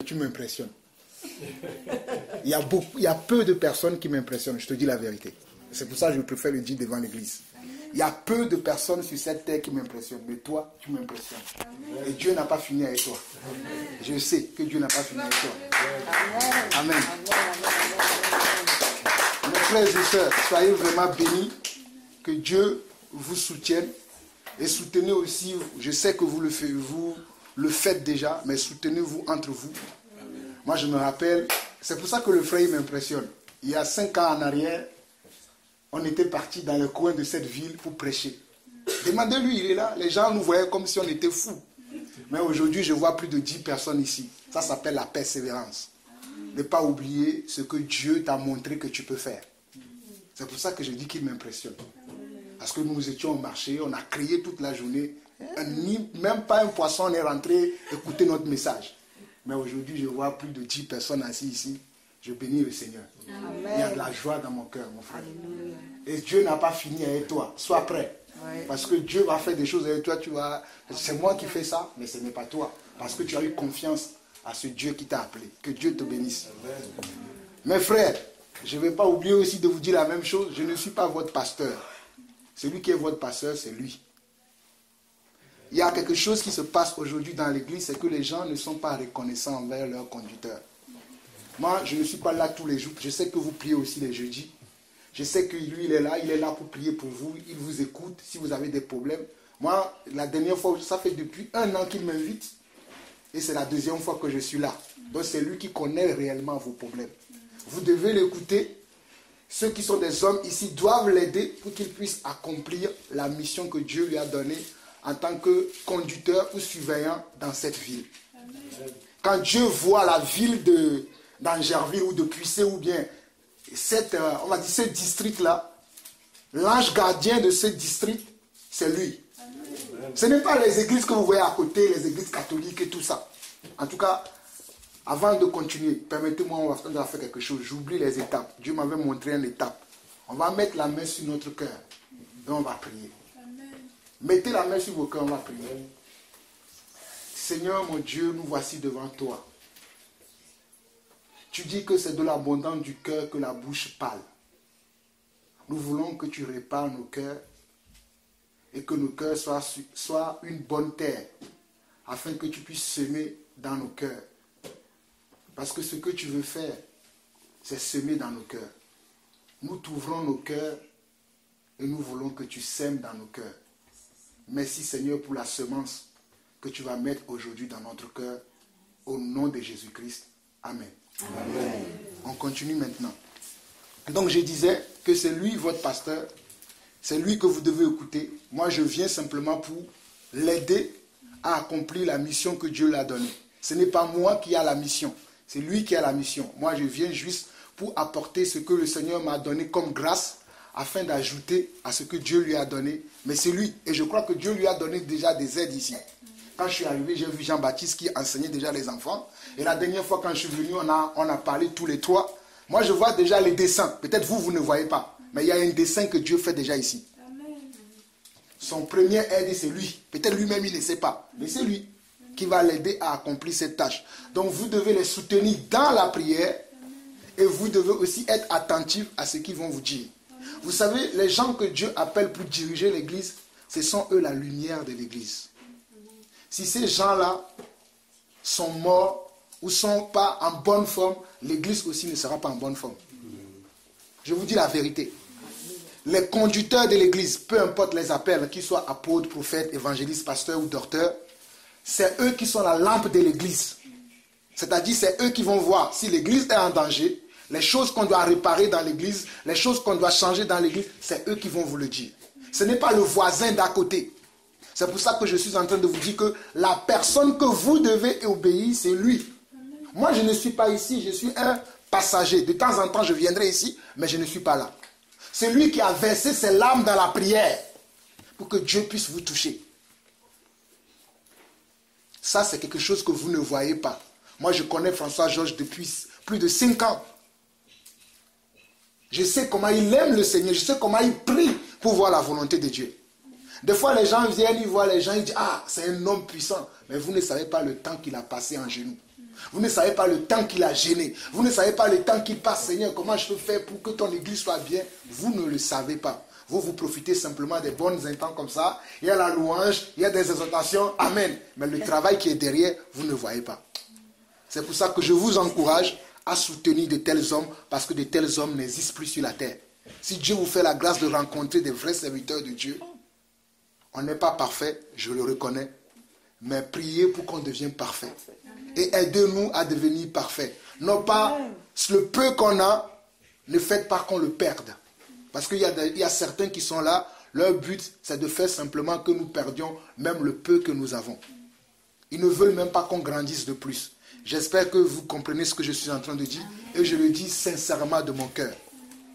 Tu m'impressionnes. Il y a peu de personnes qui m'impressionnent, je te dis la vérité. C'est pour ça que je préfère le dire devant l'église. Il y a peu de personnes sur cette terre qui m'impressionnent, mais toi, tu m'impressionnes. Et Dieu n'a pas fini avec toi. Je sais que Dieu n'a pas fini avec toi. Amen. Mes frères et sœurs, soyez vraiment bénis. Que Dieu vous soutienne. Et soutenez aussi, je sais que vous le faites déjà, mais soutenez-vous entre vous. Moi, je me rappelle, c'est pour ça que le frère m'impressionne. Il y a 5 ans en arrière, on était parti dans le coin de cette ville pour prêcher. Demandez-lui, il est là. Les gens nous voyaient comme si on était fous. Mais aujourd'hui, je vois plus de 10 personnes ici. Ça s'appelle la persévérance. Ne pas oublier ce que Dieu t'a montré que tu peux faire. C'est pour ça que je dis qu'il m'impressionne. Parce que nous étions au marché, on a crié toute la journée. Même pas un poisson n'est rentré écouter notre message. Mais aujourd'hui, je vois plus de 10 personnes assises ici. Je bénis le Seigneur. Amen. Il y a de la joie dans mon cœur, mon frère. Alléluia. Et Dieu n'a pas fini avec toi. Sois prêt. Ouais. Parce que Dieu va faire des choses avec toi. C'est moi qui fais ça, mais ce n'est pas toi. Parce que tu as eu confiance à ce Dieu qui t'a appelé. Que Dieu te bénisse. Amen. Mes frères, je ne vais pas oublier aussi de vous dire la même chose. Je ne suis pas votre pasteur. Celui qui est votre pasteur, c'est lui. Il y a quelque chose qui se passe aujourd'hui dans l'église, c'est que les gens ne sont pas reconnaissants envers leur conducteur. Moi, je ne suis pas là tous les jours. Je sais que vous priez aussi les jeudis. Je sais que lui, il est là pour prier pour vous. Il vous écoute si vous avez des problèmes. Moi, la dernière fois, ça fait depuis 1 an qu'il m'invite. Et c'est la 2e fois que je suis là. Donc, c'est lui qui connaît réellement vos problèmes. Vous devez l'écouter. Ceux qui sont des hommes ici doivent l'aider pour qu'il puisse accomplir la mission que Dieu lui a donnée en tant que conducteur ou surveillant dans cette ville. Amen. Quand Dieu voit la ville d'Angerville ou de Puissé ou bien on va dire ce district-là, l'ange gardien de ce district, c'est lui. Amen. Ce n'est pas les églises que vous voyez à côté, les églises catholiques et tout ça. En tout cas, avant de continuer, permettez-moi, on va faire quelque chose. J'oublie les étapes. Dieu m'avait montré une étape. On va mettre la main sur notre cœur et on va prier. Amen. Mettez la main sur vos cœurs, on va prier. Seigneur mon Dieu, nous voici devant toi. Tu dis que c'est de l'abondance du cœur que la bouche parle. Nous voulons que tu répares nos cœurs et que nos cœurs soient une bonne terre afin que tu puisses semer dans nos cœurs. Parce que ce que tu veux faire, c'est semer dans nos cœurs. Nous t'ouvrons nos cœurs et nous voulons que tu sèmes dans nos cœurs. Merci Seigneur pour la semence que tu vas mettre aujourd'hui dans notre cœur. Au nom de Jésus-Christ. Amen. Amen. On continue maintenant. Donc je disais que c'est lui votre pasteur. C'est lui que vous devez écouter. Moi je viens simplement pour l'aider à accomplir la mission que Dieu lui a donnée. Ce n'est pas moi qui ai la mission. C'est lui qui a la mission. Moi, je viens juste pour apporter ce que le Seigneur m'a donné comme grâce afin d'ajouter à ce que Dieu lui a donné. Mais c'est lui. Et je crois que Dieu lui a donné déjà des aides ici. Quand je suis arrivé, j'ai vu Jean-Baptiste qui enseignait déjà les enfants. Et la dernière fois, quand je suis venu, on a parlé tous les 3. Moi, je vois déjà les dessins. Peut-être vous ne voyez pas. Mais il y a un dessin que Dieu fait déjà ici. Amen. Son premier aide, c'est lui. Peut-être lui-même, il ne sait pas. Mais c'est lui qui va l'aider à accomplir cette tâche. Donc vous devez les soutenir dans la prière et vous devez aussi être attentifs à ce qu'ils vont vous dire. Vous savez, les gens que Dieu appelle pour diriger l'église, ce sont eux la lumière de l'église. Si ces gens-là sont morts ou ne sont pas en bonne forme, l'église aussi ne sera pas en bonne forme. Je vous dis la vérité. Les conducteurs de l'église, peu importe les appels, qu'ils soient apôtres, prophètes, évangélistes, pasteurs ou docteurs, c'est eux qui sont la lampe de l'église. C'est-à-dire, c'est eux qui vont voir si l'église est en danger, les choses qu'on doit réparer dans l'église, les choses qu'on doit changer dans l'église, c'est eux qui vont vous le dire. Ce n'est pas le voisin d'à côté. C'est pour ça que je suis en train de vous dire que la personne que vous devez obéir, c'est lui. Moi, je ne suis pas ici, je suis un passager. De temps en temps, je viendrai ici, mais je ne suis pas là. C'est lui qui a versé ses larmes dans la prière pour que Dieu puisse vous toucher. Ça, c'est quelque chose que vous ne voyez pas. Moi, je connais François Georges depuis plus de 5 ans. Je sais comment il aime le Seigneur. Je sais comment il prie pour voir la volonté de Dieu. Des fois, les gens viennent, ils voient les gens, ils disent « Ah, c'est un homme puissant. » Mais vous ne savez pas le temps qu'il a passé en genoux. Vous ne savez pas le temps qu'il a gêné. Vous ne savez pas le temps qu'il passe. Seigneur, comment je peux faire pour que ton église soit bien? Vous ne le savez pas. Vous profitez simplement des bonnes intents comme ça. Il y a la louange, il y a des exhortations. Amen. Mais le travail qui est derrière, vous ne voyez pas. C'est pour ça que je vous encourage à soutenir de tels hommes, parce que de tels hommes n'existent plus sur la terre. Si Dieu vous fait la grâce de rencontrer des vrais serviteurs de Dieu, on n'est pas parfait, je le reconnais, mais priez pour qu'on devienne parfait. Et aidez-nous à devenir parfait. Non pas le peu qu'on a, ne faites pas qu'on le perde. Parce qu'il y a certains qui sont là, leur but c'est de faire simplement que nous perdions même le peu que nous avons. Ils ne veulent même pas qu'on grandisse de plus. J'espère que vous comprenez ce que je suis en train de dire et je le dis sincèrement de mon cœur.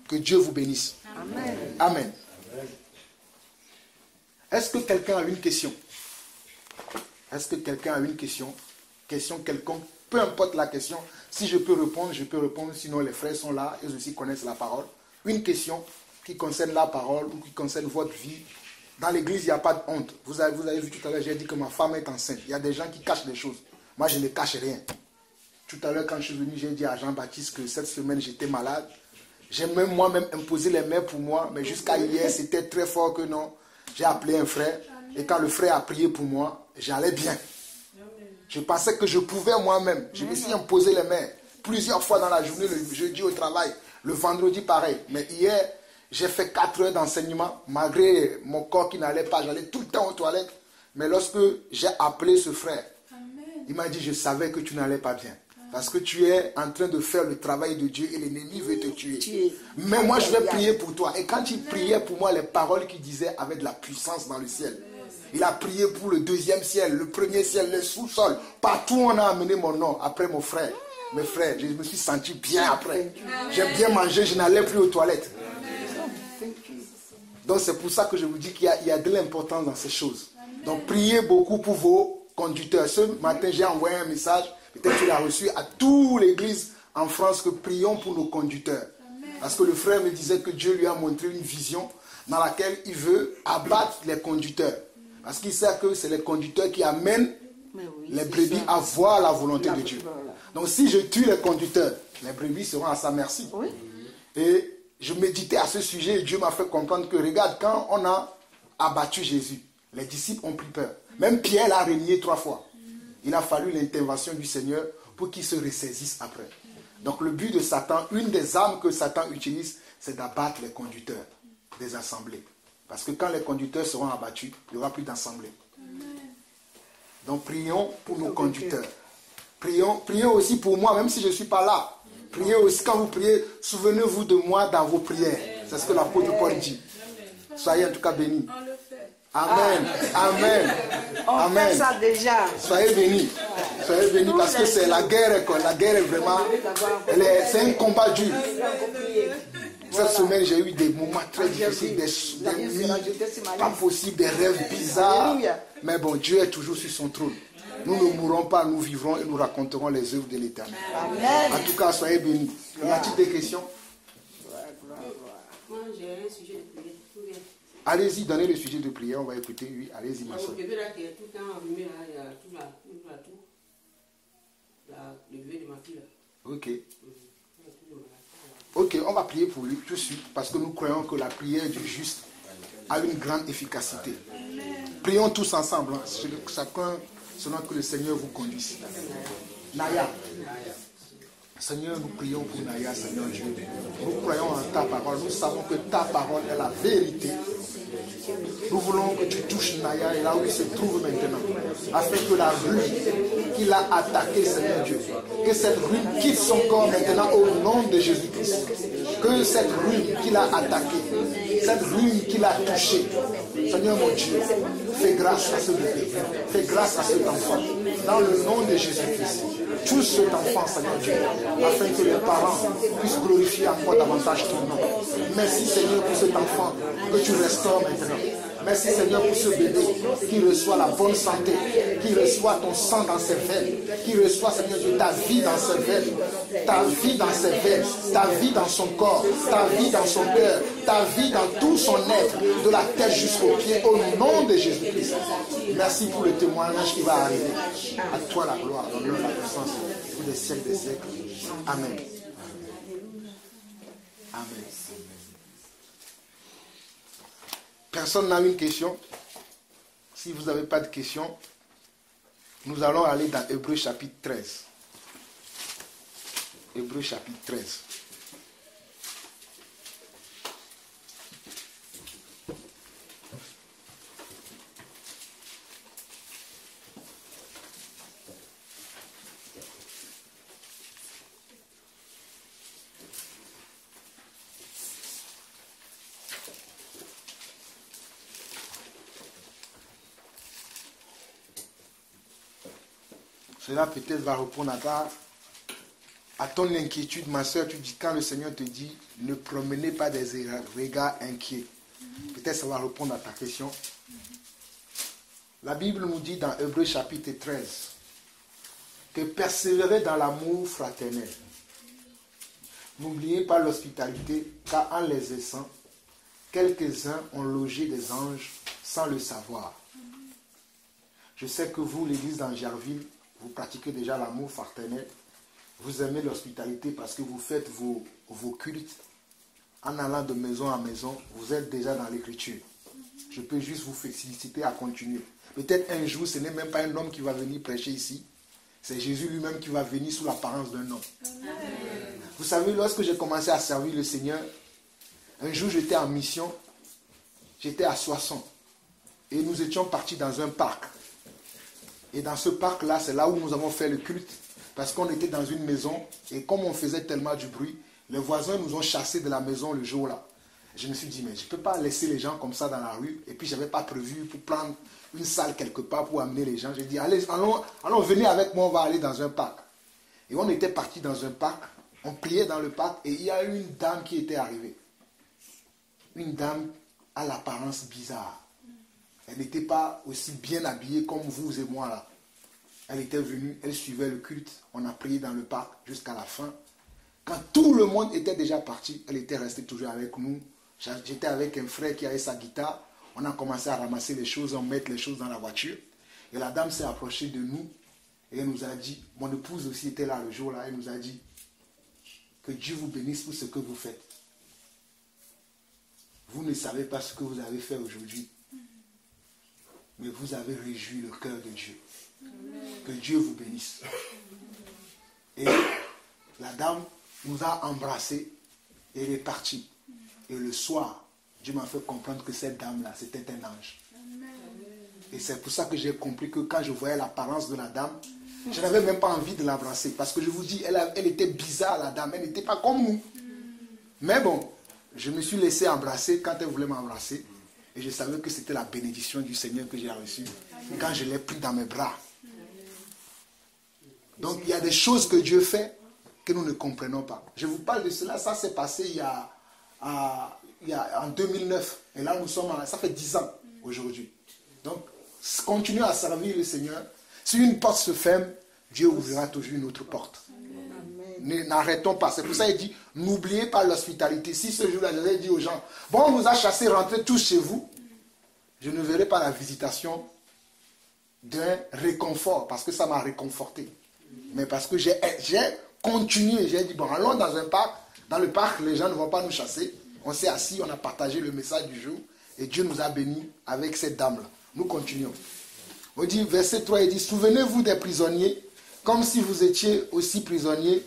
Que Dieu vous bénisse. Amen. Amen. Est-ce que quelqu'un a une question? Est-ce que quelqu'un a une question? Question quelconque, peu importe la question. Si je peux répondre, je peux répondre. Sinon, les frères sont là, ils aussi connaissent la parole. Une question qui concerne la parole ou qui concerne votre vie. Dans l'église, il n'y a pas de honte. Vous avez vu tout à l'heure, j'ai dit que ma femme est enceinte. Il y a des gens qui cachent des choses. Moi, je ne cache rien. Tout à l'heure, quand je suis venu, j'ai dit à Jean-Baptiste que cette semaine, j'étais malade. J'ai même moi-même imposé les mains pour moi, mais jusqu'à hier, c'était très fort que non. J'ai appelé un frère, et quand le frère a prié pour moi, j'allais bien. Je pensais que je pouvais moi-même. Je me suis imposé les mains plusieurs fois dans la journée, le jeudi au travail, le vendredi pareil. Mais hier, j'ai fait 4 heures d'enseignement, malgré mon corps qui n'allait pas. J'allais tout le temps aux toilettes. Mais lorsque j'ai appelé ce frère, il m'a dit, je savais que tu n'allais pas bien. Parce que tu es en train de faire le travail de Dieu et l'ennemi veut te tuer. Mais moi, je vais prier pour toi. Et quand il priait pour moi, les paroles qu'il disait avaient de la puissance dans le ciel. Il a prié pour le 2e ciel, le 1er ciel, le sous-sol. Partout, on a amené mon nom après mon frère. Mes frères, je me suis senti bien après. J'ai bien mangé, je n'allais plus aux toilettes. Donc, c'est pour ça que je vous dis qu'il y a de l'importance dans ces choses. Donc, priez beaucoup pour vos conducteurs. Ce matin, j'ai envoyé un message. Peut-être qu'il a reçu à toute l'église en France que prions pour nos conducteurs. Parce que le frère me disait que Dieu lui a montré une vision dans laquelle il veut abattre les conducteurs. Parce qu'il sait que c'est les conducteurs qui amènent les brebis à voir la volonté de Dieu. Donc si je tue les conducteurs, les brebis seront à sa merci. Et je méditais à ce sujet et Dieu m'a fait comprendre que regarde, quand on a abattu Jésus, les disciples ont pris peur. Même Pierre l'a renié 3 fois. Il a fallu l'intervention du Seigneur pour qu'il se ressaisisse après. Donc le but de Satan, une des armes que Satan utilise, c'est d'abattre les conducteurs des assemblées. Parce que quand les conducteurs seront abattus, il n'y aura plus d'assemblée. Donc prions pour nos conducteurs. Prions aussi pour moi, même si je ne suis pas là. Priez aussi, quand vous priez, souvenez-vous de moi dans vos prières. C'est ce que l'apôtre Paul dit. Soyez en tout cas bénis. Amen. Amen. On fait ça déjà. Soyez bénis. Soyez bénis parce que c'est la guerre. La guerre est vraiment... C'est un combat dur. Cette semaine, j'ai eu des moments très difficiles, des nuits pas possibles, des rêves bizarres. Mais bon, Dieu est toujours sur son trône. Nous ne mourrons pas, nous vivrons et nous raconterons les œuvres de l'Éternel. En tout cas, soyez bénis. Y a-t-il des questions? Moi, j'ai un sujet de prière. Allez-y, donnez le sujet de prière, on va écouter. Oui, allez-y, ma soeur. Le bébé là qui est tout le temps enrhumé, là, il y a tout le bébé de ma fille là. Ok. Ok, on va prier pour lui tout de suite, parce que nous croyons que la prière du juste a une grande efficacité. Prions tous ensemble, hein, chacun selon que le Seigneur vous conduise. Naya. Seigneur, nous prions pour Naya, Seigneur Dieu. Nous croyons en ta parole. Nous savons que ta parole est la vérité. Nous voulons que tu touches Naya et là où il se trouve maintenant, afin que la rue qu'il a attaquée, Seigneur Dieu, que cette rue quitte son corps maintenant au nom de Jésus-Christ. Que cette rue qu'il a attaquée, cette rue qu'il a touchée, Seigneur mon Dieu, fais grâce à ce bébé, fais grâce à cet enfant, dans le nom de Jésus-Christ. Touche cet enfant, Seigneur Dieu, afin que les parents puissent glorifier encore davantage ton nom. Merci, Seigneur, pour cet enfant que tu restaures maintenant. Merci Seigneur pour ce bébé qui reçoit la bonne santé, qui reçoit ton sang dans ses veines, qui reçoit Seigneur Dieu ta vie dans ses veines, ta vie dans ses veines, ta vie dans son corps, ta vie dans son cœur, ta vie dans tout son être, de la tête jusqu'aux pieds, au nom de Jésus-Christ. Merci pour le témoignage qui va arriver. À toi la gloire, l'honneur, la puissance, pour des siècles des siècles. Amen. Amen. Personne n'a une question? Si vous n'avez pas de question, nous allons aller dans Hébreux chapitre 13. Hébreux chapitre 13. Cela peut-être va répondre à ton inquiétude, ma soeur. Tu dis, quand le Seigneur te dit, ne promenez pas des regards inquiets. Peut-être ça va répondre à ta question. La Bible nous dit dans Hébreux chapitre 13 que persévérez dans l'amour fraternel. N'oubliez pas l'hospitalité, car en l'exerçant, quelques-uns ont logé des anges sans le savoir. Je sais que vous, l'église d'Angerville, vous pratiquez déjà l'amour fraternel. Vous aimez l'hospitalité parce que vous faites vos cultes. En allant de maison à maison, vous êtes déjà dans l'écriture. Je peux juste vous féliciter à continuer. Peut-être un jour, ce n'est même pas un homme qui va venir prêcher ici. C'est Jésus lui-même qui va venir sous l'apparence d'un homme. Amen. Vous savez, lorsque j'ai commencé à servir le Seigneur, un jour j'étais en mission, j'étais à Soissons. Et nous étions partis dans un parc. Et dans ce parc-là, c'est là où nous avons fait le culte. Parce qu'on était dans une maison. Et comme on faisait tellement du bruit, les voisins nous ont chassés de la maison le jour-là. Je me suis dit, mais je ne peux pas laisser les gens comme ça dans la rue. Et puis, je n'avais pas prévu pour prendre une salle quelque part pour amener les gens. J'ai dit, allez, allons, venez avec moi, on va aller dans un parc. Et on était partis dans un parc. On priait dans le parc. Et il y a une dame qui était arrivée. Une dame à l'apparence bizarre. Elle n'était pas aussi bien habillée comme vous et moi là. Elle était venue, elle suivait le culte. On a prié dans le parc jusqu'à la fin. Quand tout le monde était déjà parti, elle était restée toujours avec nous. J'étais avec un frère qui avait sa guitare. On a commencé à ramasser les choses, à mettre les choses dans la voiture. Et la dame s'est approchée de nous et elle nous a dit, mon épouse aussi était là le jour-là, elle nous a dit que Dieu vous bénisse pour ce que vous faites. Vous ne savez pas ce que vous avez fait aujourd'hui. Mais vous avez réjoui le cœur de Dieu. Amen. Que Dieu vous bénisse. Et la dame nous a embrassés et elle est partie. Et le soir, Dieu m'a fait comprendre que cette dame-là, c'était un ange. Amen. Et c'est pour ça que j'ai compris que quand je voyais l'apparence de la dame, je n'avais même pas envie de l'embrasser. Parce que je vous dis, elle était bizarre, la dame. Elle n'était pas comme nous. Mais bon, je me suis laissé embrasser quand elle voulait m'embrasser. Et je savais que c'était la bénédiction du Seigneur que j'ai reçue quand je l'ai pris dans mes bras. Donc il y a des choses que Dieu fait que nous ne comprenons pas. Je vous parle de cela, ça s'est passé en 2009. Et là nous sommes, ça fait 10 ans aujourd'hui. Donc continuez à servir le Seigneur. Si une porte se ferme, Dieu ouvrira toujours une autre porte. N'arrêtons pas. C'est pour ça qu'il dit, n'oubliez pas l'hospitalité. Si ce jour-là, je l'ai dit aux gens, bon, on vous a chassés, rentrez tous chez vous. Je ne verrai pas la visitation d'un réconfort, parce que ça m'a réconforté. Mais parce que j'ai continué, j'ai dit, bon, allons dans un parc. Dans le parc, les gens ne vont pas nous chasser. On s'est assis, on a partagé le message du jour. Et Dieu nous a bénis avec cette dame-là. Nous continuons. On dit, verset 3, il dit, souvenez-vous des prisonniers, comme si vous étiez aussi prisonniers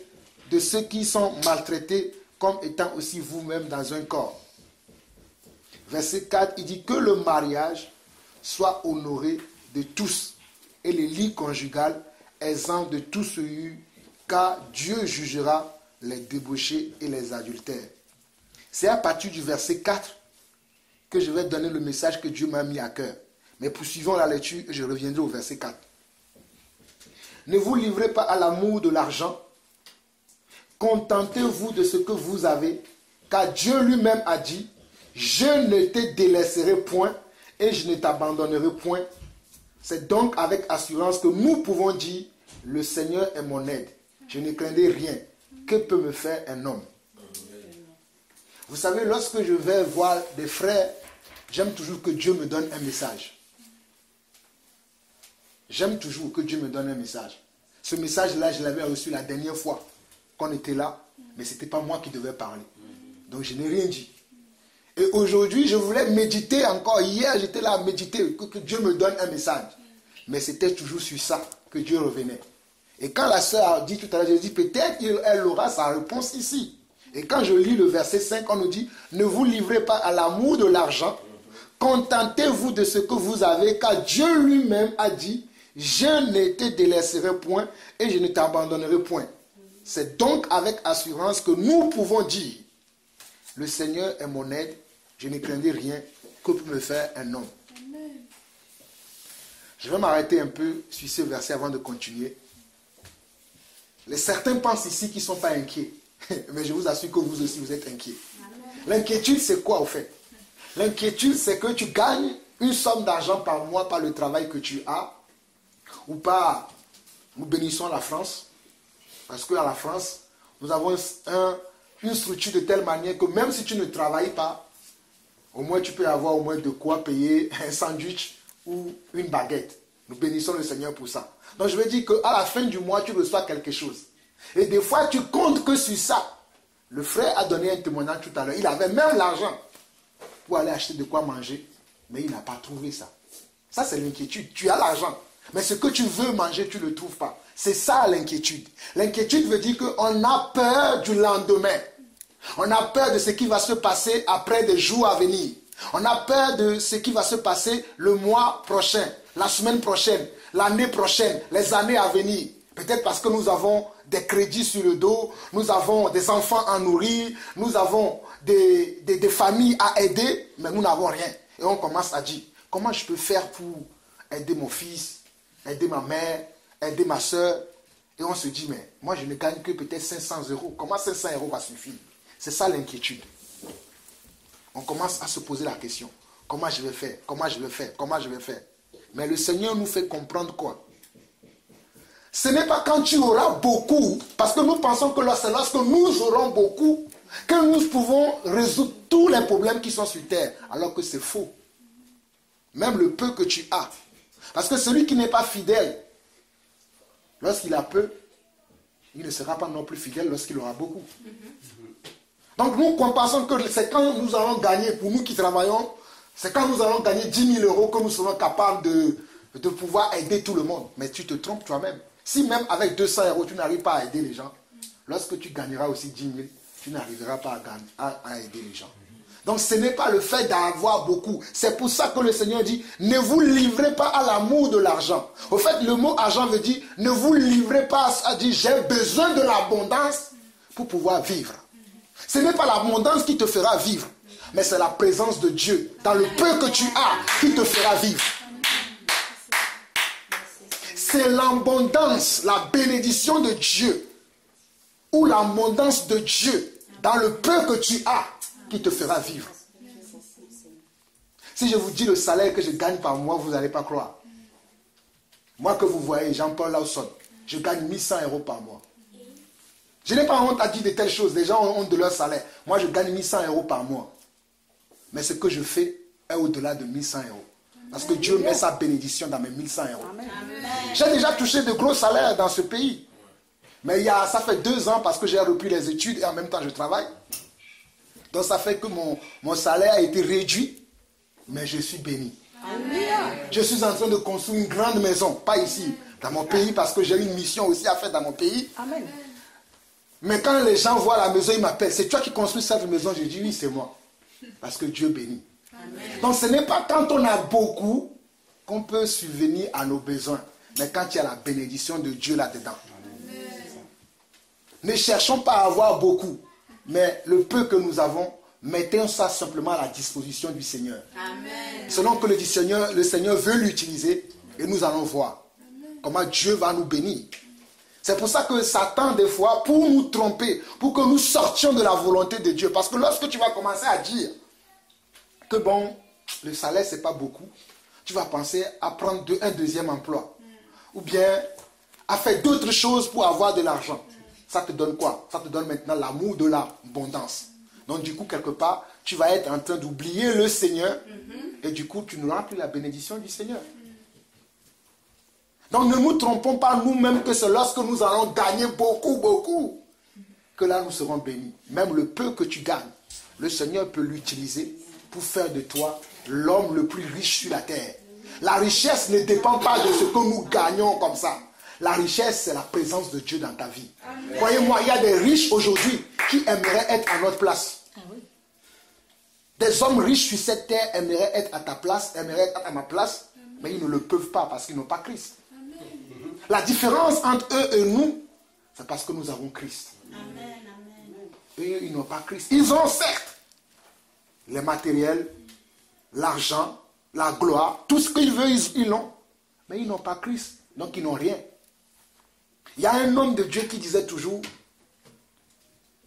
de ceux qui sont maltraités comme étant aussi vous-même dans un corps. Verset 4, il dit que le mariage soit honoré de tous et les lits conjugales exempts de tout souillure, car Dieu jugera les débauchés et les adultères. C'est à partir du verset 4 que je vais donner le message que Dieu m'a mis à cœur. Mais poursuivons la lecture et je reviendrai au verset 4. Ne vous livrez pas à l'amour de l'argent. Contentez-vous de ce que vous avez, car Dieu lui-même a dit, je ne te délaisserai point et je ne t'abandonnerai point. C'est donc avec assurance que nous pouvons dire, le Seigneur est mon aide. Je ne craindrai rien. Que peut me faire un homme? Vous savez, lorsque je vais voir des frères, j'aime toujours que Dieu me donne un message. J'aime toujours que Dieu me donne un message. Ce message-là, je l'avais reçu la dernière fois qu'on était là, mais ce n'était pas moi qui devais parler. Donc je n'ai rien dit. Et aujourd'hui, je voulais méditer encore. Hier, j'étais là à méditer, que Dieu me donne un message. Mais c'était toujours sur ça que Dieu revenait. Et quand la sœur a dit tout à l'heure, j'ai dit, peut-être qu'elle aura sa réponse ici. Et quand je lis le verset 5, on nous dit, ne vous livrez pas à l'amour de l'argent, contentez-vous de ce que vous avez, car Dieu lui-même a dit, je ne te délaisserai point et je ne t'abandonnerai point. C'est donc avec assurance que nous pouvons dire, le Seigneur est mon aide, je ne craindrai rien, que peut me faire un homme. Amen. Je vais m'arrêter un peu sur ce verset avant de continuer. Certains pensent ici qu'ils ne sont pas inquiets, mais je vous assure que vous aussi vous êtes inquiets. L'inquiétude c'est quoi au fait? L'inquiétude c'est que tu gagnes une somme d'argent par mois par le travail que tu as, ou par, nous bénissons la France, parce qu'à la France, nous avons une structure de telle manière que même si tu ne travailles pas, au moins tu peux avoir au moins de quoi payer un sandwich ou une baguette. Nous bénissons le Seigneur pour ça. Donc je veux dire qu'à la fin du mois, tu reçois quelque chose. Et des fois, tu comptes que sur ça. Le frère a donné un témoignage tout à l'heure. Il avait même l'argent pour aller acheter de quoi manger, mais il n'a pas trouvé ça. Ça, c'est l'inquiétude. Tu as l'argent, mais ce que tu veux manger, tu ne le trouves pas. C'est ça l'inquiétude. L'inquiétude veut dire qu'on a peur du lendemain. On a peur de ce qui va se passer après des jours à venir. On a peur de ce qui va se passer le mois prochain, la semaine prochaine, l'année prochaine, les années à venir. Peut-être parce que nous avons des crédits sur le dos, nous avons des enfants à nourrir, nous avons des familles à aider, mais nous n'avons rien. Et on commence à dire, comment je peux faire pour aider mon fils, aider ma mère, aider ma soeur? Et on se dit, mais moi je ne gagne que peut-être 500 €. Comment 500 € va suffire? C'est ça l'inquiétude. On commence à se poser la question. Comment je vais faire? Comment je vais faire? Comment je vais faire? Mais le Seigneur nous fait comprendre quoi? Ce n'est pas quand tu auras beaucoup, parce que nous pensons que c'est lorsque nous aurons beaucoup que nous pouvons résoudre tous les problèmes qui sont sur terre, alors que c'est faux. Même le peu que tu as. Parce que celui qui n'est pas fidèle, lorsqu'il a peu, il ne sera pas non plus fidèle lorsqu'il aura beaucoup. Donc nous pensons que c'est quand nous allons gagner, pour nous qui travaillons, c'est quand nous allons gagner 10 000 € que nous serons capables de pouvoir aider tout le monde. Mais tu te trompes toi-même. Si même avec 200 € tu n'arrives pas à aider les gens, lorsque tu gagneras aussi 10 000, tu n'arriveras pas à aider les gens. Donc ce n'est pas le fait d'avoir beaucoup. C'est pour ça que le Seigneur dit, ne vous livrez pas à l'amour de l'argent. Au fait, le mot argent veut dire, ne vous livrez pas à dire, j'ai besoin de l'abondance pour pouvoir vivre. Ce n'est pas l'abondance qui te fera vivre, mais c'est la présence de Dieu dans le peu que tu as qui te fera vivre. C'est l'abondance, la bénédiction de Dieu ou l'abondance de Dieu dans le peu que tu as qui te fera vivre. Si je vous dis le salaire que je gagne par mois, vous n'allez pas croire. Moi que vous voyez, Jean-Paul Lawson, je gagne 1100 € par mois. Je n'ai pas honte à dire de telles choses. Les gens ont honte de leur salaire. Moi, je gagne 1100 € par mois. Mais ce que je fais est au-delà de 1100 €. Parce que Dieu met sa bénédiction dans mes 1100 €. J'ai déjà touché de gros salaires dans ce pays. Mais ça fait 2 ans parce que j'ai repris les études et en même temps je travaille. Donc ça fait que mon salaire a été réduit, mais je suis béni. Amen. Je suis en train de construire une grande maison, pas ici, dans mon pays, parce que j'ai une mission aussi à faire dans mon pays. Amen. Mais quand les gens voient la maison, ils m'appellent. C'est toi qui construis cette maison? Je dis oui, c'est moi. Parce que Dieu bénit. Amen. Donc ce n'est pas quand on a beaucoup qu'on peut subvenir à nos besoins, mais quand il y a la bénédiction de Dieu là-dedans. Ne cherchons pas à avoir beaucoup, mais le peu que nous avons, mettons ça simplement à la disposition du Seigneur. Amen. Selon que le Seigneur veut l'utiliser, et nous allons voir comment Dieu va nous bénir. C'est pour ça que Satan, des fois, pour nous tromper, pour que nous sortions de la volonté de Dieu, parce que lorsque tu vas commencer à dire que bon, le salaire, ce n'est pas beaucoup, tu vas penser à prendre un deuxième emploi. Ou bien à faire d'autres choses pour avoir de l'argent. Ça te donne quoi? Ça te donne maintenant l'amour de l'abondance. Donc du coup, quelque part, tu vas être en train d'oublier le Seigneur et du coup, tu n'auras plus la bénédiction du Seigneur. Donc ne nous trompons pas nous-mêmes que c'est lorsque nous allons gagner beaucoup, que là nous serons bénis. Même le peu que tu gagnes, le Seigneur peut l'utiliser pour faire de toi l'homme le plus riche sur la terre. La richesse ne dépend pas de ce que nous gagnons comme ça. La richesse, c'est la présence de Dieu dans ta vie. Croyez-moi, il y a des riches aujourd'hui qui aimeraient être à notre place. Des hommes riches sur cette terre aimeraient être à ta place, aimeraient être à ma place, mais ils ne le peuvent pas parce qu'ils n'ont pas Christ. La différence entre eux et nous, c'est parce que nous avons Christ. Eux, ils n'ont pas Christ. Ils ont certes les matériels, l'argent, la gloire, tout ce qu'ils veulent, ils l'ont. Mais ils n'ont pas Christ, donc ils n'ont rien. Il y a un homme de Dieu qui disait toujours,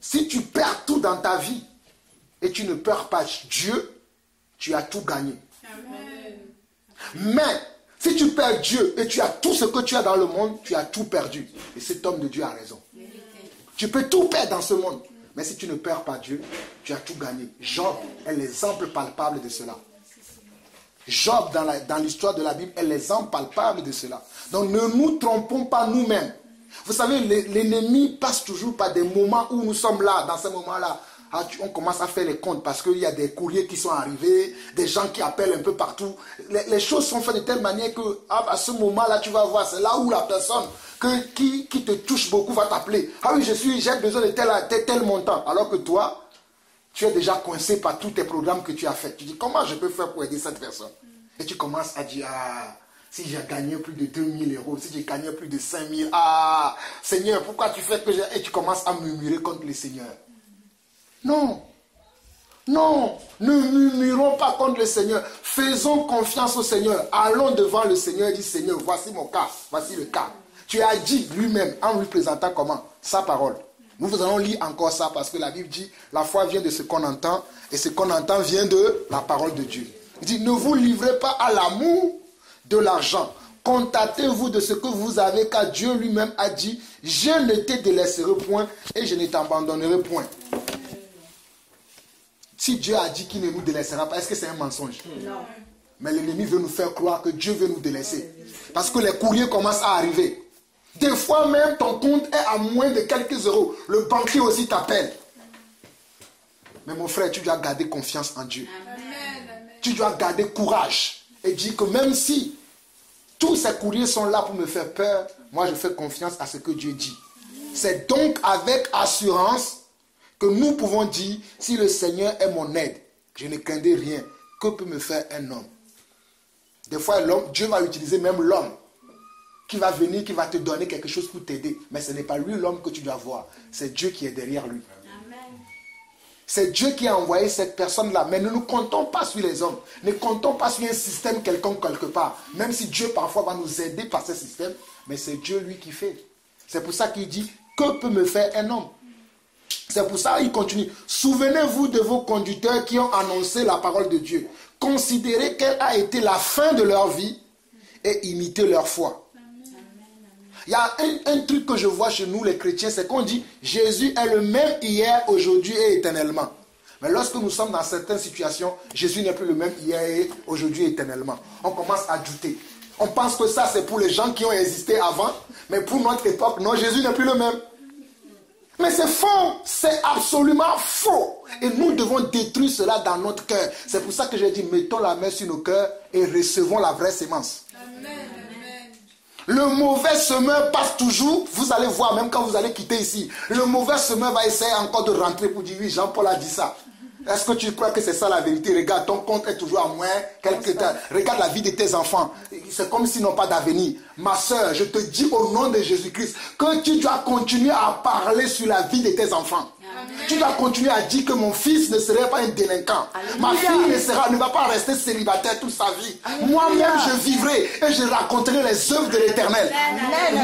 si tu perds tout dans ta vie et tu ne perds pas Dieu, tu as tout gagné. Amen. Mais si tu perds Dieu et tu as tout ce que tu as dans le monde, tu as tout perdu. Et cet homme de Dieu a raison. Tu peux tout perdre dans ce monde, mais si tu ne perds pas Dieu, tu as tout gagné. Job est l'exemple palpable de cela. Job, dans l'histoire de la Bible, est l'exemple palpable de cela. Donc ne nous trompons pas nous-mêmes. Vous savez, l'ennemi passe toujours par des moments où nous sommes là, dans ces moments-là. On commence à faire les comptes parce qu'il y a des courriers qui sont arrivés, des gens qui appellent un peu partout. Les choses sont faites de telle manière que à ce moment-là, tu vas voir, c'est là où la personne qui te touche beaucoup va t'appeler. Ah oui, j'ai besoin de tel montant. Alors que toi, tu es déjà coincé par tous tes programmes que tu as faits. Tu dis, comment je peux faire pour aider cette personne? Et tu commences à dire, si j'ai gagné plus de 2000 euros, si j'ai gagné plus de 5000, Seigneur, pourquoi tu fais que j'ai... Et tu commences à murmurer contre le Seigneur. Non, ne murmurons pas contre le Seigneur. Faisons confiance au Seigneur. Allons devant le Seigneur et dis, Seigneur, voici mon cas, voici le cas. Tu as dit lui-même, en lui présentant comment? Sa parole. Nous allons lire encore ça parce que la Bible dit, la foi vient de ce qu'on entend et ce qu'on entend vient de la parole de Dieu. Il dit, ne vous livrez pas à l'amour de l'argent. Contentez-vous de ce que vous avez, car Dieu lui-même a dit, je ne te délaisserai point et je ne t'abandonnerai point. Si Dieu a dit qu'il ne nous délaissera pas, est-ce que c'est un mensonge? Non. Mais l'ennemi veut nous faire croire que Dieu veut nous délaisser. Parce que les courriers commencent à arriver. Des fois même, ton compte est à moins de quelques euros. Le banquier aussi t'appelle. Mais mon frère, tu dois garder confiance en Dieu. Amen. Tu dois garder courage. Et dire que même si tous ces courriers sont là pour me faire peur, moi je fais confiance à ce que Dieu dit. C'est donc avec assurance que nous pouvons dire, si le Seigneur est mon aide, je ne craindrai rien. Que peut me faire un homme? Des fois, Dieu va utiliser même l'homme qui va venir, qui va te donner quelque chose pour t'aider. Mais ce n'est pas lui l'homme que tu dois voir. C'est Dieu qui est derrière lui. Amen. C'est Dieu qui a envoyé cette personne-là. Mais ne nous comptons pas sur les hommes. Ne comptons pas sur un système quelconque quelque part. Même si Dieu parfois va nous aider par ce système. Mais c'est Dieu lui qui fait. C'est pour ça qu'il dit, que peut me faire un homme? C'est pour ça qu'il continue. Souvenez-vous de vos conducteurs qui ont annoncé la parole de Dieu. Considérez quelle a été la fin de leur vie et imitez leur foi. Il y a un truc que je vois chez nous les chrétiens, c'est qu'on dit Jésus est le même hier, aujourd'hui et éternellement. Mais lorsque nous sommes dans certaines situations, Jésus n'est plus le même hier et aujourd'hui et éternellement. On commence à douter. On pense que ça c'est pour les gens qui ont existé avant, mais pour notre époque, non, Jésus n'est plus le même. Mais c'est faux, c'est absolument faux. Et nous devons détruire cela dans notre cœur. C'est pour ça que j'ai dit, mettons la main sur nos cœurs et recevons la vraie sémence. Amen. Le mauvais semeur passe toujours, vous allez voir, même quand vous allez quitter ici, le mauvais semeur va essayer encore de rentrer pour dire, oui, Jean-Paul a dit ça. Est-ce que tu crois que c'est ça la vérité? Regarde, ton compte est toujours à moins quelques temps. Regarde la vie de tes enfants. C'est comme s'ils n'ont pas d'avenir. Ma soeur, je te dis au nom de Jésus-Christ que tu dois continuer à parler sur la vie de tes enfants. Amen. Tu dois continuer à dire que mon fils ne serait pas un délinquant. Alléluia. Ma fille ne va pas rester célibataire toute sa vie. Moi-même, je vivrai et je raconterai les œuvres de l'Éternel.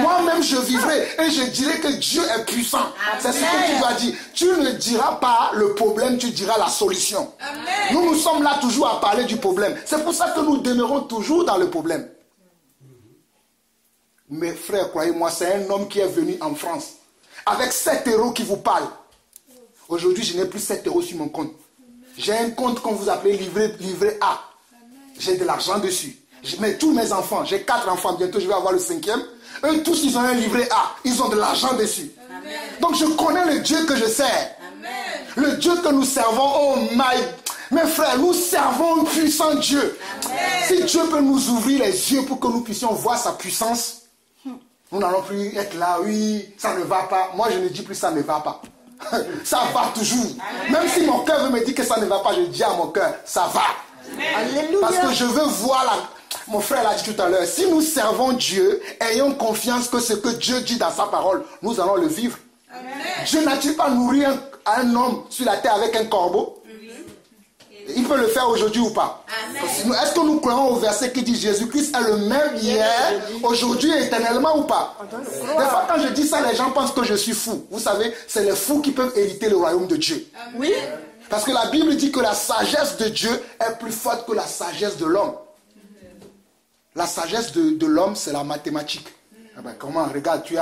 Moi-même, je vivrai et je dirai que Dieu est puissant. C'est ce que tu dois dire. Tu ne diras pas le problème, tu diras la solution. Nous sommes là toujours à parler du problème. C'est pour ça que nous demeurons toujours dans le problème. Mes frères, croyez-moi, c'est un homme qui est venu en France avec 7 euros qui vous parle. Aujourd'hui, je n'ai plus 7 euros sur mon compte. J'ai un compte qu'on vous appelez livret A. J'ai de l'argent dessus. Mais tous mes enfants, j'ai 4 enfants, bientôt je vais avoir le 5e. Eux tous, ils ont un livret A. Ils ont de l'argent dessus. Amen. Donc je connais le Dieu que je sers. Amen. Le Dieu que nous servons, oh my... Mes frères, nous servons un puissant Dieu. Amen. Si Dieu peut nous ouvrir les yeux pour que nous puissions voir sa puissance, nous n'allons plus être là, oui, ça ne va pas. Moi, je ne dis plus ça ne va pas. Ça va toujours. Amen. Même si mon cœur veut me dire que ça ne va pas, je dis à mon cœur, ça va. Amen. Parce que je veux voir la... Mon frère l'a dit tout à l'heure, si nous servons Dieu, ayons confiance que ce que Dieu dit dans sa parole, nous allons le vivre. Amen. Dieu n'a-t-il pas nourri un homme sur la terre avec un corbeau? Il peut le faire aujourd'hui ou pas? Est-ce que nous croyons au verset qui dit Jésus-Christ est le même hier, aujourd'hui et éternellement ou pas? Des fois quand je dis ça, les gens pensent que je suis fou. Vous savez, c'est les fous qui peuvent hériter le royaume de Dieu. Oui. Parce que la Bible dit que la sagesse de Dieu est plus forte que la sagesse de l'homme. La sagesse de l'homme, c'est la mathématique. Ah ben, comment? Regarde, tu es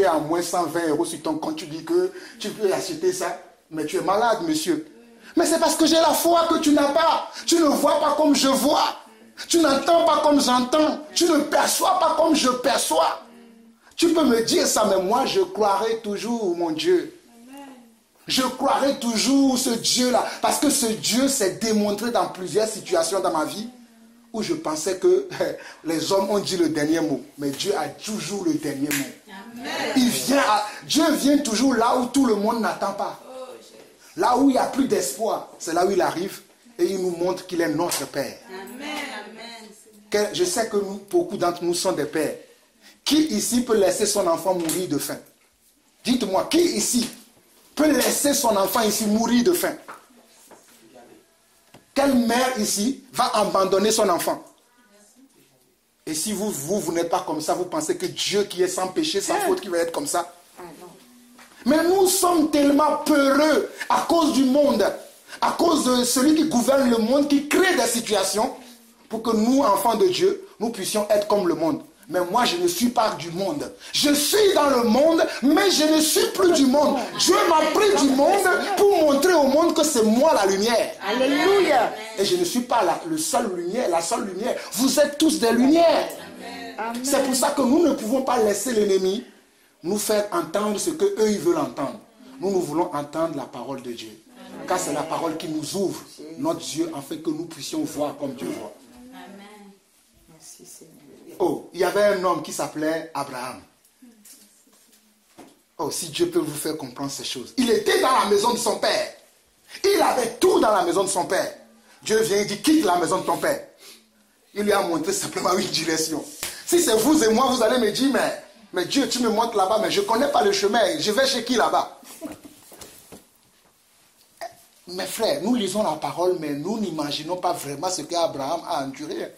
à moins 120 euros sur ton compte, tu dis que tu peux acheter ça, mais tu es malade, monsieur. Mais c'est parce que j'ai la foi que tu n'as pas. Tu ne vois pas comme je vois. Tu n'entends pas comme j'entends. Tu ne perçois pas comme je perçois. Tu peux me dire ça, mais moi je croirai toujours, mon Dieu. Je croirai toujours ce Dieu-là. Parce que ce Dieu s'est démontré dans plusieurs situations dans ma vie où je pensais que les hommes ont dit le dernier mot. Mais Dieu a toujours le dernier mot. Amen. Dieu vient toujours là où tout le monde n'attend pas. Là où il n'y a plus d'espoir, c'est là où il arrive et il nous montre qu'il est notre Père. Amen. Je sais que beaucoup d'entre nous sont des pères. Qui ici peut laisser son enfant mourir de faim? Dites-moi, qui ici peut laisser son enfant ici mourir de faim? Quelle mère ici va abandonner son enfant? Et si vous n'êtes pas comme ça, vous pensez que Dieu qui est sans péché, sans faute, qui va être comme ça? Mais nous sommes tellement peureux à cause du monde, à cause de celui qui gouverne le monde, qui crée des situations pour que nous, enfants de Dieu, nous puissions être comme le monde. Mais moi, je ne suis pas du monde. Je suis dans le monde, mais je ne suis plus du monde. Dieu m'a pris du monde pour montrer au monde que c'est moi la lumière. Alléluia. Et je ne suis pas la seule lumière. Vous êtes tous des lumières. C'est pour ça que nous ne pouvons pas laisser l'ennemi nous faire entendre ce qu'eux ils veulent entendre. Nous voulons entendre la parole de Dieu. Car c'est la parole qui nous ouvre notre Dieu afin que nous puissions voir comme Dieu voit. Amen. Merci Seigneur. Oh, il y avait un homme qui s'appelait Abraham. Oh, si Dieu peut vous faire comprendre ces choses. Il était dans la maison de son père. Il avait tout dans la maison de son père. Dieu vient et dit, quitte la maison de ton père. Il lui a montré simplement une direction. Si c'est vous et moi, vous allez me dire, mais Dieu, tu me montres là-bas, mais je ne connais pas le chemin. Je vais chez qui là-bas? Mes frères, nous lisons la parole, mais nous n'imaginons pas vraiment ce qu'Abraham a enduré.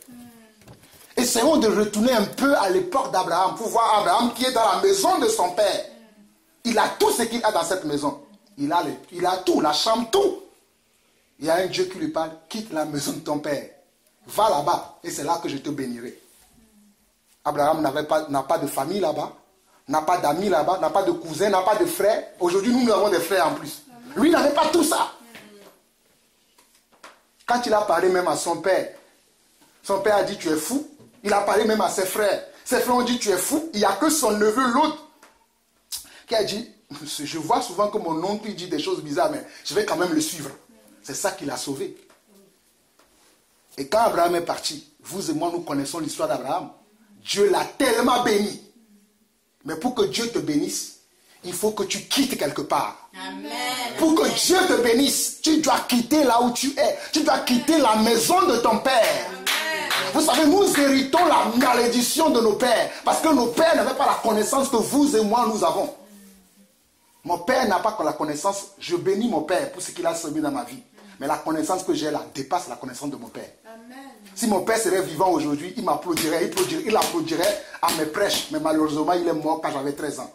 Essayons de retourner un peu à l'époque d'Abraham pour voir Abraham qui est dans la maison de son père. Il a tout ce qu'il a dans cette maison. Il a tout, la chambre, tout. Il y a un Dieu qui lui parle, quitte la maison de ton père. Va là-bas et c'est là que je te bénirai. Abraham n'a pas de famille là-bas, n'a pas d'amis là-bas, n'a pas de cousins, n'a pas de frères. Aujourd'hui, nous avons des frères en plus. Lui n'avait pas tout ça. Quand il a parlé même à son père a dit tu es fou. Il a parlé même à ses frères. Ses frères ont dit tu es fou. Il n'y a que son neveu, l'autre, qui a dit, je vois souvent que mon oncle dit des choses bizarres, mais je vais quand même le suivre. C'est ça qui l'a sauvé. Et quand Abraham est parti, vous et moi nous connaissons l'histoire d'Abraham. Dieu l'a tellement béni. Mais pour que Dieu te bénisse, il faut que tu quittes quelque part. Amen. Pour que Dieu te bénisse, tu dois quitter là où tu es. Tu dois quitter la maison de ton père. Amen. Vous savez, nous héritons la malédiction de nos pères. Parce que nos pères n'avaient pas la connaissance que vous et moi nous avons. Mon père n'a pas que la connaissance. Je bénis mon père pour ce qu'il a semé dans ma vie. Mais la connaissance que j'ai là dépasse la connaissance de mon père. Amen. Si mon père serait vivant aujourd'hui, il m'applaudirait, il applaudirait à mes prêches. Mais malheureusement, il est mort quand j'avais 13 ans.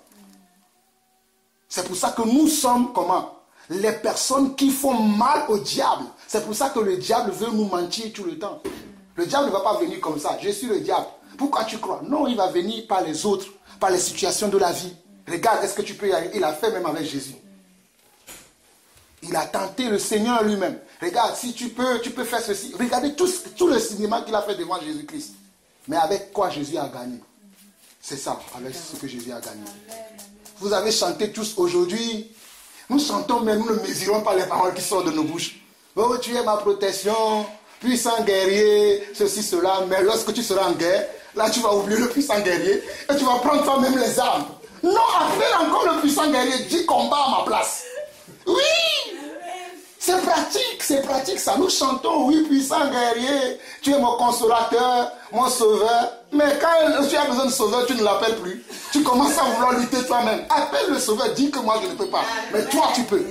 C'est pour ça que nous sommes comment? Les personnes qui font mal au diable. C'est pour ça que le diable veut nous mentir tout le temps. Le diable ne va pas venir comme ça. Je suis le diable. Pourquoi tu crois? Non, il va venir par les autres, par les situations de la vie. Regarde, est-ce que tu peux y aller? Il a fait même avec Jésus. Il a tenté le Seigneur lui-même. Regarde, si tu peux faire ceci. Regardez tout le cinéma qu'il a fait devant Jésus-Christ. Mais avec quoi Jésus a gagné? C'est ça, avec ce que Jésus a gagné. Vous avez chanté tous aujourd'hui. Nous chantons, mais nous ne mesurons pas les paroles qui sortent de nos bouches. Oh, tu es ma protection, puissant guerrier, ceci, cela. Mais lorsque tu seras en guerre, là tu vas oublier le puissant guerrier et tu vas prendre toi-même les armes. Non, appelle encore le puissant guerrier, dis combat à ma place. Oui! C'est pratique ça. Nous chantons, oui, puissant guerrier, tu es mon consolateur, mon sauveur. Mais quand tu as besoin de sauveur, tu ne l'appelles plus. Tu commences à vouloir lutter toi-même. Appelle le sauveur, dis que moi je ne peux pas. Mais toi tu peux.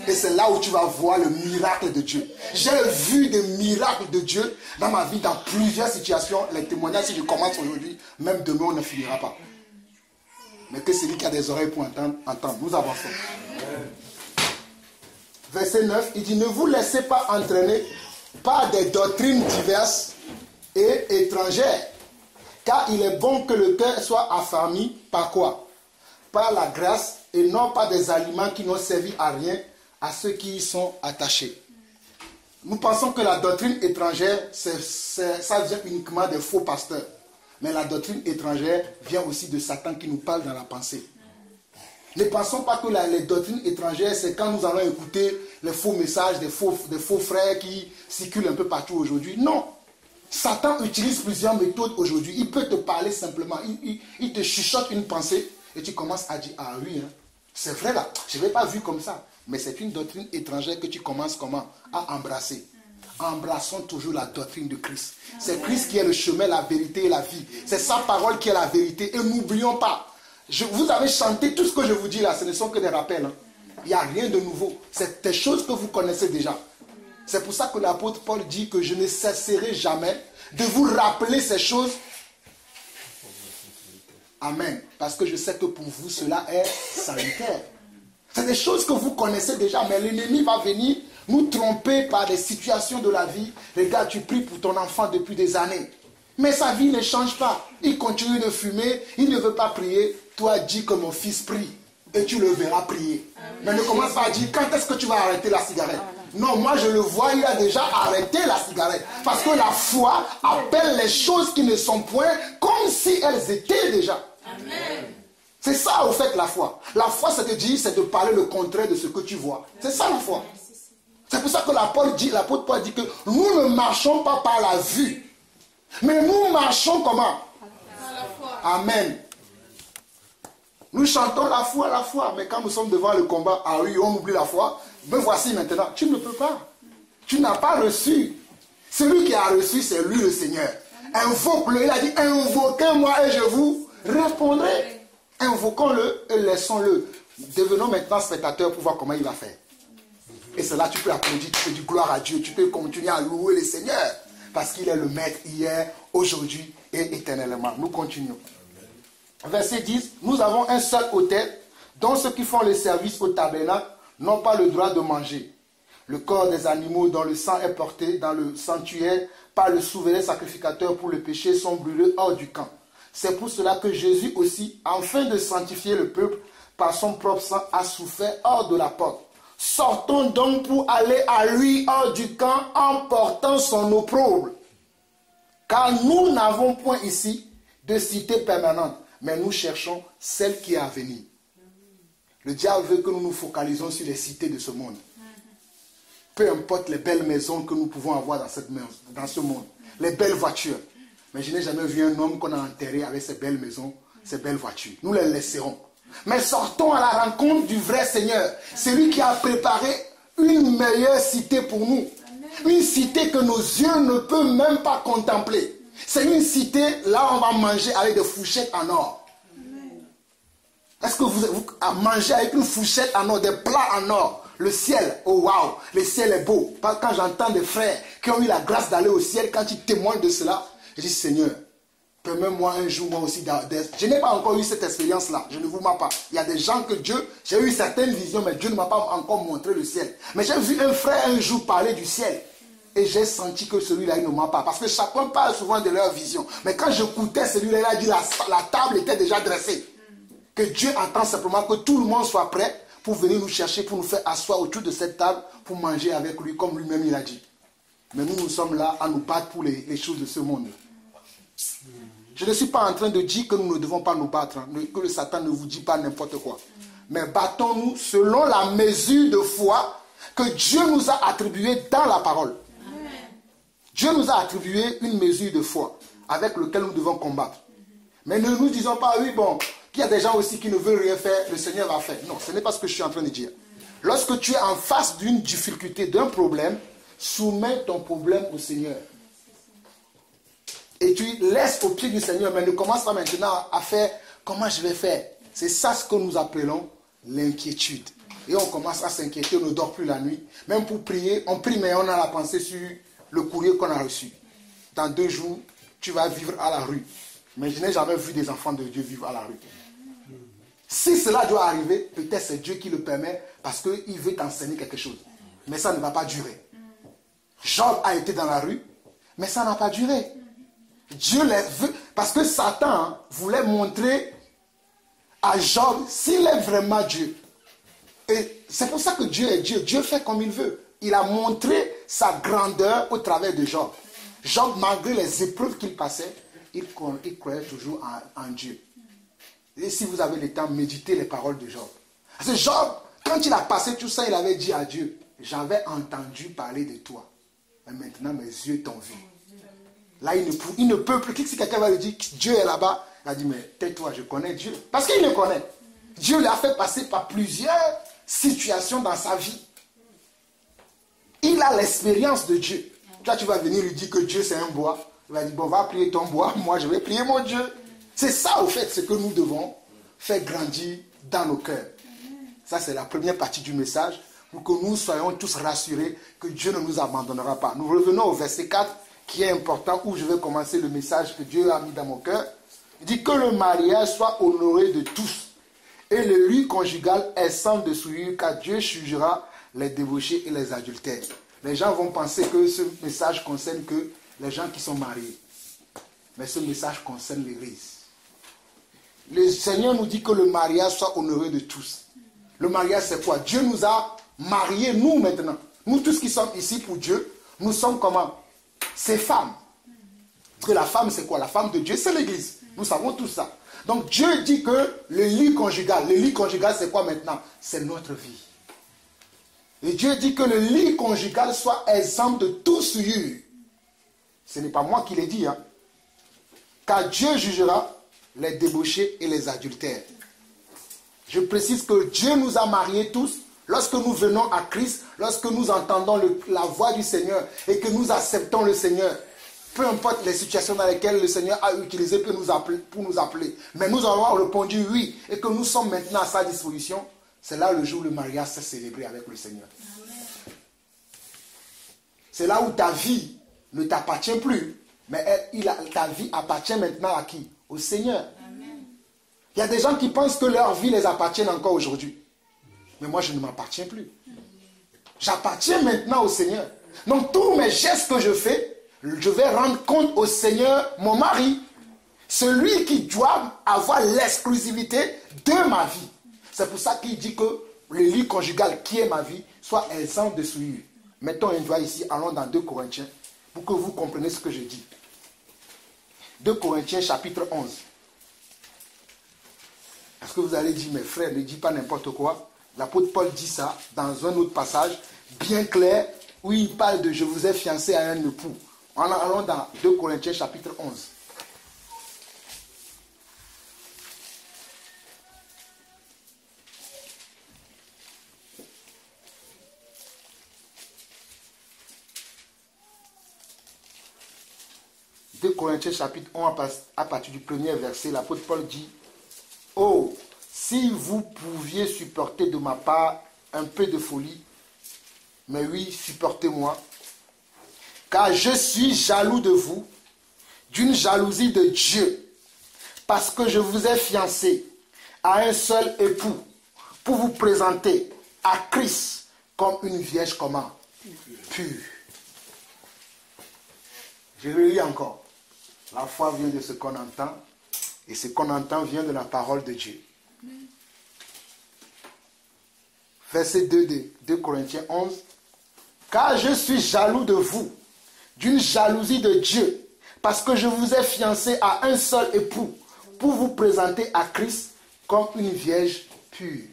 Et c'est là où tu vas voir le miracle de Dieu. J'ai vu des miracles de Dieu dans ma vie, dans plusieurs situations. Les témoignages, si je commence aujourd'hui, même demain on ne finira pas. Mais que celui qui a des oreilles pour entendre, entende. Nous avançons. Verset 9, il dit, ne vous laissez pas entraîner par des doctrines diverses et étrangères, car il est bon que le cœur soit affermi par quoi? Par la grâce et non par des aliments qui n'ont servi à rien à ceux qui y sont attachés. Nous pensons que la doctrine étrangère, ça vient uniquement des faux pasteurs. Mais la doctrine étrangère vient aussi de Satan qui nous parle dans la pensée. Ne pensons pas que les doctrines étrangères, c'est quand nous allons écouter les faux messages des faux frères qui circulent un peu partout aujourd'hui. Non. Satan utilise plusieurs méthodes aujourd'hui. Il peut te parler simplement. Il te chuchote une pensée et tu commences à dire, ah oui, hein, c'est vrai là, je ne l'ai pas vu comme ça. Mais c'est une doctrine étrangère que tu commences comment? À embrasser. Embrassons toujours la doctrine de Christ. C'est Christ qui est le chemin, la vérité et la vie. C'est sa parole qui est la vérité. Et n'oublions pas, vous avez chanté tout ce que je vous dis là, ce ne sont que des rappels. Hein. Il n'y a rien de nouveau. C'est des choses que vous connaissez déjà. C'est pour ça que l'apôtre Paul dit que je ne cesserai jamais de vous rappeler ces choses. Amen. Parce que je sais que pour vous, cela est salutaire. C'est des choses que vous connaissez déjà, mais l'ennemi va venir nous tromper par des situations de la vie. Regarde, tu pries pour ton enfant depuis des années. Mais sa vie ne change pas. Il continue de fumer, il ne veut pas prier. Toi, dis que mon fils prie et tu le verras prier. Mais ne commence pas à dire quand est-ce que tu vas arrêter la cigarette. Non, moi je le vois, il a déjà arrêté la cigarette. Parce que la foi appelle les choses qui ne sont point comme si elles étaient déjà. Amen. C'est ça au fait la foi. La foi, c'est de dire, c'est de parler le contraire de ce que tu vois. C'est ça la foi. C'est pour ça que l'apôtre Paul dit que nous ne marchons pas par la vue. Mais nous marchons comment? Par la foi. Amen. Nous chantons la foi, mais quand nous sommes devant le combat, ah oui, on oublie la foi. Mais voici maintenant, tu ne peux pas. Tu n'as pas reçu. Celui qui a reçu, c'est lui le Seigneur. Invoque-le. Il a dit, invoquez-moi et je vous répondrai. Invoquons-le et laissons-le. Devenons maintenant spectateurs pour voir comment il va faire. Et c'est là tu peux applaudir, tu peux dire gloire à Dieu, tu peux continuer à louer le Seigneur. Parce qu'il est le maître hier, aujourd'hui et éternellement. Nous continuons. Verset 10, nous avons un seul autel, dont ceux qui font le service au tabernacle n'ont pas le droit de manger. Le corps des animaux dont le sang est porté dans le sanctuaire par le souverain sacrificateur pour le péché sont brûlés hors du camp. C'est pour cela que Jésus aussi, afin de sanctifier le peuple, par son propre sang, a souffert hors de la porte. Sortons donc pour aller à lui hors du camp en portant son opprobre. Car nous n'avons point ici de cité permanente, mais nous cherchons celle qui est à venir. Le diable veut que nous nous focalisons sur les cités de ce monde. Peu importe les belles maisons que nous pouvons avoir dans ce monde, les belles voitures. Mais je n'ai jamais vu un homme qu'on a enterré avec ses belles maisons, ses belles voitures. Nous les laisserons. Mais sortons à la rencontre du vrai Seigneur. Celui qui a préparé une meilleure cité pour nous. Une cité que nos yeux ne peuvent même pas contempler. C'est une cité, là on va manger avec des fourchettes en or. Est-ce que vous mangez avec une fourchette en or, des plats en or? Le ciel, oh waouh, le ciel est beau. Quand j'entends des frères qui ont eu la grâce d'aller au ciel, quand ils témoignent de cela, je dis Seigneur, permets-moi un jour moi aussi. Je n'ai pas encore eu cette expérience-là, je ne vous mens pas. Il y a des gens que Dieu, j'ai eu certaines visions, mais Dieu ne m'a pas encore montré le ciel. Mais j'ai vu un frère un jour parler du ciel. Et j'ai senti que celui-là, il ne ment pas. Parce que chacun parle souvent de leur vision. Mais quand j'écoutais celui-là, il a dit la table était déjà dressée. Que Dieu attend simplement que tout le monde soit prêt pour venir nous chercher, pour nous faire asseoir autour de cette table, pour manger avec lui, comme lui-même il a dit. Mais nous sommes là à nous battre pour les choses de ce monde. Je ne suis pas en train de dire que nous ne devons pas nous battre, hein, que le Satan ne vous dit pas n'importe quoi. Mais battons-nous selon la mesure de foi que Dieu nous a attribuée dans la parole. Dieu nous a attribué une mesure de foi avec laquelle nous devons combattre. Mais ne nous disons pas, oui, bon, qu'il y a des gens aussi qui ne veulent rien faire, le Seigneur va faire. Non, ce n'est pas ce que je suis en train de dire. Lorsque tu es en face d'une difficulté, d'un problème, soumets ton problème au Seigneur. Et tu laisses au pied du Seigneur, mais ne commence pas maintenant à faire comment je vais faire. C'est ça ce que nous appelons l'inquiétude. Et on commence à s'inquiéter, on ne dort plus la nuit. Même pour prier, on prie, mais on a la pensée sur le courrier qu'on a reçu. Dans 2 jours, tu vas vivre à la rue. Mais je n'ai jamais vu des enfants de Dieu vivre à la rue. Si cela doit arriver, peut-être c'est Dieu qui le permet parce qu'il veut t'enseigner quelque chose. Mais ça ne va pas durer. Job a été dans la rue, mais ça n'a pas duré. Dieu les veut, parce que Satan voulait montrer à Job s'il est vraiment Dieu. Et c'est pour ça que Dieu est Dieu. Dieu fait comme il veut. Il a montré sa grandeur au travers de Job. Job, malgré les épreuves qu'il passait, il croyait toujours en Dieu. Et si vous avez le temps, méditez les paroles de Job. Parce que Job, quand il a passé tout ça, il avait dit à Dieu, j'avais entendu parler de toi. Mais maintenant, mes yeux t'ont vu. Là, il ne peut plus. Si quelqu'un va lui dire, Dieu est là-bas, il a dit, mais tais-toi, je connais Dieu. Parce qu'il le connaît. Dieu l'a fait passer par plusieurs situations dans sa vie. Il a l'expérience de Dieu. Toi, tu vas venir lui dire que Dieu, c'est un bois. Il va dire, bon, va prier ton bois, moi, je vais prier mon Dieu. C'est ça, au fait, ce que nous devons faire grandir dans nos cœurs. Ça, c'est la première partie du message, pour que nous soyons tous rassurés que Dieu ne nous abandonnera pas. Nous revenons au verset 4, qui est important, où je vais commencer le message que Dieu a mis dans mon cœur. Il dit que le mariage soit honoré de tous, et le lit conjugal est sans de souillure, car Dieu jugera les débauchés et les adultères. Les gens vont penser que ce message concerne que les gens qui sont mariés. Mais ce message concerne l'Église. Le Seigneur nous dit que le mariage soit honoré de tous. Le mariage, c'est quoi? Dieu nous a mariés, nous maintenant. Nous tous qui sommes ici pour Dieu, nous sommes comment? Ces femmes. Parce que la femme, c'est quoi? La femme de Dieu, c'est l'Église. Nous savons tout ça. Donc Dieu dit que le lit conjugal, c'est quoi maintenant? C'est notre vie. Et Dieu dit que le lit conjugal soit exempt de tout souillure. Ce n'est pas moi qui l'ai dit, hein. Car Dieu jugera les débauchés et les adultères. Je précise que Dieu nous a mariés tous. Lorsque nous venons à Christ, lorsque nous entendons la voix du Seigneur et que nous acceptons le Seigneur, peu importe les situations dans lesquelles le Seigneur a utilisé pour nous appeler, mais nous avons répondu oui et que nous sommes maintenant à sa disposition, c'est là le jour où le mariage s'est célébré avec le Seigneur. C'est là où ta vie ne t'appartient plus, mais ta vie appartient maintenant à qui? Au Seigneur. Amen. Il y a des gens qui pensent que leur vie les appartient encore aujourd'hui. Mais moi, je ne m'appartiens plus. J'appartiens maintenant au Seigneur. Donc, tous mes gestes que je fais, je vais rendre compte au Seigneur, mon mari. Celui qui doit avoir l'exclusivité de ma vie. C'est pour ça qu'il dit que le lit conjugal qui est ma vie soit exempt de souillure. Mettons un doigt ici, allons dans 2 Corinthiens pour que vous compreniez ce que je dis. 2 Corinthiens chapitre 11. Est-ce que vous allez dire, mes frères, ne dis pas n'importe quoi? L'apôtre Paul dit ça dans un autre passage bien clair où il parle de « je vous ai fiancé à un époux ». Allons dans 2 Corinthiens chapitre 11. Corinthiens chapitre 1 à partir du premier verset, l'apôtre Paul dit « Oh, si vous pouviez supporter de ma part un peu de folie, mais oui, supportez-moi, car je suis jaloux de vous, d'une jalousie de Dieu, parce que je vous ai fiancé à un seul époux, pour vous présenter à Christ comme une vierge comment? Pure. Je le lis encore. La foi vient de ce qu'on entend, et ce qu'on entend vient de la parole de Dieu. Verset 2 de 2 Corinthiens 11. Car je suis jaloux de vous, d'une jalousie de Dieu, parce que je vous ai fiancé à un seul époux, pour vous présenter à Christ comme une vierge pure.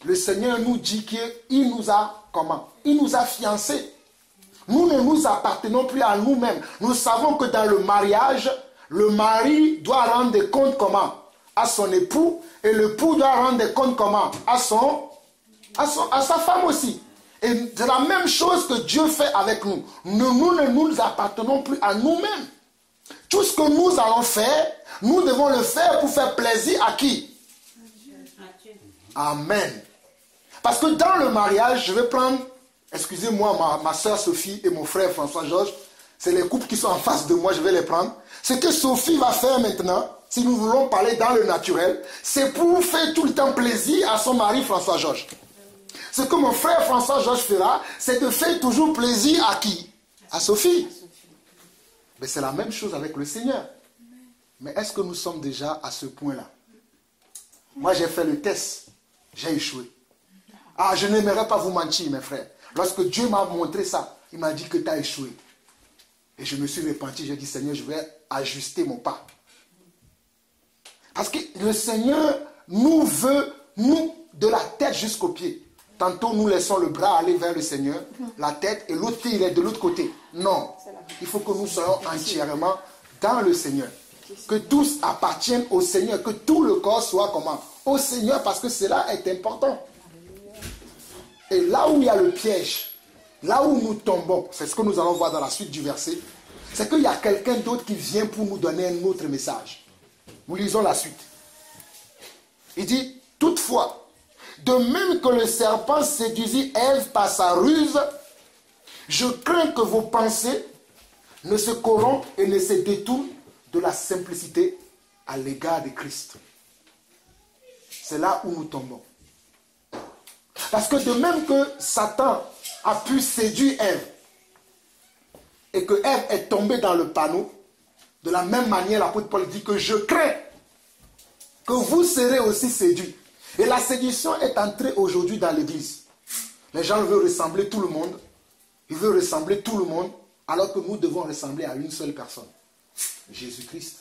Le Seigneur nous dit qu'il nous a comment? Il nous a fiancés. Nous ne nous appartenons plus à nous-mêmes. Nous savons que dans le mariage, le mari doit rendre des comptes comment? À son époux, et l'époux doit rendre des comptes comment? À sa femme aussi. Et c'est la même chose que Dieu fait avec nous. Nous ne nous appartenons plus à nous-mêmes. Tout ce que nous allons faire, nous devons le faire pour faire plaisir à qui? Amen. Parce que dans le mariage, je vais prendre, excusez-moi, ma soeur Sophie et mon frère François-Georges, c'est les couples qui sont en face de moi, je vais les prendre. Ce que Sophie va faire maintenant, si nous voulons parler dans le naturel, c'est pour faire tout le temps plaisir à son mari François-Georges. Ce que mon frère François-Georges fera, c'est de faire toujours plaisir à qui? À Sophie. Mais c'est la même chose avec le Seigneur. Mais est-ce que nous sommes déjà à ce point-là? Moi, j'ai fait le test. J'ai échoué. Ah, je n'aimerais pas vous mentir, mes frères. Lorsque Dieu m'a montré ça, il m'a dit que tu as échoué. Et je me suis repenti. J'ai dit, Seigneur, je vais ajuster mon pas. Parce que le Seigneur nous veut, nous, de la tête jusqu'aux pieds. Tantôt, nous laissons le bras aller vers le Seigneur, la tête, et l'autre pied, il est de l'autre côté. Non. Il faut que nous soyons entièrement dans le Seigneur. Que tous appartiennent au Seigneur. Que tout le corps soit comment? Au Seigneur, parce que cela est important. Et là où il y a le piège, là où nous tombons, c'est ce que nous allons voir dans la suite du verset, c'est qu'il y a quelqu'un d'autre qui vient pour nous donner un autre message. Nous lisons la suite. Il dit, toutefois, de même que le serpent séduisit Ève par sa ruse, je crains que vos pensées ne se corrompent et ne se détournent de la simplicité à l'égard de Christ. C'est là où nous tombons. Parce que de même que Satan a pu séduire Ève et que Ève est tombée dans le panneau, de la même manière l'apôtre Paul dit que je crains que vous serez aussi séduits. Et la séduction est entrée aujourd'hui dans l'église. Les gens veulent ressembler tout le monde. Ils veulent ressembler tout le monde alors que nous devons ressembler à une seule personne. Jésus-Christ.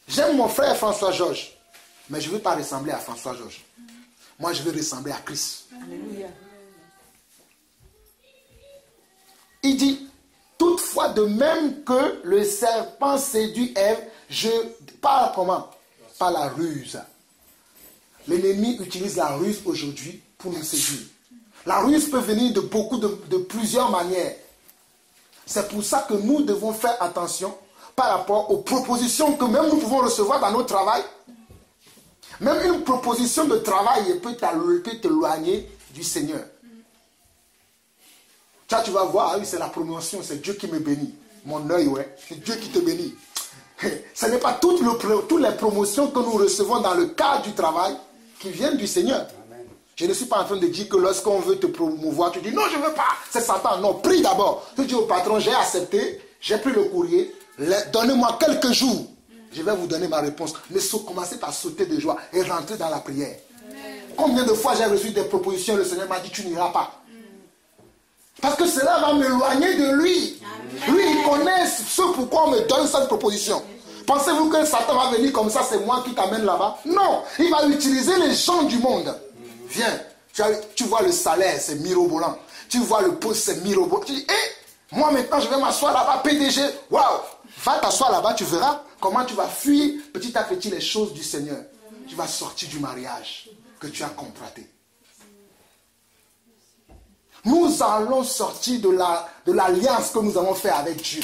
J'aime mon frère François-Georges, mais je ne veux pas ressembler à François-Georges. Moi, je veux ressembler à Christ. Alléluia. Il dit, toutefois, de même que le serpent séduit Ève, je parle comment? Par la ruse. L'ennemi utilise la ruse aujourd'hui pour nous séduire. La ruse peut venir de plusieurs manières. C'est pour ça que nous devons faire attention par rapport aux propositions que même nous pouvons recevoir dans notre travail. Même une proposition de travail peut t'éloigner du Seigneur. Tu vas voir, ah oui, c'est la promotion, c'est Dieu qui me bénit. Mon œil, ouais, c'est Dieu qui te bénit. Ce n'est pas toutes les promotions que nous recevons dans le cadre du travail qui viennent du Seigneur. Amen. Je ne suis pas en train de dire que lorsqu'on veut te promouvoir, tu dis non, je ne veux pas, c'est Satan. Non, prie d'abord. Tu dis au patron, j'ai accepté, j'ai pris le courrier, donnez-moi quelques jours. Je vais vous donner ma réponse. Mais commencez par sauter de joie et rentrer dans la prière. Amen. Combien de fois j'ai reçu des propositions, le Seigneur m'a dit tu n'iras pas. Parce que cela va m'éloigner de lui. Amen. Lui, il connaît ce pourquoi on me donne cette proposition. Pensez-vous que Satan va venir comme ça, c'est moi qui t'amène là-bas? Non, il va utiliser les gens du monde. Viens, tu vois le salaire, c'est mirobolant. Tu vois le poste, c'est mirobolant. Tu dis, moi maintenant je vais m'asseoir là-bas, PDG. Waouh, va t'asseoir là-bas, tu verras comment tu vas fuir petit à petit les choses du Seigneur. Tu vas sortir du mariage que tu as contracté. Nous allons sortir de l'alliance que nous avons fait avec Dieu.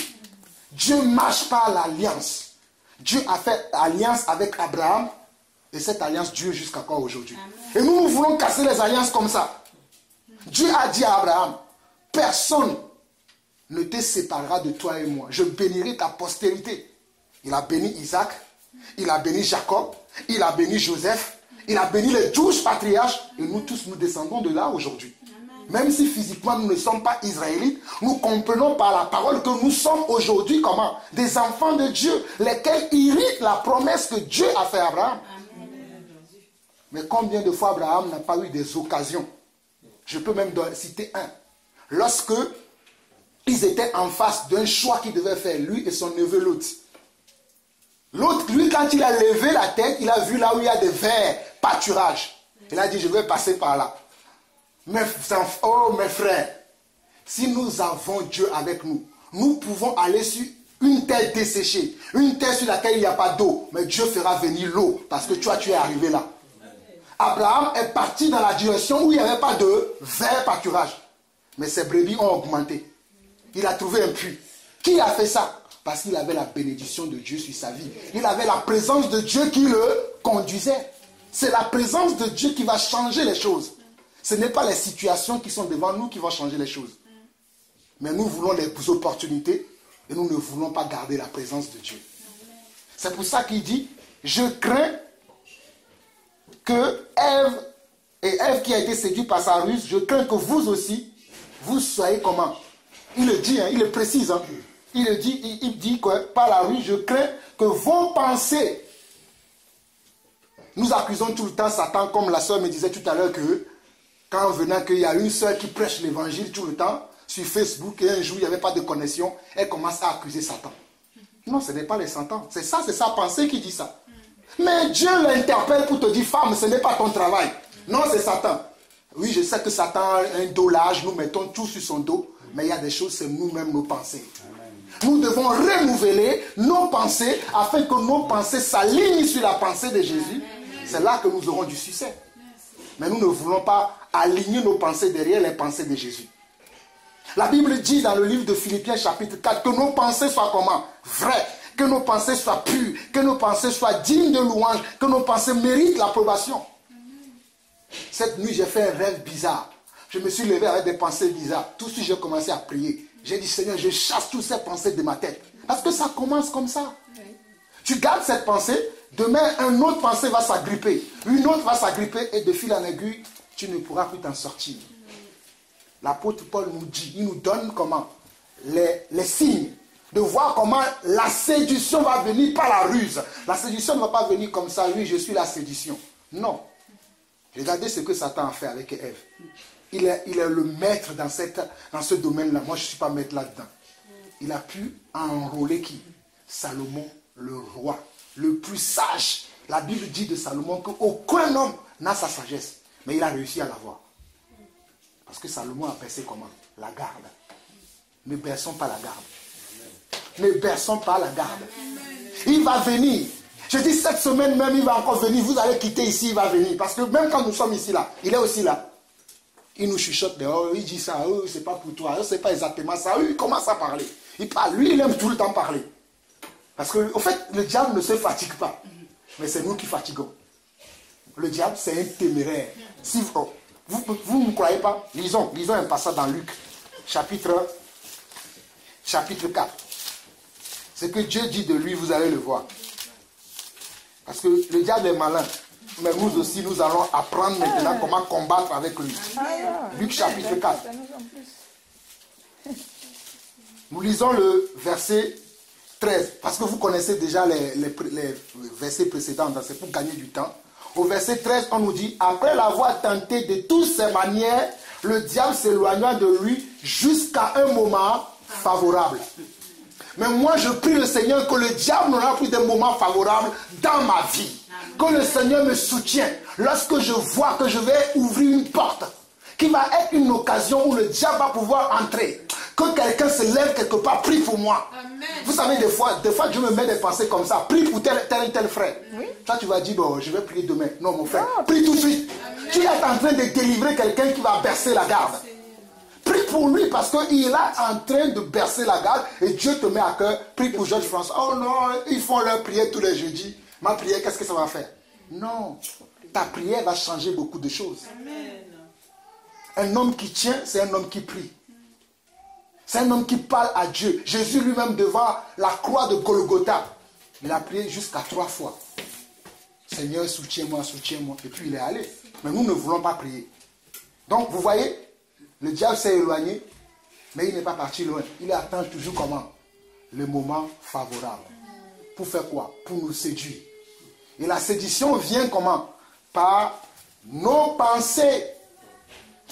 Dieu marche par l'alliance. Dieu a fait alliance avec Abraham et cette alliance dure jusqu'à quoi aujourd'hui. Et nous voulons casser les alliances comme ça. Dieu a dit à Abraham, personne ne te séparera de toi et moi. Je bénirai ta postérité. Il a béni Isaac, il a béni Jacob, il a béni Joseph, il a béni les 12 patriarches et nous tous nous descendons de là aujourd'hui. Même si physiquement nous ne sommes pas israélites, nous comprenons par la parole que nous sommes aujourd'hui comment? Des enfants de Dieu, lesquels héritent la promesse que Dieu a fait à Abraham. Mais combien de fois Abraham n'a pas eu des occasions? Je peux même citer un. Lorsque ils étaient en face d'un choix qu'il devait faire, lui et son neveu Lot. L'autre, lui, quand il a levé la tête, il a vu là où il y a des verts pâturages. Il a dit, je vais passer par là. Mes frères, si nous avons Dieu avec nous, nous pouvons aller sur une terre desséchée, une terre sur laquelle il n'y a pas d'eau, mais Dieu fera venir l'eau, parce que toi, tu es arrivé là. Abraham est parti dans la direction où il n'y avait pas de vert pâturage. Mais ses brebis ont augmenté. Il a trouvé un puits. Qui a fait ça? Parce qu'il avait la bénédiction de Dieu sur sa vie. Il avait la présence de Dieu qui le conduisait. C'est la présence de Dieu qui va changer les choses. Ce n'est pas les situations qui sont devant nous qui vont changer les choses. Mais nous voulons les opportunités et nous ne voulons pas garder la présence de Dieu. C'est pour ça qu'il dit, je crains que Ève qui a été séduite par sa ruse, je crains que vous aussi, vous soyez comment? Il le dit, il le précise. Il dit que par la ruse, je crains que vos pensées. Nous accusons tout le temps Satan, comme la soeur me disait tout à l'heure que quand venant qu'il y a une soeur qui prêche l'évangile tout le temps sur Facebook et un jour il n'y avait pas de connexion, elle commence à accuser Satan. Non, ce n'est pas les Satan. C'est sa pensée qui dit ça. Mais Dieu l'interpelle pour te dire, femme, ce n'est pas ton travail. Non, c'est Satan. Oui, je sais que Satan a un dos large, nous mettons tout sur son dos, mais il y a des choses, c'est nous-mêmes nos pensées. Nous devons renouveler nos pensées afin que nos pensées s'alignent sur la pensée de Jésus. C'est là que nous aurons du succès. Mais nous ne voulons pas aligner nos pensées derrière les pensées de Jésus. La Bible dit dans le livre de Philippiens chapitre 4 que nos pensées soient comment? Vraies. Que nos pensées soient pures. Que nos pensées soient dignes de louange. Que nos pensées méritent l'approbation. Cette nuit, j'ai fait un rêve bizarre. Je me suis levé avec des pensées bizarres. Tout de suite, j'ai commencé à prier. J'ai dit, Seigneur, je chasse toutes ces pensées de ma tête. Parce que ça commence comme ça. Tu gardes cette pensée, demain, une autre pensée va s'agripper. Une autre va s'agripper et de fil en aiguille, tu ne pourras plus t'en sortir. L'apôtre Paul nous dit, il nous donne comment? Les signes. De voir comment la séduction va venir par la ruse. La séduction ne va pas venir comme ça, oui, je suis la séduction. Non. Regardez ce que Satan a fait avec Ève. Il est le maître dans ce domaine-là. Moi, je ne suis pas maître là-dedans. Il a pu enrôler qui? Salomon, le roi, le plus sage. La Bible dit de Salomon qu'aucun homme n'a sa sagesse. Mais il a réussi à l'avoir. Parce que Salomon a bercé comment? La garde. Ne berçons pas la garde. Ne berçons pas la garde. Il va venir. Je dis cette semaine même, il va encore venir. Vous allez quitter ici, il va venir. Parce que même quand nous sommes ici, là, il est aussi là. Il nous chuchote dehors, il dit ça, c'est pas pour toi, c'est pas exactement ça. Il commence à parler. Il parle, lui, il aime tout le temps parler. Parce que, au fait, le diable ne se fatigue pas. Mais c'est nous qui fatiguons. Le diable, c'est un téméraire. Si vous ne me croyez pas, lisons un passage dans Luc, chapitre 4. Ce que Dieu dit de lui, vous allez le voir. Parce que le diable est malin. Mais nous aussi, nous allons apprendre maintenant comment combattre avec lui. Luc chapitre 4. Nous lisons le verset 13. Parce que vous connaissez déjà les versets précédents. C'est pour gagner du temps. Au verset 13, on nous dit, après l'avoir tenté de toutes ses manières, le diable s'éloigna de lui jusqu'à un moment favorable. Mais moi, je prie le Seigneur que le diable n'aura plus de moments favorables dans ma vie. Que le Seigneur me soutienne lorsque je vois que je vais ouvrir une porte qui va être une occasion où le diable va pouvoir entrer. Que quelqu'un se lève quelque part, prie pour moi. Amen. Vous savez, des fois, je me mets des pensées comme ça. Prie pour tel frère. Oui. Toi, tu vas dire, bon, je vais prier demain. Non, mon frère, prie tout de suite. Amen. Tu es en train de délivrer quelqu'un qui va bercer la garde. Prie pour lui parce qu'il est en train de bercer la garde et Dieu te met à cœur, prie pour Georges François. Oh non, ils font leur prière tous les jeudis. Ma prière, qu'est-ce que ça va faire? Non, ta prière va changer beaucoup de choses. Amen. Un homme qui tient, c'est un homme qui prie. C'est un homme qui parle à Dieu. Jésus lui-même devant la croix de Golgotha, il a prié jusqu'à 3 fois. Seigneur, soutiens-moi, soutiens-moi. Et puis il est allé. Mais nous ne voulons pas prier. Donc vous voyez, le diable s'est éloigné, mais il n'est pas parti loin. Il attend toujours comment? Le moment favorable. Pour faire quoi? Pour nous séduire. Et la séduction vient comment? Par nos pensées.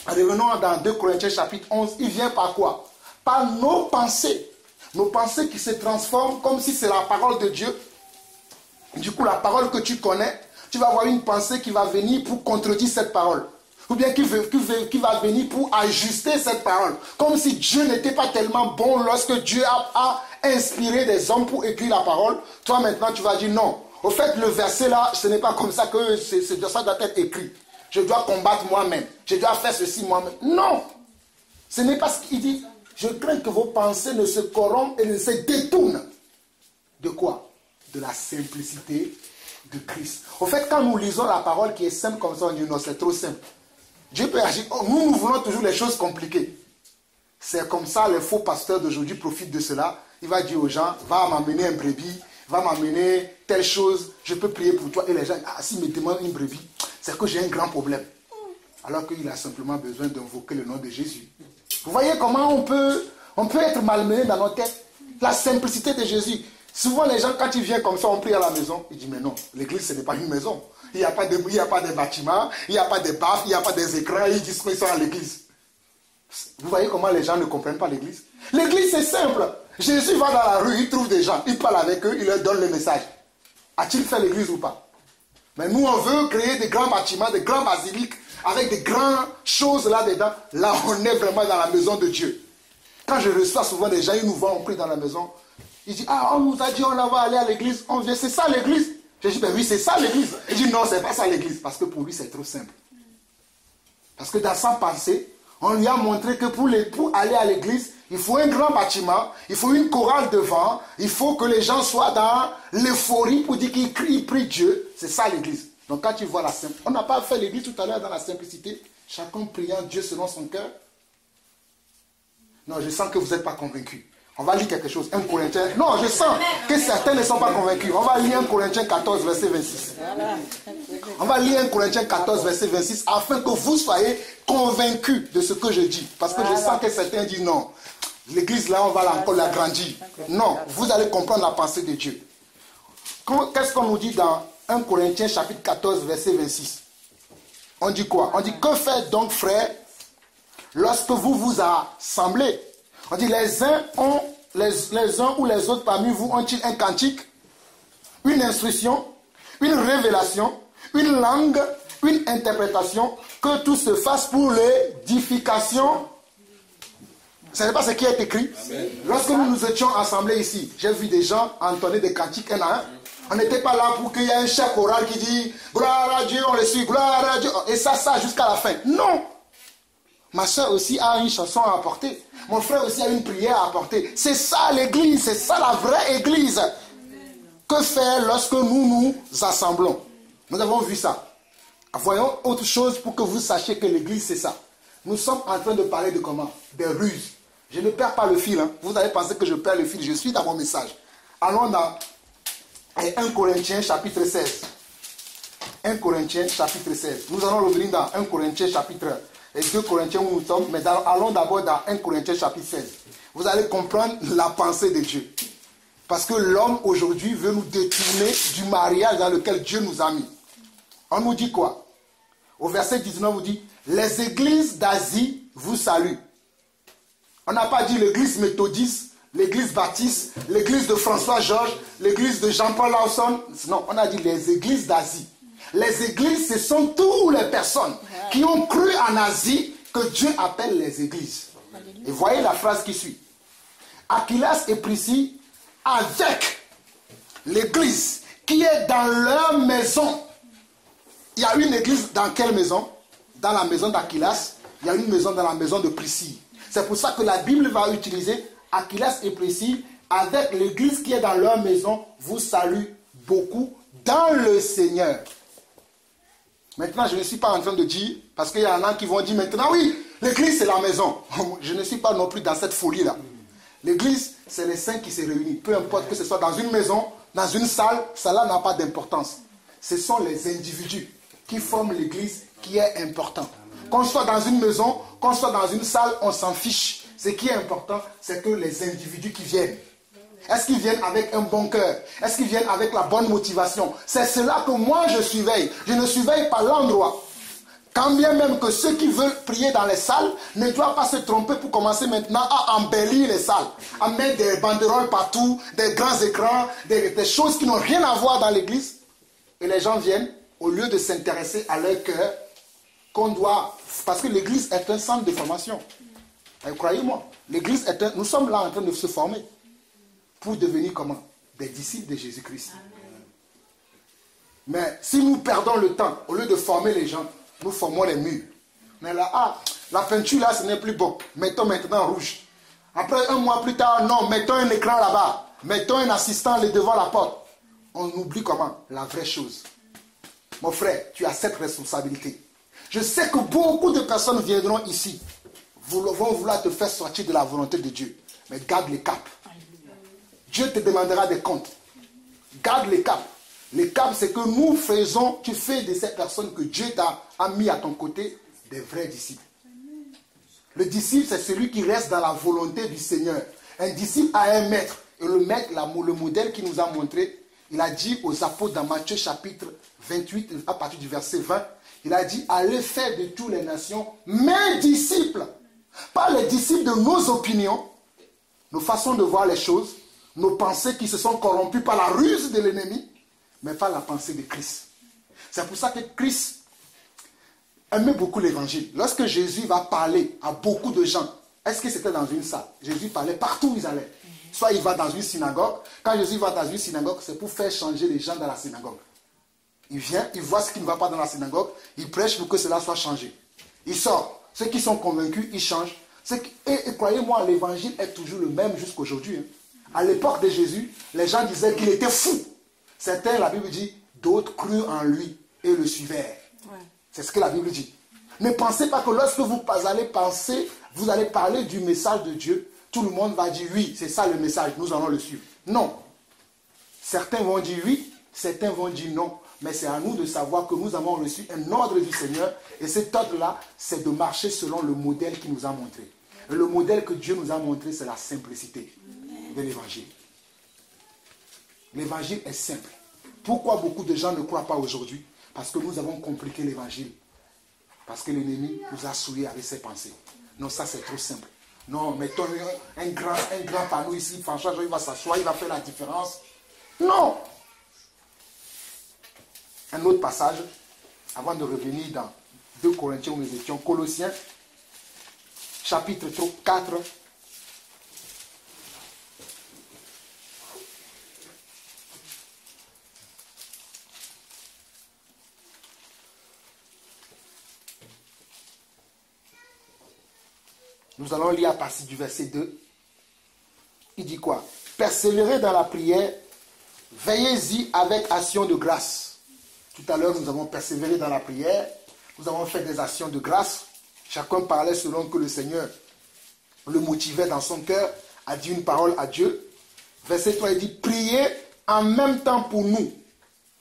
Revenons dans 2 Corinthiens chapitre 11. Il vient par quoi? Par nos pensées. Nos pensées qui se transforment comme si c'est la parole de Dieu. Du coup, la parole que tu connais, tu vas avoir une pensée qui va venir pour contredire cette parole. Ou bien qui va venir pour ajuster cette parole. Comme si Dieu n'était pas tellement bon lorsque Dieu a inspiré des hommes pour écrire la parole. Toi maintenant, tu vas dire non. Au fait, le verset là, ce n'est pas comme ça que ça doit être écrit. Je dois combattre moi-même. Je dois faire ceci moi-même. Non. Ce n'est pas ce qu'il dit. Je crains que vos pensées ne se corrompent et ne se détournent. De quoi? De la simplicité de Christ. Au fait, quand nous lisons la parole qui est simple comme ça, on dit non, c'est trop simple. Dieu peut agir. Oh, nous voulons toujours les choses compliquées. C'est comme ça, les faux pasteurs d'aujourd'hui profitent de cela. Il va dire aux gens, va m'amener un brebis, va m'amener telle chose, je peux prier pour toi. Et les gens, s'il me demande une brebis, c'est que j'ai un grand problème. Alors qu'il a simplement besoin d'invoquer le nom de Jésus. Vous voyez comment on peut être malmené dans nos têtes? La simplicité de Jésus. Souvent, les gens, quand ils viennent comme ça, on prie à la maison. Ils disent, mais non, l'église, ce n'est pas une maison. Il n'y a pas de bâtiments, il n'y a pas de baffes, il n'y a pas des écrans. Ils disent qu'ils sont à l'église. Vous voyez comment les gens ne comprennent pas l'église? L'église, c'est simple. Jésus va dans la rue, il trouve des gens, il parle avec eux, il leur donne le message. A-t-il fait l'église ou pas? Mais nous, on veut créer des grands bâtiments, des grands basiliques, avec des grandes choses là-dedans. Là, on est vraiment dans la maison de Dieu. Quand je reçois souvent des gens, ils nous voient, on prie dans la maison. Ils disent, on nous a dit, on va aller à l'église, on vient, c'est ça l'église. Je dis, ben oui, c'est ça l'église. Il dit, non, c'est pas ça l'église. Parce que pour lui, c'est trop simple. Parce que dans sa pensée, on lui a montré que pour aller à l'église, il faut un grand bâtiment, il faut une chorale devant, il faut que les gens soient dans l'euphorie pour dire qu'ils prient Dieu. C'est ça l'église. Donc quand tu vois la simplicité, on n'a pas fait l'église tout à l'heure dans la simplicité, chacun priant Dieu selon son cœur. Non, je sens que vous n'êtes pas convaincus. On va lire quelque chose. 1 Corinthiens. Non, je sens que certains ne sont pas convaincus. On va lire 1 Corinthiens 14, verset 26. On va lire 1 Corinthiens 14, verset 26, afin que vous soyez convaincus de ce que je dis. Parce que je sens que certains disent non. L'église là, on va encore l'agrandir. Non, vous allez comprendre la pensée de Dieu. Qu'est-ce qu'on nous dit dans 1 Corinthiens chapitre 14, verset 26? On dit quoi? On dit, que faites donc, frères, lorsque vous vous assemblez? On dit, les uns ou les autres parmi vous ont-ils un cantique, une instruction, une révélation, une langue, une interprétation, que tout se fasse pour l'édification. Ce n'est pas ce qui est écrit. Amen. Lorsque nous étions assemblés ici, j'ai vu des gens entonner des cantiques un à un. On n'était pas là pour qu'il y ait un chef choral qui dit « Gloire à Dieu, on le suit, gloire à Dieu » et ça jusqu'à la fin. Non. Ma soeur aussi a une chanson à apporter. Mon frère aussi a une prière à apporter. C'est ça l'église, c'est ça la vraie église. Que faire lorsque nous nous assemblons? Nous avons vu ça. Voyons autre chose pour que vous sachiez que l'église c'est ça. Nous sommes en train de parler de comment? Des ruses. Je ne perds pas le fil. Hein. Vous allez penser que je perds le fil. Je suis dans mon message. Allons dans 1 Corinthiens chapitre 16. 1 Corinthiens chapitre 16. Nous allons revenir dans 1 Corinthiens chapitre 2 Corinthiens où nous sommes. Mais allons d'abord dans 1 Corinthiens chapitre 16. Vous allez comprendre la pensée de Dieu. Parce que l'homme aujourd'hui veut nous détourner du mariage dans lequel Dieu nous a mis. On nous dit quoi? Au verset 19, on vous dit, les églises d'Asie vous saluent. On n'a pas dit l'église méthodiste, l'église baptiste, l'église de François-Georges, l'église de Jean-Paul Lawson. Non, on a dit les églises d'Asie. Les églises, ce sont toutes les personnes qui ont cru en Asie que Dieu appelle les églises. Et voyez la phrase qui suit. Aquilas et Priscille, avec l'église qui est dans leur maison. Il y a une église dans quelle maison? Dans la maison d'Aquilas. Il y a une maison dans la maison de Priscille. C'est pour ça que la Bible va utiliser Aquilas et Priscille avec l'église qui est dans leur maison, vous salue beaucoup dans le Seigneur. Maintenant, je ne suis pas en train de dire, parce qu'il y en a qui vont dire maintenant, oui, l'église c'est la maison. Je ne suis pas non plus dans cette folie-là. L'église, c'est les saints qui se réunissent. Peu importe que ce soit dans une maison, dans une salle, cela n'a pas d'importance. Ce sont les individus qui forment l'église qui est important. Qu'on soit dans une maison, qu'on soit dans une salle, on s'en fiche. Ce qui est important, c'est que les individus qui viennent. Est-ce qu'ils viennent avec un bon cœur? Est-ce qu'ils viennent avec la bonne motivation? C'est cela que moi je surveille. Je ne surveille pas l'endroit. Quand bien même que ceux qui veulent prier dans les salles ne doivent pas se tromper pour commencer maintenant à embellir les salles, à mettre des banderoles partout, des grands écrans, des choses qui n'ont rien à voir dans l'église. Et les gens viennent, au lieu de s'intéresser à leur cœur, qu'on doit... Parce que l'église est un centre de formation. Et croyez-moi, l'église est un... Nous sommes là en train de se former pour devenir comment? Des disciples de Jésus-Christ. Mais si nous perdons le temps, au lieu de former les gens, nous formons les murs. Mais là, la peinture là, ce n'est plus beau. Mettons maintenant rouge. Après, un mois plus tard, non, mettons un écran là-bas. Mettons un assistant devant la porte. On oublie comment? La vraie chose. Mon frère, tu as cette responsabilité. Je sais que beaucoup de personnes viendront ici, vont vouloir te faire sortir de la volonté de Dieu. Mais garde les caps. Dieu te demandera des comptes. Garde les caps. Les caps, c'est que nous faisons, tu fais de ces personnes que Dieu t'a mis à ton côté des vrais disciples. Le disciple, c'est celui qui reste dans la volonté du Seigneur. Un disciple a un maître. Et le maître, le modèle qu'il nous a montré, il a dit aux apôtres dans Matthieu chapitre 28, à partir du verset 20, il a dit, allez faire de toutes les nations mes disciples. Pas les disciples de nos opinions, nos façons de voir les choses, nos pensées qui se sont corrompues par la ruse de l'ennemi, mais pas la pensée de Christ. C'est pour ça que Christ aimait beaucoup l'évangile. Lorsque Jésus va parler à beaucoup de gens, est-ce que c'était dans une salle? Jésus parlait partout où ils allaient. Soit il va dans une synagogue. Quand Jésus va dans une synagogue, c'est pour faire changer les gens dans la synagogue. Il vient, il voit ce qui ne va pas dans la synagogue, il prêche pour que cela soit changé. Il sort. Ceux qui sont convaincus, ils changent. Et croyez-moi, l'évangile est toujours le même jusqu'aujourd'hui. À l'époque de Jésus, les gens disaient qu'il était fou. Certains, la Bible dit, d'autres crurent en lui et le suivèrent. Ouais. C'est ce que la Bible dit. Ne pensez pas que lorsque vous allez penser, vous allez parler du message de Dieu, tout le monde va dire oui, c'est ça le message, nous allons le suivre. Non. Certains vont dire oui, certains vont dire non. Mais c'est à nous de savoir que nous avons reçu un ordre du Seigneur. Et cet ordre-là, c'est de marcher selon le modèle qu'il nous a montré. Et le modèle que Dieu nous a montré, c'est la simplicité de l'évangile. L'évangile est simple. Pourquoi beaucoup de gens ne croient pas aujourd'hui? Parce que nous avons compliqué l'évangile. Parce que l'ennemi nous a souillés avec ses pensées. Non, ça c'est trop simple. Non, mettons un grand panneau ici, François, il va s'asseoir, il va faire la différence. Non! Un autre passage, avant de revenir dans 2 Corinthiens où nous étions, Colossiens, chapitre 4. Nous allons lire à partir du verset 2. Il dit quoi? Persévérez dans la prière, veillez-y avec action de grâce. Tout à l'heure, nous avons persévéré dans la prière. Nous avons fait des actions de grâce. Chacun parlait selon que le Seigneur le motivait dans son cœur, a dit une parole à Dieu. Verset 3, il dit, priez en même temps pour nous.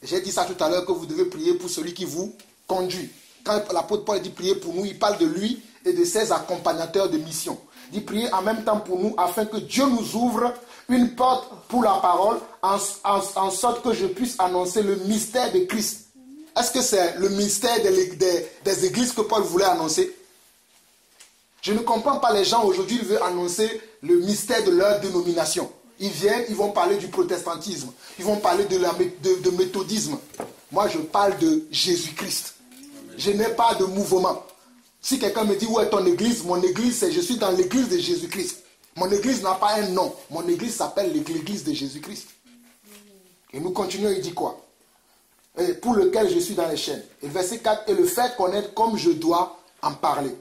J'ai dit ça tout à l'heure, que vous devez prier pour celui qui vous conduit. Quand l'apôtre Paul dit prier pour nous, il parle de lui et de ses accompagnateurs de mission. Il dit prier en même temps pour nous, afin que Dieu nous ouvre une porte pour la parole, en sorte que je puisse annoncer le mystère de Christ. Est-ce que c'est le mystère des églises que Paul voulait annoncer? Je ne comprends pas les gens aujourd'hui, ils veulent annoncer le mystère de leur dénomination. Ils viennent, ils vont parler du protestantisme, ils vont parler de méthodisme. Moi, je parle de Jésus-Christ. Je n'ai pas de mouvement. Si quelqu'un me dit où est ton église, mon église, c'est je suis dans l'église de Jésus-Christ. Mon église n'a pas un nom. Mon église s'appelle l'église de Jésus-Christ. Et nous continuons, il dit quoi? Et pour lequel je suis dans les chaînes. Et verset 4, et le faire connaître comme je dois en parler.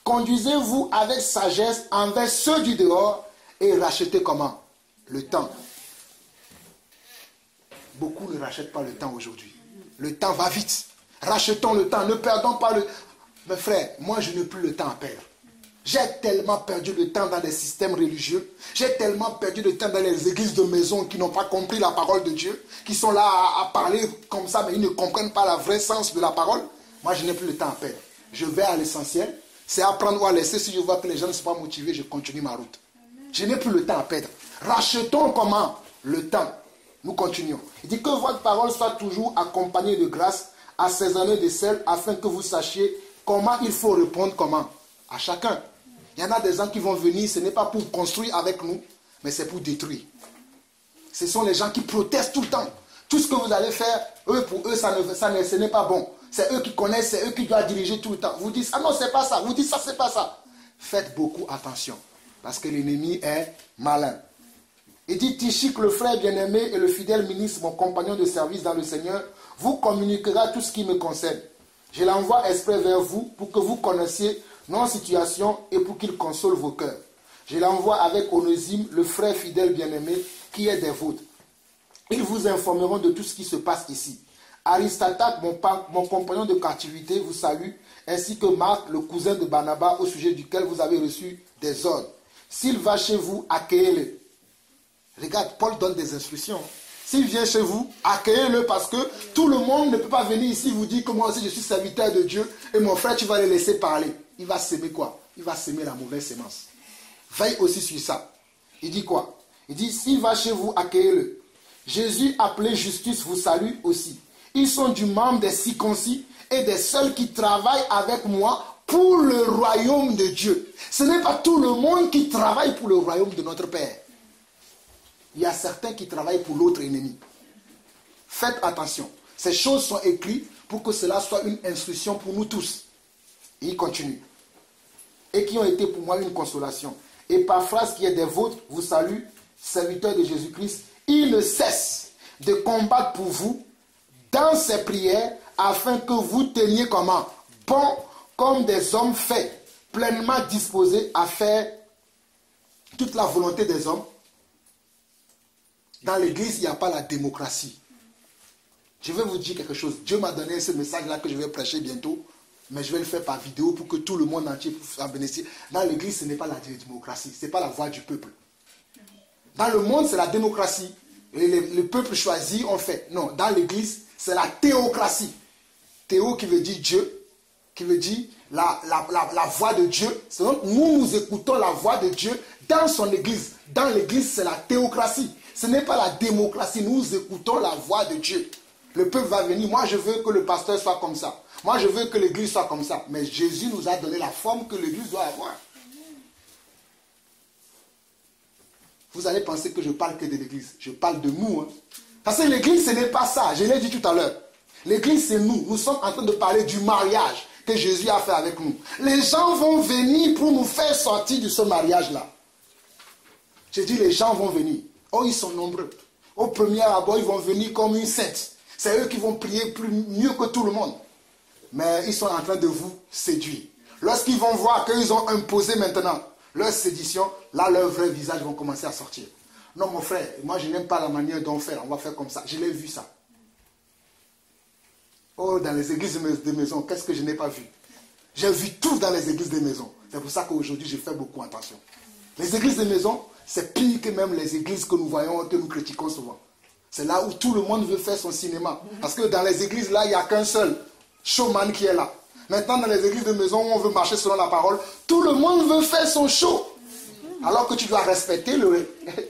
Conduisez-vous avec sagesse envers ceux du dehors et rachetez comment? Le temps. Beaucoup ne rachètent pas le temps aujourd'hui. Le temps va vite. Rachetons le temps. Ne perdons pas le... Mes frères, moi je n'ai plus le temps à perdre. J'ai tellement perdu le temps dans les systèmes religieux. J'ai tellement perdu le temps dans les églises de maison qui n'ont pas compris la parole de Dieu. Qui sont là à parler comme ça, mais ils ne comprennent pas le vrai sens de la parole. Moi je n'ai plus le temps à perdre. Je vais à l'essentiel. C'est apprendre ou à laisser. Si je vois que les gens ne sont pas motivés, je continue ma route. Je n'ai plus le temps à perdre. Rachetons comment? Le temps. Nous continuons. Il dit que votre parole soit toujours accompagnée de grâce, assaisonnée de sel, afin que vous sachiez comment il faut répondre comment? À chacun. Il y en a des gens qui vont venir, ce n'est pas pour construire avec nous, mais c'est pour détruire. Ce sont les gens qui protestent tout le temps. Tout ce que vous allez faire, eux, pour eux, ce n'est pas bon. C'est eux qui connaissent, c'est eux qui doivent diriger tout le temps. Vous dites, ah non, c'est pas ça. Vous dites, ça, c'est pas ça. Faites beaucoup attention, parce que l'ennemi est malin. Il dit, Tychik, le frère bien-aimé et le fidèle ministre, mon compagnon de service dans le Seigneur, vous communiquera tout ce qui me concerne. Je l'envoie exprès vers vous pour que vous connaissiez nos situations et pour qu'il console vos cœurs. Je l'envoie avec Onésime, le frère fidèle bien-aimé, qui est des vôtres. Ils vous informeront de tout ce qui se passe ici. Aristote, mon compagnon de captivité, vous salue, ainsi que Marc, le cousin de Barnabas, au sujet duquel vous avez reçu des ordres. S'il va chez vous, accueillez-le. Regarde, Paul donne des instructions. S'il vient chez vous, accueillez-le parce que tout le monde ne peut pas venir ici vous dire que moi aussi je suis serviteur de Dieu et mon frère tu vas le laisser parler. Il va s'aimer quoi? Il va s'aimer la mauvaise sémence. Veille aussi sur ça. Il dit quoi? Il dit s'il va chez vous, accueillez-le. Jésus appelé Justus vous salue aussi. Ils sont du membre des circoncis et des seuls qui travaillent avec moi pour le royaume de Dieu. Ce n'est pas tout le monde qui travaille pour le royaume de notre Père. Il y a certains qui travaillent pour l'autre ennemi. Faites attention. Ces choses sont écrites pour que cela soit une instruction pour nous tous. Et il continue. Et qui ont été pour moi une consolation. Et Épaphras, qui est des vôtres, vous salue, serviteur de Jésus-Christ. Il ne cesse de combattre pour vous dans ses prières afin que vous teniez comment? Bon, comme des hommes faits, pleinement disposés à faire toute la volonté des hommes. Dans l'église, il n'y a pas la démocratie. Je vais vous dire quelque chose. Dieu m'a donné ce message-là que je vais prêcher bientôt, mais je vais le faire par vidéo pour que tout le monde entier puisse en bénéficier. Dans l'église, ce n'est pas la démocratie, ce n'est pas la voix du peuple. Dans le monde, c'est la démocratie. Et le peuple choisi, on fait. Non, dans l'église, c'est la théocratie. Théo qui veut dire Dieu, qui veut dire la voix de Dieu. Donc, nous écoutons la voix de Dieu dans son église. Dans l'église, c'est la théocratie. Ce n'est pas la démocratie. Nous écoutons la voix de Dieu. Le peuple va venir. Moi, je veux que le pasteur soit comme ça. Moi, je veux que l'église soit comme ça. Mais Jésus nous a donné la forme que l'église doit avoir. Vous allez penser que je parle que de l'église. Je parle de nous. Parce que l'église, ce n'est pas ça. Je l'ai dit tout à l'heure. L'église, c'est nous. Nous sommes en train de parler du mariage que Jésus a fait avec nous. Les gens vont venir pour nous faire sortir de ce mariage-là. J'ai dit, les gens vont venir. Oh, ils sont nombreux. Au premier abord, ils vont venir comme une sainte. C'est eux qui vont prier mieux que tout le monde. Mais ils sont en train de vous séduire. Lorsqu'ils vont voir qu'ils ont imposé maintenant leur sédition, là, leurs vrais visages vont commencer à sortir. Non, mon frère, moi, je n'aime pas la manière dont faire. On va faire comme ça. Je l'ai vu ça. Oh, dans les églises de maison, qu'est-ce que je n'ai pas vu? J'ai vu tout dans les églises de maison. C'est pour ça qu'aujourd'hui, je fais beaucoup attention. Les églises de maison, c'est pire que même les églises que nous voyons, que nous critiquons souvent. C'est là où tout le monde veut faire son cinéma. Parce que dans les églises, là, il n'y a qu'un seul showman qui est là. Maintenant, dans les églises de maison où on veut marcher selon la parole, tout le monde veut faire son show. Alors que tu dois respecter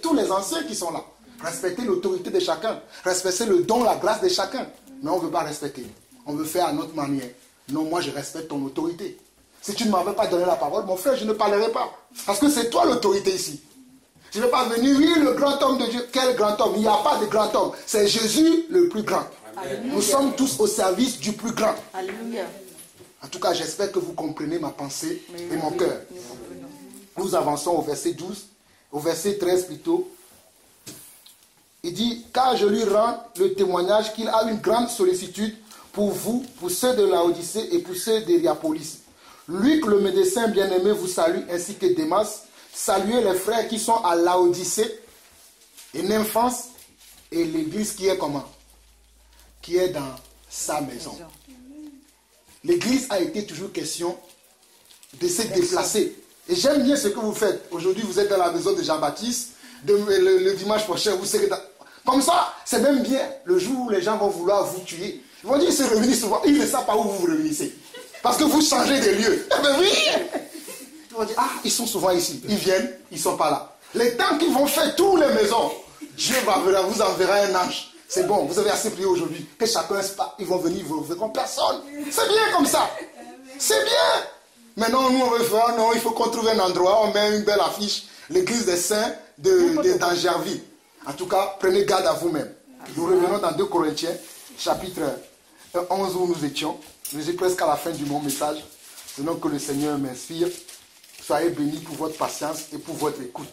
tous les anciens qui sont là. Respecter l'autorité de chacun. Respecter le don, la grâce de chacun. Mais on ne veut pas respecter. On veut faire à notre manière. Non, moi, je respecte ton autorité. Si tu ne m'avais pas donné la parole, mon frère, je ne parlerai pas. Parce que c'est toi l'autorité ici. Je ne vais pas venir, oui, le grand homme de Dieu. Quel grand homme? Il n'y a pas de grand homme. C'est Jésus le plus grand. Alléluia. Nous sommes tous au service du plus grand. Alléluia. En tout cas, j'espère que vous comprenez ma pensée et mon cœur. Nous avançons au verset 12, au verset 13 plutôt. Il dit, car je lui rends le témoignage qu'il a une grande sollicitude pour vous, pour ceux de Laodicée et pour ceux d'Hiérapolis. Luc, le médecin bien-aimé, vous salue, ainsi que Démas. Saluez les frères qui sont à Laodicée et Nymphance et l'église qui est comment? Qui est dans sa maison. L'église a été toujours question de se déplacer. Et j'aime bien ce que vous faites. Aujourd'hui, vous êtes dans la maison de Jean-Baptiste. Le dimanche prochain, vous serez dans... Comme ça, c'est même bien. Le jour où les gens vont vouloir vous tuer, ils vont dire, ils se réunissent souvent. Ils ne savent pas où vous vous réunissez. Parce que vous changez de lieu. Eh bien oui. Ils vont dire, ah, ils sont souvent ici. Ils viennent, ils ne sont pas là. Les temps qu'ils vont faire toutes les maisons, Dieu vous enverra un ange. C'est bon, vous avez assez prié aujourd'hui. Que chacun, ils vont venir, ils ne verront personne. C'est bien comme ça. C'est bien. Maintenant, nous, on veut faire, non, il faut qu'on trouve un endroit, on met une belle affiche, l'église des saints d'Angerville. En tout cas, prenez garde à vous-même. Nous revenons dans 2 Corinthiens, chapitre 11 où nous étions. Je suis presque à la fin de mon message. Selon que le Seigneur m'inspire. Soyez bénis pour votre patience et pour votre écoute.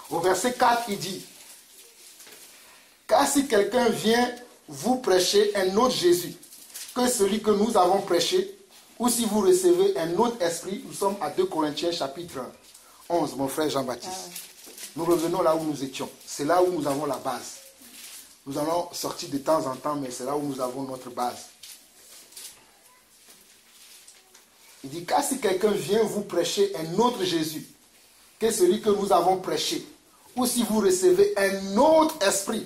Au verset 4, il dit, car si quelqu'un vient vous prêcher un autre Jésus que celui que nous avons prêché, ou si vous recevez un autre esprit, nous sommes à 2 Corinthiens chapitre 11, mon frère Jean-Baptiste. Nous revenons là où nous étions. C'est là où nous avons la base. Nous allons sortir de temps en temps, mais c'est là où nous avons notre base. Il dit, car si quelqu'un vient vous prêcher un autre Jésus que celui que nous avons prêché, ou si vous recevez un autre esprit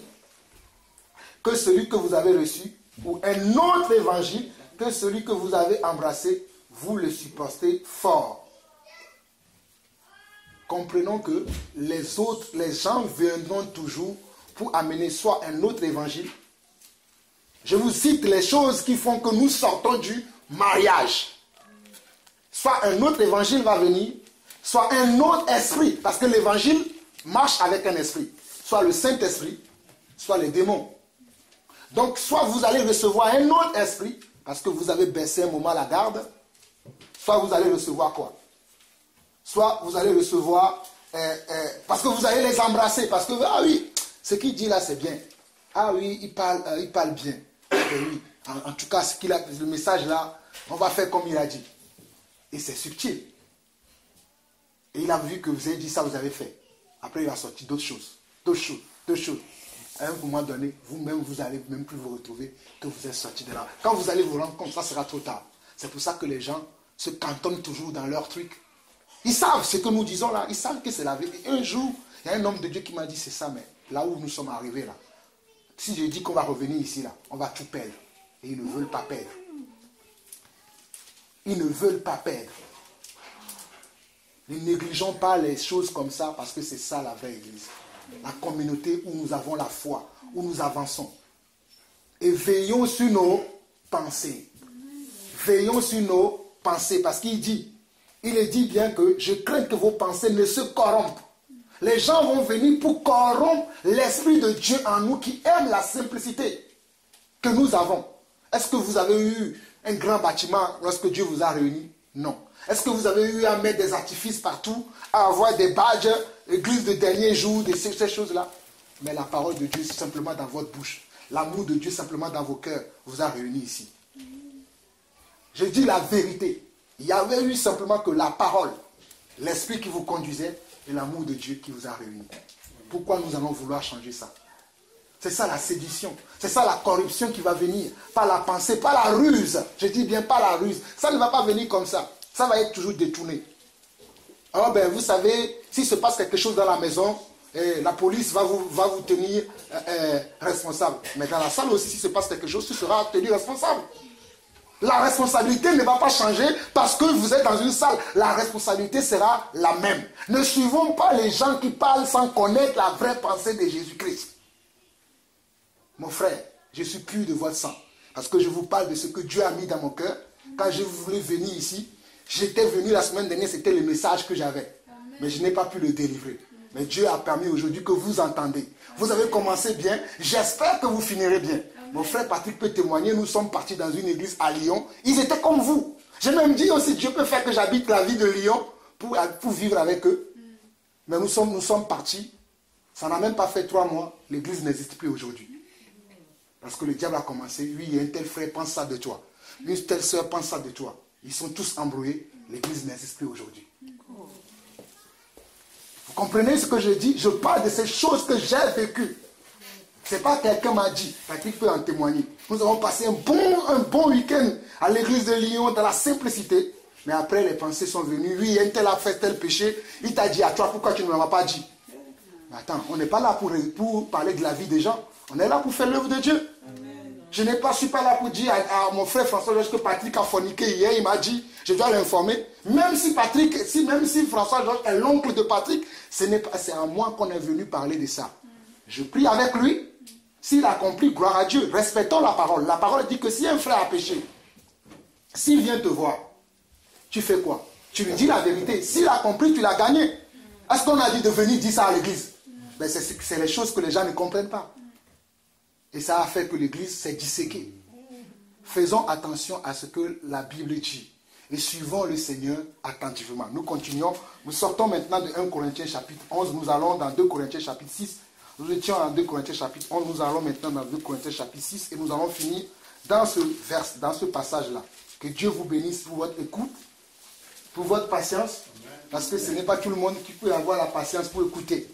que celui que vous avez reçu, ou un autre évangile que celui que vous avez embrassé, vous le supportez fort. Comprenons que les gens viendront toujours pour amener soit un autre évangile. Je vous cite les choses qui font que nous sortons du mariage. Soit un autre évangile va venir, soit un autre esprit, parce que l'évangile marche avec un esprit. Soit le Saint-Esprit, soit les démons. Donc, soit vous allez recevoir un autre esprit, parce que vous avez baissé un moment la garde, soit vous allez recevoir quoi? Soit vous allez recevoir, parce que vous allez les embrasser, parce que, ah oui, ce qu'il dit là, c'est bien. Ah oui, il parle bien. Et oui, en tout cas, le message là, on va faire comme il a dit. Et c'est subtil. Et il a vu que vous avez dit ça, vous avez fait. Après, il a sorti d'autres choses. À un moment donné, vous-même, vous n'allez même plus vous retrouver que vous êtes sorti de là. Quand vous allez vous rendre compte, ça sera trop tard. C'est pour ça que les gens se cantonnent toujours dans leur truc. Ils savent ce que nous disons là. Ils savent que c'est la vérité. Un jour, il y a un homme de Dieu qui m'a dit, c'est ça, mais là où nous sommes arrivés là, si je dis qu'on va revenir ici là, on va tout perdre. Et ils ne veulent pas perdre. Ils ne veulent pas perdre. Ne négligeons pas les choses comme ça parce que c'est ça la vraie église. La communauté où nous avons la foi, où nous avançons. Et veillons sur nos pensées. Veillons sur nos pensées parce qu'il dit bien que je crains que vos pensées ne se corrompent. Les gens vont venir pour corrompre l'Esprit de Dieu en nous qui aime la simplicité que nous avons. Est-ce que vous avez eu un grand bâtiment lorsque Dieu vous a réunis? Non. Est-ce que vous avez eu à mettre des artifices partout, à avoir des badges, église de dernier jour, ces choses-là? Mais la parole de Dieu, c'est simplement dans votre bouche. L'amour de Dieu, simplement dans vos cœurs, vous a réunis ici. Je dis la vérité. Il y avait eu simplement que la parole, l'esprit qui vous conduisait et l'amour de Dieu qui vous a réunis. Pourquoi nous allons vouloir changer ça? C'est ça la sédition. C'est ça la corruption qui va venir. Pas la pensée, pas la ruse. Je dis bien pas la ruse. Ça ne va pas venir comme ça. Ça va être toujours détourné. Alors vous savez, s'il se passe quelque chose dans la maison, la police va vous tenir responsable. Mais dans la salle aussi, s'il se passe quelque chose, tu seras tenu responsable. La responsabilité ne va pas changer parce que vous êtes dans une salle. La responsabilité sera la même. Ne suivons pas les gens qui parlent sans connaître la vraie pensée de Jésus-Christ. Mon frère, je suis pur de votre sang. Parce que je vous parle de ce que Dieu a mis dans mon cœur. Quand je voulais venir ici, j'étais venu la semaine dernière, c'était le message que j'avais. Mais je n'ai pas pu le délivrer. Mais Dieu a permis aujourd'hui que vous entendez. Vous avez commencé bien. J'espère que vous finirez bien. Mon frère Patrick peut témoigner. Nous sommes partis dans une église à Lyon. Ils étaient comme vous. J'ai même dit aussi, Dieu peut faire que j'habite la ville de Lyon pour vivre avec eux. Mais nous sommes partis. Ça n'a même pas fait 3 mois. L'église n'existe plus aujourd'hui. Parce que le diable a commencé. Oui, un tel frère pense ça de toi. Une telle sœur pense ça de toi. Ils sont tous embrouillés. L'église n'existe plus aujourd'hui. Vous comprenez ce que je dis? Je parle de ces choses que j'ai vécues. Ce n'est pas quelqu'un m'a dit. Patrick peut en témoigner. Nous avons passé un bon week-end à l'église de Lyon dans la simplicité. Mais après, les pensées sont venues. Oui, un tel a fait tel péché. Il t'a dit à toi, pourquoi tu ne m'as pas dit? Mais attends, on n'est pas là pour parler de la vie des gens. On est là pour faire l'œuvre de Dieu. Je ne suis pas là pour dire à mon frère François-Georges que Patrick a forniqué hier. Il m'a dit, je dois l'informer. Même si François-Georges est l'oncle de Patrick, c'est à moi qu'on est venu parler de ça. Je prie avec lui. S'il a compris, gloire à Dieu. Respectons la parole. La parole dit que si un frère a péché, s'il vient te voir, tu fais quoi? Tu lui dis la vérité. S'il a compris, tu l'as gagné. Est-ce qu'on a dit de venir dire ça à l'église? Ben c'est les choses que les gens ne comprennent pas. Et ça a fait que l'église s'est disséquée. Faisons attention à ce que la Bible dit. Et suivons le Seigneur attentivement. Nous continuons. Nous sortons maintenant de 1 Corinthiens chapitre 11. Nous allons dans 2 Corinthiens chapitre 6. Nous étions en 2 Corinthiens chapitre 11. Nous allons maintenant dans 2 Corinthiens chapitre 6. Et nous allons finir dans ce passage-là. Que Dieu vous bénisse pour votre écoute, pour votre patience. Parce que ce n'est pas tout le monde qui peut avoir la patience pour écouter.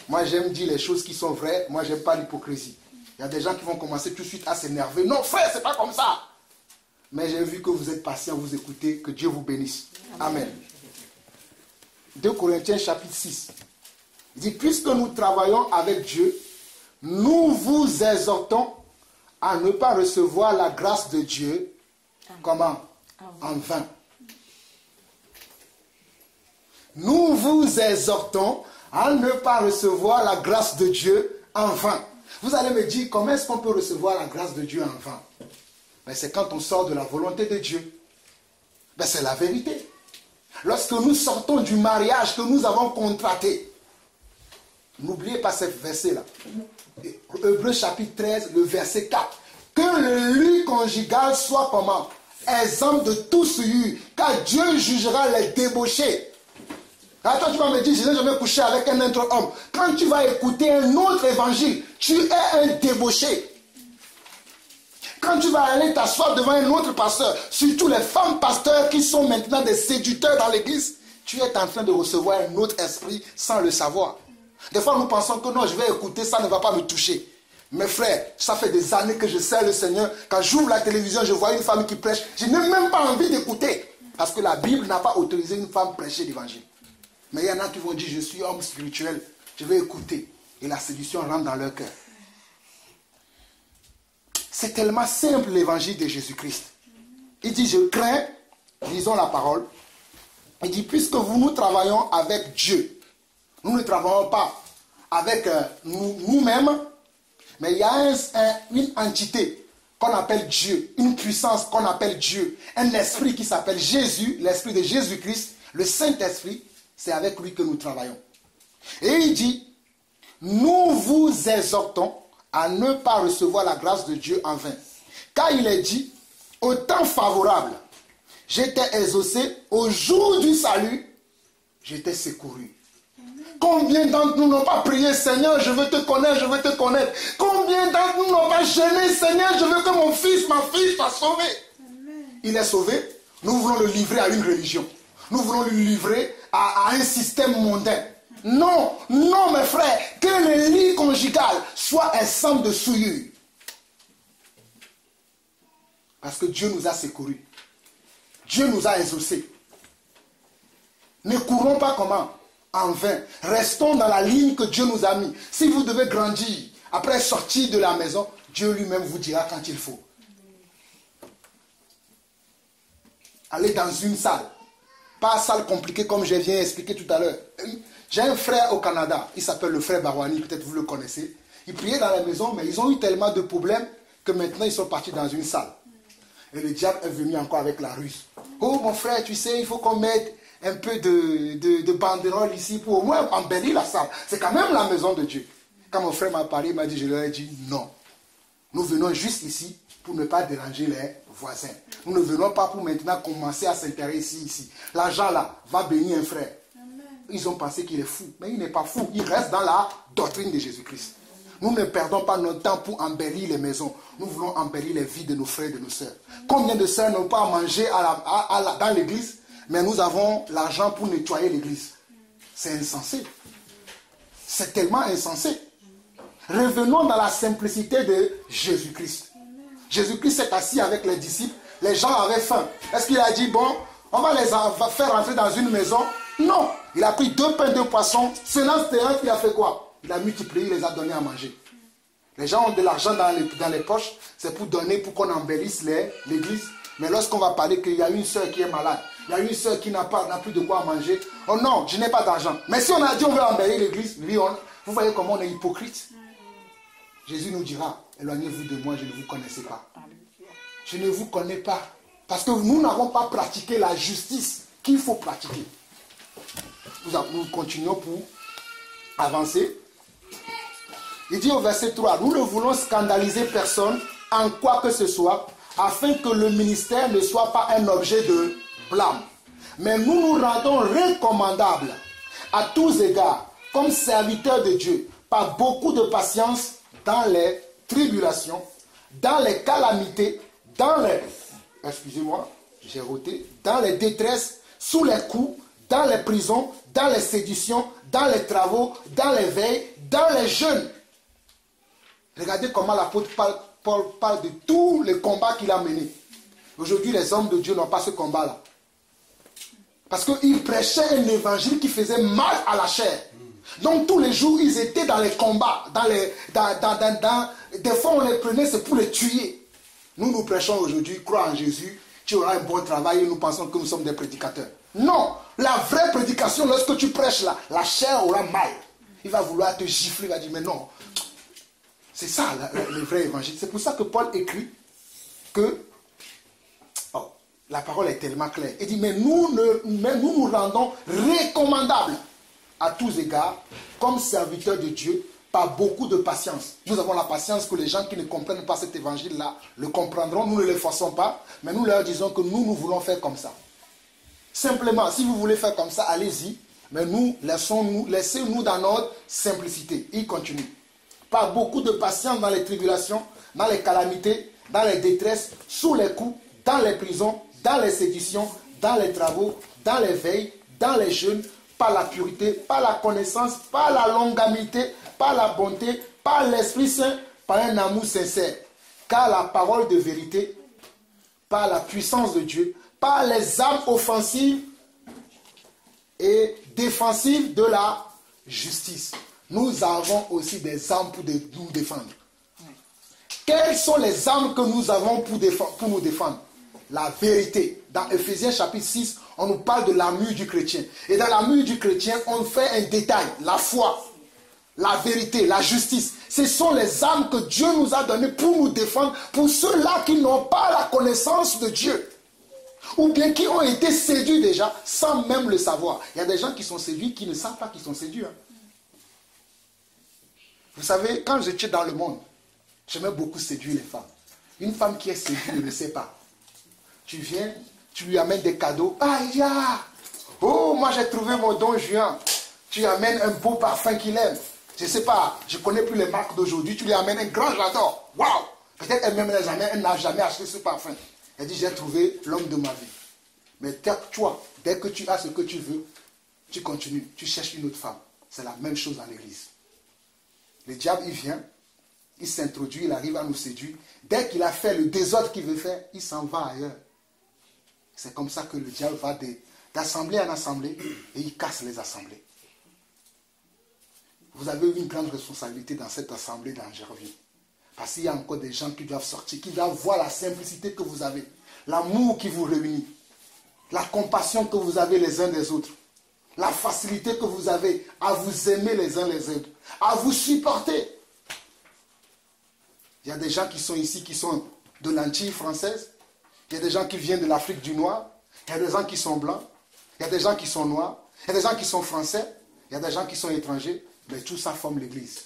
Moi, j'aime dire les choses qui sont vraies. Moi, j'aime pas l'hypocrisie. Il y a des gens qui vont commencer tout de suite à s'énerver. Non, frère, c'est pas comme ça. Mais j'ai vu que vous êtes patient, vous écoutez. Que Dieu vous bénisse. Amen. 2 Corinthiens chapitre 6. Il dit, puisque nous travaillons avec Dieu, nous vous exhortons à ne pas recevoir la grâce de Dieu. Comment? En vain. Nous vous exhortons à ne pas recevoir la grâce de Dieu en vain. Vous allez me dire, comment est-ce qu'on peut recevoir la grâce de Dieu en vain? Ben, c'est quand on sort de la volonté de Dieu. Ben, c'est la vérité. Lorsque nous sortons du mariage que nous avons contracté, n'oubliez pas ce verset-là. Hébreux chapitre 13, le verset 4. Que le lit conjugal soit comment? Exempt de tout souillure, car Dieu jugera les débauchés. Attends, tu vas me dire, je n'ai jamais couché avec un autre homme. Quand tu vas écouter un autre évangile, tu es un débauché. Quand tu vas aller t'asseoir devant un autre pasteur, surtout les femmes pasteurs qui sont maintenant des séducteurs dans l'église, tu es en train de recevoir un autre esprit sans le savoir. Des fois, nous pensons que non, je vais écouter, ça ne va pas me toucher. Mes frères, ça fait des années que je sers le Seigneur. Quand j'ouvre la télévision, je vois une femme qui prêche. Je n'ai même pas envie d'écouter. Parce que la Bible n'a pas autorisé une femme à prêcher l'évangile. Mais il y en a qui vont dire, je suis homme spirituel, je vais écouter. Et la séduction rentre dans leur cœur. C'est tellement simple l'évangile de Jésus-Christ. Il dit, je crains, lisons la parole. Il dit, puisque nous travaillons avec Dieu, nous ne travaillons pas avec nous-mêmes, mais il y a une entité qu'on appelle Dieu, une puissance qu'on appelle Dieu, un esprit qui s'appelle Jésus, l'esprit de Jésus-Christ, le Saint-Esprit. C'est avec lui que nous travaillons. Et il dit, nous vous exhortons à ne pas recevoir la grâce de Dieu en vain. Car il est dit, au temps favorable, j'étais exaucé, au jour du salut, j'étais secouru. Combien d'entre nous n'ont pas prié, Seigneur, je veux te connaître, je veux te connaître. Combien d'entre nous n'ont pas gêné, Seigneur, je veux que mon fils, ma fille soit sauvé. Il est sauvé, nous voulons le livrer à une religion. Nous voulons le livrer à un système mondain. Non, non mes frères, que le lit conjugal soit exempt de souillure. Parce que Dieu nous a secourus. Dieu nous a exaucés. Ne courons pas comment? En vain. Restons dans la ligne que Dieu nous a mis. Si vous devez grandir, après sortir de la maison, Dieu lui-même vous dira quand il faut. Allez dans une salle. Pas salle compliquée comme je viens expliquer tout à l'heure. J'ai un frère au Canada, il s'appelle le frère Barouani, peut-être vous le connaissez. Ils priaient dans la maison, mais ils ont eu tellement de problèmes que maintenant ils sont partis dans une salle. Et le diable est venu encore avec la ruse. Oh mon frère, tu sais, il faut qu'on mette un peu de banderole ici pour au moins embellir la salle. C'est quand même la maison de Dieu. Quand mon frère m'a parlé, il m'a dit, je leur ai dit non. Nous venons juste ici pour ne pas déranger les voisins. Nous ne venons pas pour maintenant commencer à s'intéresser ici. L'argent là va bénir un frère. Amen. Ils ont pensé qu'il est fou, mais il n'est pas fou. Il reste dans la doctrine de Jésus-Christ. Nous ne perdons pas notre temps pour embellir les maisons. Nous voulons embellir les vies de nos frères et de nos sœurs. Combien de sœurs n'ont pas à manger dans l'église, mais nous avons l'argent pour nettoyer l'église? C'est insensé. C'est tellement insensé. Revenons dans la simplicité de Jésus-Christ. Jésus-Christ s'est assis avec les disciples. Les gens avaient faim. Est-ce qu'il a dit, bon, on va les faire rentrer dans une maison? Non. Il a pris 2 pains, 2 poissons. Selon ce terrain, il a fait quoi? Il a multiplié, il les a donnés à manger. Les gens ont de l'argent dans les poches. C'est pour donner, pour qu'on embellisse l'église. Mais lorsqu'on va parler qu'il y a une soeur qui est malade, il y a une soeur qui n'a plus de quoi manger. Oh non, je n'ai pas d'argent. Mais si on a dit on veut embellir l'église, vous voyez comment on est hypocrite. Jésus nous dira, éloignez-vous de moi, je ne vous connaissais pas. Je ne vous connais pas. Parce que nous n'avons pas pratiqué la justice qu'il faut pratiquer. Nous continuons pour avancer. Il dit au verset 3, nous ne voulons scandaliser personne en quoi que ce soit, afin que le ministère ne soit pas un objet de blâme. Mais nous nous rendons recommandables à tous égards, comme serviteurs de Dieu, par beaucoup de patience dans les tribulations, dans les calamités, dans les détresses, sous les coups, dans les prisons, dans les séditions, dans les travaux, dans les veilles, dans les jeûnes. Regardez comment l'apôtre Paul parle de tous les combats qu'il a menés. Aujourd'hui, les hommes de Dieu n'ont pas ce combat-là. Parce qu'ils prêchaient un évangile qui faisait mal à la chair. Donc tous les jours, ils étaient dans les combats. Des fois, on les prenait, c'est pour les tuer. Nous prêchons aujourd'hui, crois en Jésus, tu auras un bon travail et nous pensons que nous sommes des prédicateurs. Non, la vraie prédication, lorsque tu prêches là, la chair aura mal. Il va vouloir te gifler, il va dire, mais non. C'est ça le vrai évangile. C'est pour ça que Paul écrit que la parole est tellement claire. Il dit, mais nous nous rendons recommandables à tous égards, comme serviteurs de Dieu, par beaucoup de patience. Nous avons la patience que les gens qui ne comprennent pas cet évangile-là le comprendront. Nous ne les forçons pas, mais nous leur disons que nous voulons faire comme ça. Simplement, si vous voulez faire comme ça, allez-y. Mais laissez-nous dans notre simplicité. Il continue. Par beaucoup de patience dans les tribulations, dans les calamités, dans les détresses, sous les coups, dans les prisons, dans les séditions, dans les travaux, dans les veilles, dans les jeûnes, par la pureté, par la connaissance, par la longanimité, par la bonté, par l'Esprit Saint, par un amour sincère. Car la parole de vérité, par la puissance de Dieu, par les armes offensives et défensives de la justice. Nous avons aussi des armes pour nous défendre. Quelles sont les armes que nous avons pour nous défendre? La vérité. Dans Ephésiens chapitre 6, on nous parle de l'armure du chrétien. Et dans l'armure du chrétien, on fait un détail. La foi, la vérité, la justice. Ce sont les armes que Dieu nous a données pour nous défendre, pour ceux-là qui n'ont pas la connaissance de Dieu. Ou bien qui ont été séduits déjà, sans même le savoir. Il y a des gens qui sont séduits, qui ne savent pas qu'ils sont séduits. Vous savez, quand j'étais dans le monde, j'aimais beaucoup séduire les femmes. Une femme qui est séduite ne sait pas. Tu viens, tu lui amènes des cadeaux. Aïe, oh, moi j'ai trouvé mon don Juan. Tu lui amènes un beau parfum qu'il aime. Je ne sais pas, je ne connais plus les marques d'aujourd'hui. Tu lui amènes un grand j'adore. Waouh! Peut-être elle-même elle n'a jamais acheté ce parfum. Elle dit, j'ai trouvé l'homme de ma vie. Mais toi, dès que tu as ce que tu veux, tu continues, tu cherches une autre femme. C'est la même chose dans l'église. Le diable, il vient, il s'introduit, il arrive à nous séduire. Dès qu'il a fait le désordre qu'il veut faire, il s'en va ailleurs. C'est comme ça que le diable va d'assemblée en assemblée et il casse les assemblées. Vous avez une grande responsabilité dans cette assemblée d'Angerville. Parce qu'il y a encore des gens qui doivent sortir, qui doivent voir la simplicité que vous avez, l'amour qui vous réunit, la compassion que vous avez les uns des autres, la facilité que vous avez à vous aimer les uns les autres, à vous supporter. Il y a des gens qui sont ici, qui sont de l'Antilles française. Il y a des gens qui viennent de l'Afrique du Nord. Il y a des gens qui sont blancs. Il y a des gens qui sont noirs. Il y a des gens qui sont français. Il y a des gens qui sont étrangers. Mais tout ça forme l'Église.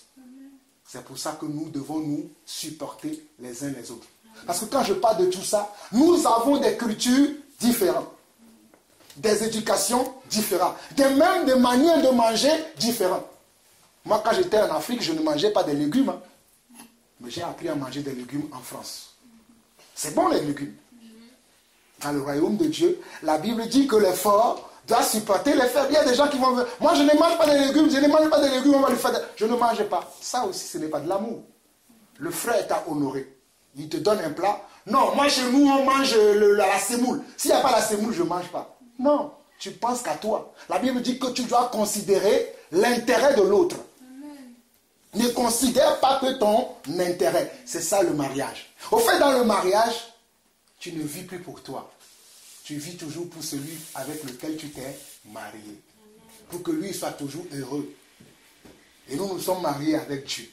C'est pour ça que nous devons nous supporter les uns les autres. Parce que quand je parle de tout ça, nous avons des cultures différentes. Des éducations différentes. Même des manières de manger différentes. Moi, quand j'étais en Afrique, je ne mangeais pas des légumes. Hein. Mais j'ai appris à manger des légumes en France. C'est bon les légumes. Dans le royaume de Dieu, la Bible dit que les forts doivent supporter les faibles. Il y a des gens qui vont... Moi, je ne mange pas des légumes, je ne mange pas des légumes, on va lui faire... Je ne mange pas. Ça aussi, ce n'est pas de l'amour. Le frère t'a honoré. Il te donne un plat. Non, moi, chez nous, on mange la semoule. S'il n'y a pas la semoule, je ne mange pas. Non, tu penses qu'à toi. La Bible dit que tu dois considérer l'intérêt de l'autre. Ne considère pas que ton intérêt. C'est ça le mariage. Au fait, dans le mariage, tu ne vis plus pour toi. Tu vis toujours pour celui avec lequel tu t'es marié. Pour que lui soit toujours heureux. Et nous, nous sommes mariés avec Dieu.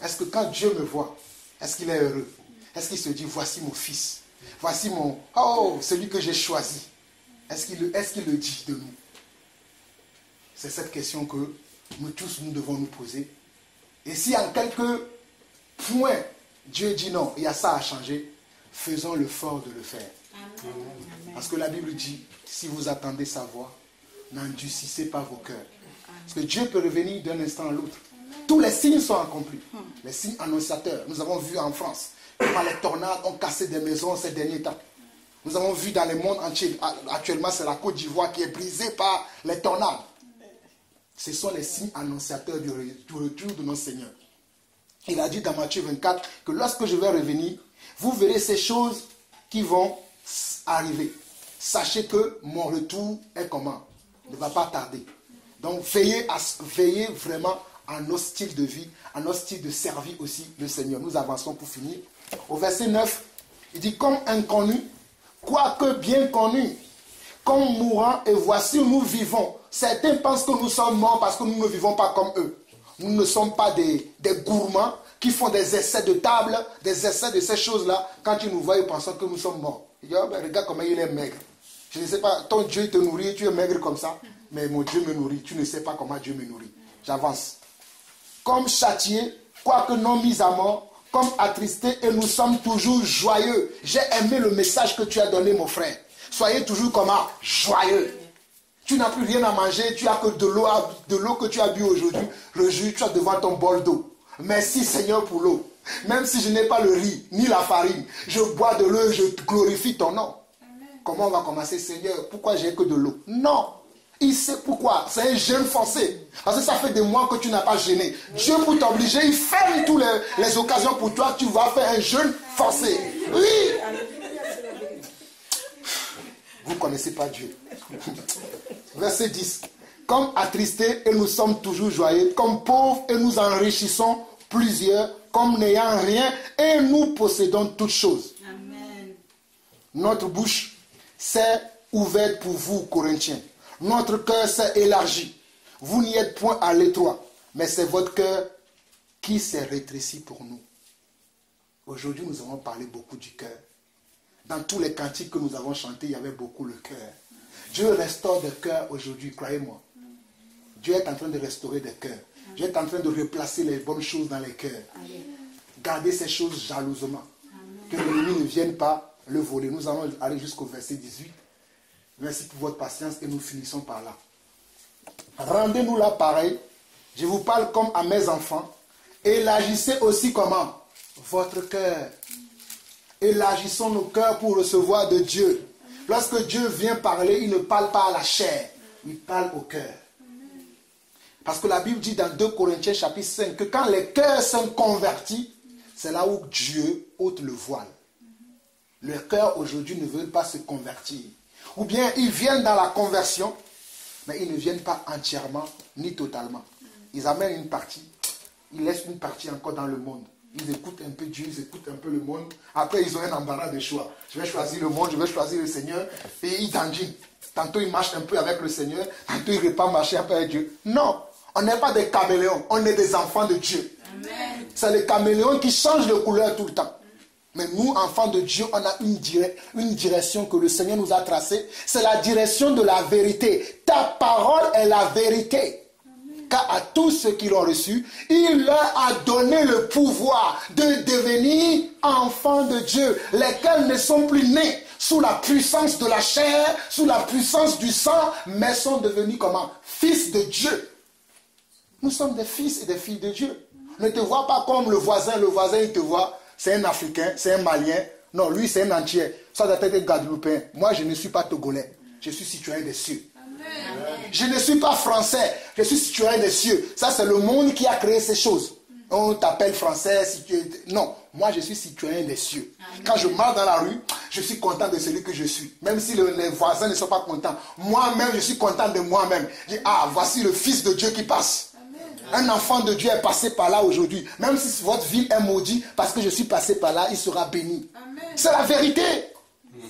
Est-ce que quand Dieu me voit, est-ce qu'il est heureux? Est-ce qu'il se dit, voici mon fils? Voici mon... Oh, celui que j'ai choisi. Est-ce qu'il le dit de nous? C'est cette question que nous tous, nous devons nous poser. Et si en quelques points, Dieu dit non, il y a ça à changer, faisons l'effort de le faire. Amen. Parce que la Bible dit, si vous attendez sa voix, n'endurcissez pas vos cœurs. Parce que Dieu peut revenir d'un instant à l'autre. Tous les signes sont accomplis. Les signes annonciateurs. Nous avons vu en France, comment les tornades ont cassé des maisons ces derniers temps. Nous avons vu dans le monde entier, actuellement c'est la Côte d'Ivoire qui est brisée par les tornades. Ce sont les signes annonciateurs du retour de notre Seigneur. Il a dit dans Matthieu 24 que lorsque je vais revenir, vous verrez ces choses qui vont arriver. Sachez que mon retour est comment? Ne va pas tarder. Donc veillez vraiment à notre style de vie, à notre style de servir aussi le Seigneur. Nous avançons pour finir. Au verset 9, il dit comme inconnu, quoique bien connu, comme mourant, et voici nous vivons. Certains pensent que nous sommes morts parce que nous ne vivons pas comme eux. Nous ne sommes pas des gourmands qui font des essais de table, des essais de ces choses-là. Quand ils nous voient, ils pensent que nous sommes morts. Ils disent, oh, ben, regarde comment il est maigre. Je ne sais pas, ton Dieu te nourrit, tu es maigre comme ça. Mais mon Dieu me nourrit, tu ne sais pas comment Dieu me nourrit. J'avance. Comme châtié, quoique non mis à mort, comme attristé, et nous sommes toujours joyeux. J'ai aimé le message que tu as donné, mon frère. Soyez toujours comment? Joyeux. Tu n'as plus rien à manger, tu n'as que de l'eau que tu as bu aujourd'hui. Le jus, tu as devant ton bol d'eau. Merci Seigneur pour l'eau. Même si je n'ai pas le riz, ni la farine, je bois de l'eau et je glorifie ton nom. Amen. Comment on va commencer, Seigneur? Pourquoi j'ai que de l'eau? Non. Il sait pourquoi. C'est un jeûne forcé. Parce que ça fait des mois que tu n'as pas jeûné. Dieu, pour t'obliger, il ferme toutes les occasions pour toi. Tu vas faire un jeûne forcé. Oui. Vous ne connaissez pas Dieu. Verset 10. Comme attristés et nous sommes toujours joyeux. Comme pauvres et nous enrichissons plusieurs. Comme n'ayant rien et nous possédons toutes choses. Amen. Notre bouche s'est ouverte pour vous, Corinthiens. Notre cœur s'est élargi. Vous n'y êtes point à l'étroit, mais c'est votre cœur qui s'est rétréci pour nous. Aujourd'hui, nous avons parlé beaucoup du cœur. Dans tous les cantiques que nous avons chantés, il y avait beaucoup le cœur. Dieu restaure des cœurs aujourd'hui, croyez-moi. Dieu est en train de restaurer des cœurs. Dieu est en train de replacer les bonnes choses dans les cœurs. Gardez ces choses jalousement. Que l'ennemi ne vienne pas le voler. Nous allons aller jusqu'au verset 18. Merci pour votre patience et nous finissons par là. Rendez-nous là pareil. Je vous parle comme à mes enfants. Élargissez aussi comment? Votre cœur. Élargissons nos cœurs pour recevoir de Dieu. Lorsque Dieu vient parler, il ne parle pas à la chair. Il parle au cœur. Parce que la Bible dit dans 2 Corinthiens chapitre 5 que quand les cœurs sont convertis, c'est là où Dieu ôte le voile. Les cœurs aujourd'hui ne veulent pas se convertir. Ou bien ils viennent dans la conversion, mais ils ne viennent pas entièrement ni totalement. Ils amènent une partie, ils laissent une partie encore dans le monde. Ils écoutent un peu Dieu, ils écoutent un peu le monde. Après, ils ont un embarras de choix. Je vais choisir le monde, je vais choisir le Seigneur. Et ils dandinent. Tantôt, ils marchent un peu avec le Seigneur. Tantôt, ils ne veulent pas marcher un peu avec Dieu. Non, on n'est pas des caméléons. On est des enfants de Dieu. Amen. C'est les caméléons qui changent de couleur tout le temps. Mais nous, enfants de Dieu, on a une direction que le Seigneur nous a tracée. C'est la direction de la vérité. Ta parole est la vérité. Car à tous ceux qui l'ont reçu, il leur a donné le pouvoir de devenir enfants de Dieu, lesquels ne sont plus nés sous la puissance de la chair, sous la puissance du sang, mais sont devenus comment? Fils de Dieu. Nous sommes des fils et des filles de Dieu. Ne te vois pas comme le voisin il te voit, c'est un Africain, c'est un Malien. Non, lui c'est un entier. Ça doit être Guadeloupéen. Moi je ne suis pas Togolais, je suis citoyen des cieux. Amen. Je ne suis pas français, je suis citoyen des cieux. Ça c'est le monde qui a créé ces choses. On t'appelle français, si tu es... Non, moi je suis citoyen des cieux. Amen. Quand je marche dans la rue, je suis content de celui que je suis. Même si les voisins ne sont pas contents. Moi-même, je suis content de moi-même. Je dis, ah, voici le Fils de Dieu qui passe. Amen. Un enfant de Dieu est passé par là aujourd'hui. Même si votre ville est maudite, parce que je suis passé par là, il sera béni. Amen. C'est la vérité.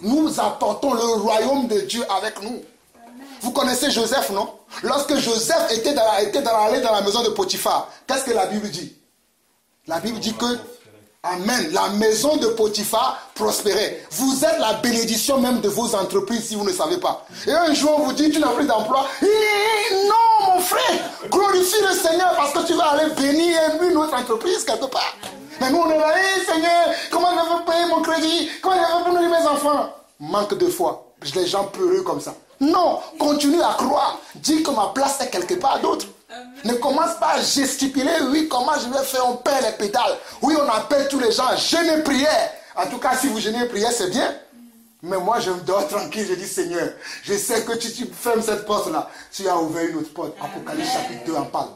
Nous apportons le royaume de Dieu avec nous. Amen. Vous connaissez Joseph, non? Lorsque Joseph était dans la maison de Potiphar, qu'est-ce que la Bible dit? La Bible dit que, amen, la maison de Potiphar prospérait. Vous êtes la bénédiction même de vos entreprises si vous ne savez pas. Et un jour on vous dit, tu n'as plus d'emploi. Non, mon frère, glorifie le Seigneur parce que tu vas aller bénir une autre entreprise quelque part. Mais nous on est là, Seigneur, comment je vais payer mon crédit? Comment je vais nourrir mes enfants? Manque de foi. Les gens peureux comme ça. Non, continue à croire. Dis que ma place est quelque part d'autre. Ne commence pas à gesticuler, oui, comment je vais faire, on perd les pédales. Oui, on appelle tous les gens, jeûner prière. En tout cas, si vous jeûnez prière, c'est bien. Mais moi, je me dors tranquille, je dis, Seigneur, je sais que tu fermes cette porte-là. Tu as ouvert une autre porte. Apocalypse chapitre 2 en parle.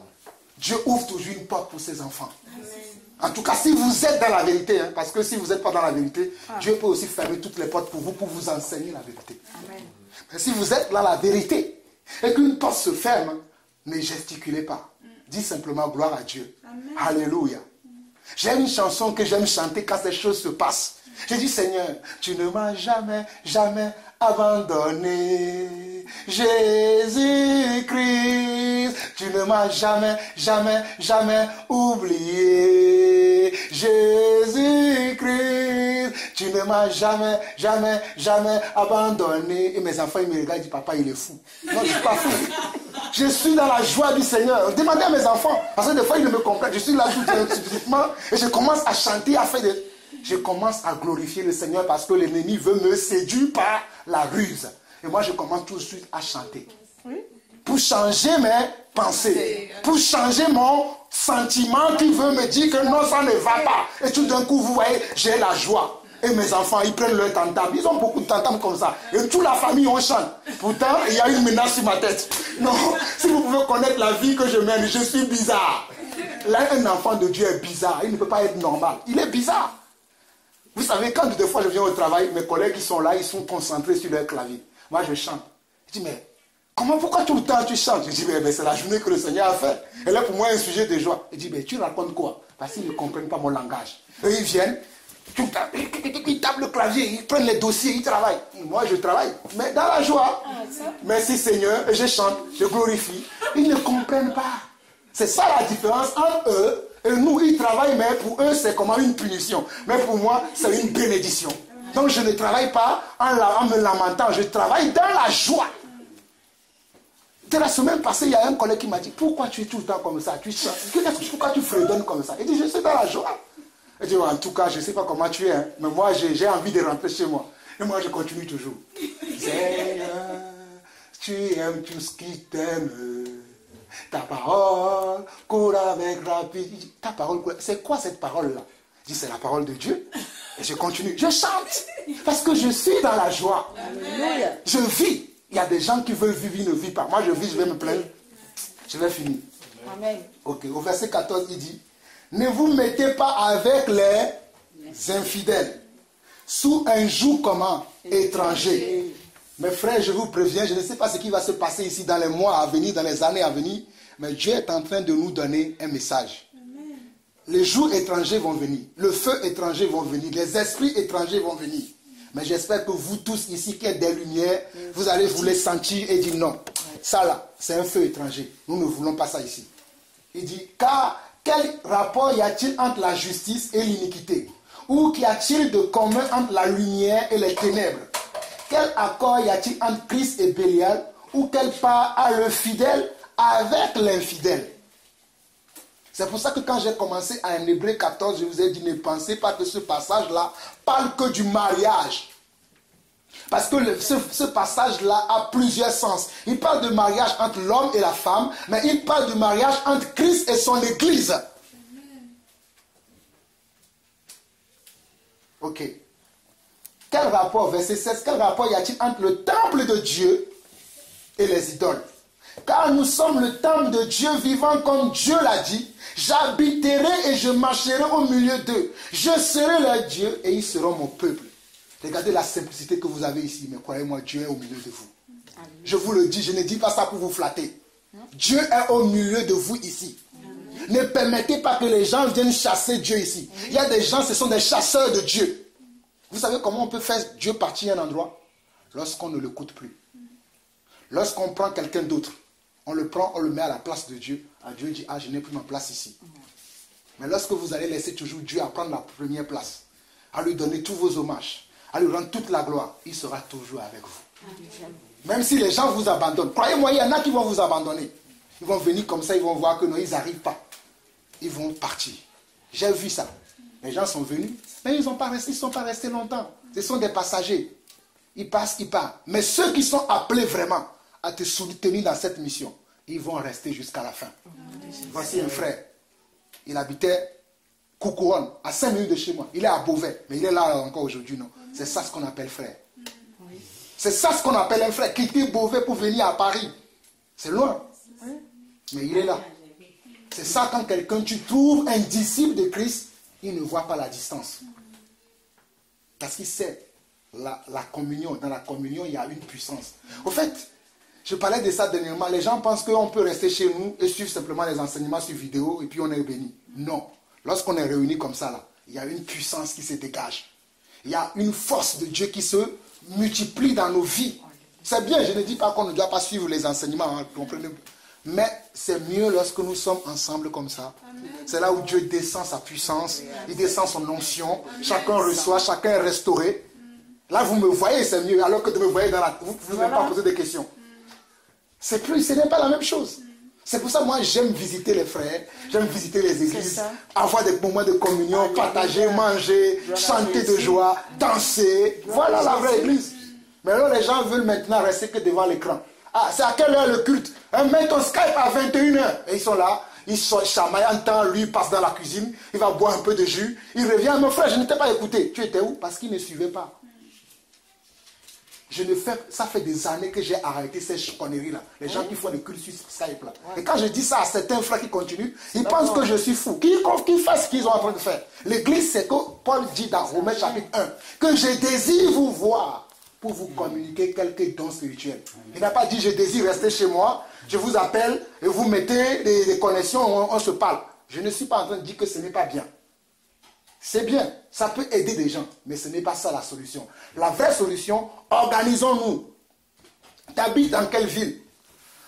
Dieu ouvre toujours une porte pour ses enfants. En tout cas, si vous êtes dans la vérité, hein, parce que si vous n'êtes pas dans la vérité, Dieu peut aussi fermer toutes les portes pour vous enseigner la vérité. Amen. Mais si vous êtes dans la vérité et qu'une porte se ferme, ne gesticulez pas. Dis simplement gloire à Dieu. Amen. Alléluia. J'ai une chanson que j'aime chanter quand ces choses se passent. J'ai dit, Seigneur, tu ne m'as jamais, jamais abandonné. Jésus-Christ, tu ne m'as jamais, jamais, jamais oublié. Jésus-Christ, tu ne m'as jamais, jamais, jamais abandonné. Et mes enfants, ils me regardent, ils disent, papa, il est fou. Non, je ne suis pas fou. Je suis dans la joie du Seigneur. Demandez à mes enfants, parce que des fois, ils ne me comprennent. Je suis là tout subitement et je commence à chanter, à faire des... Je commence à glorifier le Seigneur parce que l'ennemi veut me séduire par la ruse. Et moi, je commence tout de suite à chanter. Pour changer mes pensées. Pour changer mon sentiment qui veut me dire que non, ça ne va pas. Et tout d'un coup, vous voyez, j'ai la joie. Et mes enfants, ils prennent leur tam-tam. Ils ont beaucoup de tam-tam comme ça. Et toute la famille, on chante. Pourtant, il y a une menace sur ma tête. Non, si vous pouvez connaître la vie que je mène, je suis bizarre. Là, un enfant de Dieu est bizarre. Il ne peut pas être normal. Il est bizarre. Vous savez, quand des fois je viens au travail, mes collègues qui sont là, ils sont concentrés sur leur clavier. Moi, je chante. Je dis, mais pourquoi tout le temps tu chantes? Je dis, mais c'est la journée que le Seigneur a fait. Et là, pour moi, un sujet de joie. Je dis, mais tu racontes quoi? Parce qu'ils ne comprennent pas mon langage. Eux, ils viennent, ils tapent le clavier, ils prennent les dossiers, ils travaillent. Moi, je travaille, mais dans la joie. Merci Seigneur, et je chante, je glorifie. Ils ne comprennent pas. C'est ça la différence entre eux et nous. Ils travaillent, mais pour eux, c'est comme une punition. Mais pour moi, c'est une bénédiction. Donc, je ne travaille pas en me lamentant, je travaille dans la joie. De la semaine passée, il y a un collègue qui m'a dit, pourquoi tu es tout le temps comme ça? Pourquoi tu fredonnes comme ça? Il dit, je suis dans la joie. Il dit, en tout cas, je ne sais pas comment tu es, hein, mais moi, j'ai envie de rentrer chez moi. Et moi, je continue toujours. Seigneur, tu aimes tout ce qui t'aime. Ta parole court avec rapidité. Ta parole, c'est quoi cette parole-là? Je dis, c'est la parole de Dieu. Et je continue. Je chante. Parce que je suis dans la joie. Amen. Je vis. Il y a des gens qui veulent vivre, ils ne vivent pas. Moi, je vis, je vais me plaindre. Je vais finir. Amen. Ok, au verset 14, il dit, ne vous mettez pas avec les infidèles sous un joug comment? Étranger. Mes frères, je vous préviens, je ne sais pas ce qui va se passer ici dans les mois à venir, dans les années à venir, mais Dieu est en train de nous donner un message. Amen. Les jours étrangers vont venir, le feu étranger vont venir, les esprits étrangers vont venir. Mais j'espère que vous tous ici qui êtes des lumières, vous allez vous les sentir et dire non. Ça là, c'est un feu étranger. Nous ne voulons pas ça ici. Il dit, car quel rapport y a-t-il entre la justice et l'iniquité? Ou qu'y a-t-il de commun entre la lumière et les ténèbres? Quel accord y a-t-il entre Christ et Bélial? Ou quelle part a le fidèle avec l'infidèle? C'est pour ça que quand j'ai commencé à en Hébreu 14, je vous ai dit, ne pensez pas que ce passage-là parle que du mariage. Parce que ce passage-là a plusieurs sens. Il parle de mariage entre l'homme et la femme, mais il parle de mariage entre Christ et son Église. Ok. Quel rapport, verset 16, quel rapport y a-t-il entre le temple de Dieu et les idoles? Car nous sommes le temple de Dieu vivant comme Dieu l'a dit. J'habiterai et je marcherai au milieu d'eux. Je serai leur Dieu et ils seront mon peuple. Regardez la simplicité que vous avez ici, mais croyez-moi, Dieu est au milieu de vous. Amen. Je vous le dis, je ne dis pas ça pour vous flatter. Dieu est au milieu de vous ici. Amen. Ne permettez pas que les gens viennent chasser Dieu ici. Amen. Il y a des gens, ce sont des chasseurs de Dieu. Vous savez comment on peut faire Dieu partir à un endroit? Lorsqu'on ne l'écoute plus. Lorsqu'on prend quelqu'un d'autre, on le prend, on le met à la place de Dieu. Dieu dit, je n'ai plus ma place ici. Mais lorsque vous allez laisser toujours Dieu à prendre la première place, à lui donner tous vos hommages, à lui rendre toute la gloire, il sera toujours avec vous. Même si les gens vous abandonnent. Croyez-moi, il y en a qui vont vous abandonner. Ils vont venir comme ça, ils vont voir que non, ils n'arrivent pas. Ils vont partir. J'ai vu ça. Les gens sont venus, mais ils ne sont pas restés longtemps. Ce sont des passagers. Ils passent, ils partent. Mais ceux qui sont appelés vraiment à te soutenir dans cette mission, ils vont rester jusqu'à la fin. Voici un frère. Il habitait Coucouronne, à 5 minutes de chez moi. Il est à Beauvais, mais il est là encore aujourd'hui, non? C'est ça ce qu'on appelle frère. C'est ça ce qu'on appelle un frère. Quitter Beauvais pour venir à Paris. C'est loin. Mais il est là. C'est ça quand quelqu'un, tu trouves un disciple de Christ, il ne voit pas la distance. Parce qu'il sait la communion. Dans la communion, il y a une puissance. Au fait, je parlais de ça dernièrement. Les gens pensent qu'on peut rester chez nous et suivre simplement les enseignements sur vidéo et puis on est béni. Non. Lorsqu'on est réunis comme ça, là, il y a une puissance qui se dégage. Il y a une force de Dieu qui se multiplie dans nos vies. C'est bien, je ne dis pas qu'on ne doit pas suivre les enseignements, hein, comprenez. Mais c'est mieux lorsque nous sommes ensemble comme ça. C'est là où Dieu descend sa puissance, il descend son onction, chacun reçoit, chacun est restauré. Là, vous me voyez, c'est mieux, alors que de me voyez dans la... Vous ne pouvez pas poser des questions. Ce n'est pas la même chose. C'est pour ça que moi j'aime visiter les frères, j'aime visiter les églises, avoir des moments de communion, partager, manger, chanter de joie, danser. Voilà la vraie église. Mais alors les gens veulent maintenant rester que devant l'écran. C'est à quelle heure le culte? Mets ton Skype à 21h. Et ils sont là, ils sont chamaillés en temps, lui passe dans la cuisine, il va boire un peu de jus, il revient, mon frère, je ne t'ai pas écouté. Tu étais où? Parce qu'il ne suivait pas. Ça fait des années que j'ai arrêté ces conneries-là. Les gens qui font des cultes sur Skype là. Et quand je dis ça à certains frères qui continuent, ils pensent que je suis fou. Qu'ils fassent ce qu'ils sont en train de faire. L'église, c'est que Paul dit dans Romains chapitre 1, que je désire vous voir pour vous communiquer quelques dons spirituels. Il n'a pas dit je désire rester chez moi, je vous appelle et vous mettez des connexions, on se parle. Je ne suis pas en train de dire que ce n'est pas bien. C'est bien, ça peut aider des gens, mais ce n'est pas ça la solution. La vraie solution, organisons-nous. Tu habites dans quelle ville?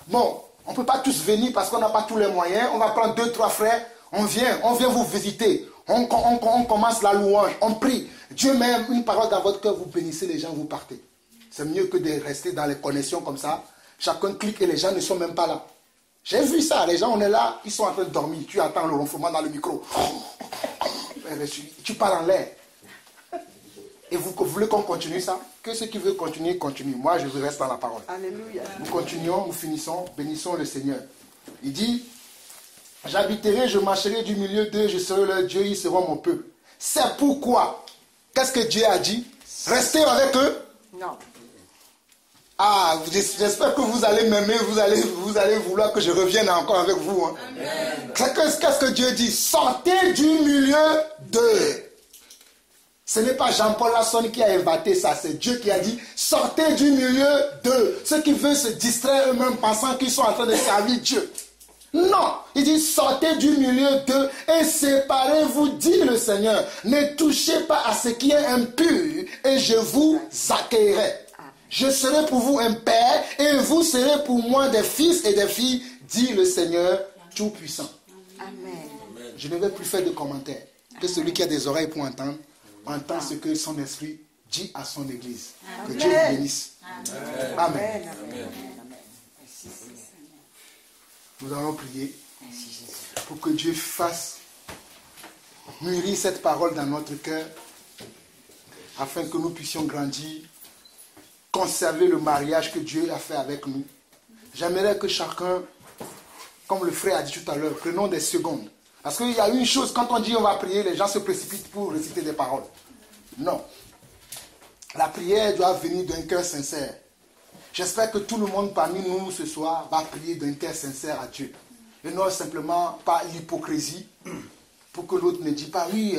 Bon, on ne peut pas tous venir parce qu'on n'a pas tous les moyens. On va prendre 2, 3 frères, on vient vous visiter. On commence la louange, on prie. Dieu met une parole dans votre cœur, vous bénissez les gens, vous partez. C'est mieux que de rester dans les connexions comme ça. Chacun clique et les gens ne sont même pas là. J'ai vu ça, les gens, on est là, ils sont en train de dormir. Tu entends le ronflement dans le micro. Tu parles en l'air. Et vous voulez qu'on continue ça? Que ceux qui veulent continuer, continuent. Moi, je reste dans la parole. Alléluia. Nous continuons, nous finissons. Bénissons le Seigneur. Il dit, j'habiterai, je marcherai du milieu d'eux, je serai leur Dieu, ils seront mon peuple. C'est pourquoi. Qu'est-ce que Dieu a dit? Restez avec eux? Non. J'espère que vous allez m'aimer, vous allez vouloir que je revienne encore avec vous. Hein. Qu'est-ce que Dieu dit? Sortez du milieu d'eux. Ce n'est pas Jean-Paul Lasson qui a inventé ça, c'est Dieu qui a dit sortez du milieu d'eux. Ceux qui veulent se distraire eux-mêmes pensant qu'ils sont en train de servir Dieu. Non, il dit sortez du milieu d'eux et séparez-vous, dit le Seigneur. Ne touchez pas à ce qui est impur et je vous accueillerai. Je serai pour vous un père et vous serez pour moi des fils et des filles, dit le Seigneur Tout-Puissant. Amen. Je ne vais plus faire de commentaires. Que celui qui a des oreilles pour entendre, entend ce que son esprit dit à son église. Que Dieu vous bénisse. Amen. Amen. Nous allons prier pour que Dieu fasse mûrir cette parole dans notre cœur afin que nous puissions grandir conserver le mariage que Dieu a fait avec nous. J'aimerais que chacun, comme le frère a dit tout à l'heure, prenons des secondes. Parce qu'il y a une chose, quand on dit on va prier, les gens se précipitent pour réciter des paroles. Non. La prière doit venir d'un cœur sincère. J'espère que tout le monde parmi nous ce soir va prier d'un cœur sincère à Dieu. Et non simplement par l'hypocrisie, pour que l'autre ne dise pas, oui,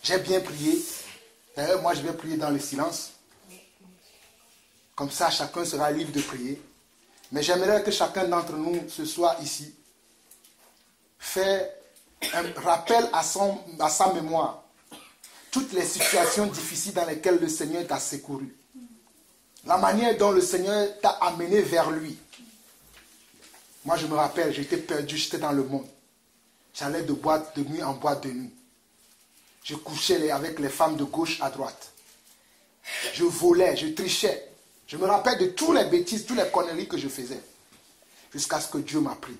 j'ai bien prié. Moi je vais prier dans le silence. Comme ça, chacun sera libre de prier. Mais j'aimerais que chacun d'entre nous ce soir ici fait un rappel à sa mémoire toutes les situations difficiles dans lesquelles le Seigneur t'a secouru. La manière dont le Seigneur t'a amené vers lui. Moi, je me rappelle, j'étais perdu, j'étais dans le monde. J'allais de boîte de nuit en boîte de nuit. Je couchais avec les femmes de gauche à droite. Je volais, je trichais. Je me rappelle de toutes les bêtises, toutes les conneries que je faisais. Jusqu'à ce que Dieu m'a pris.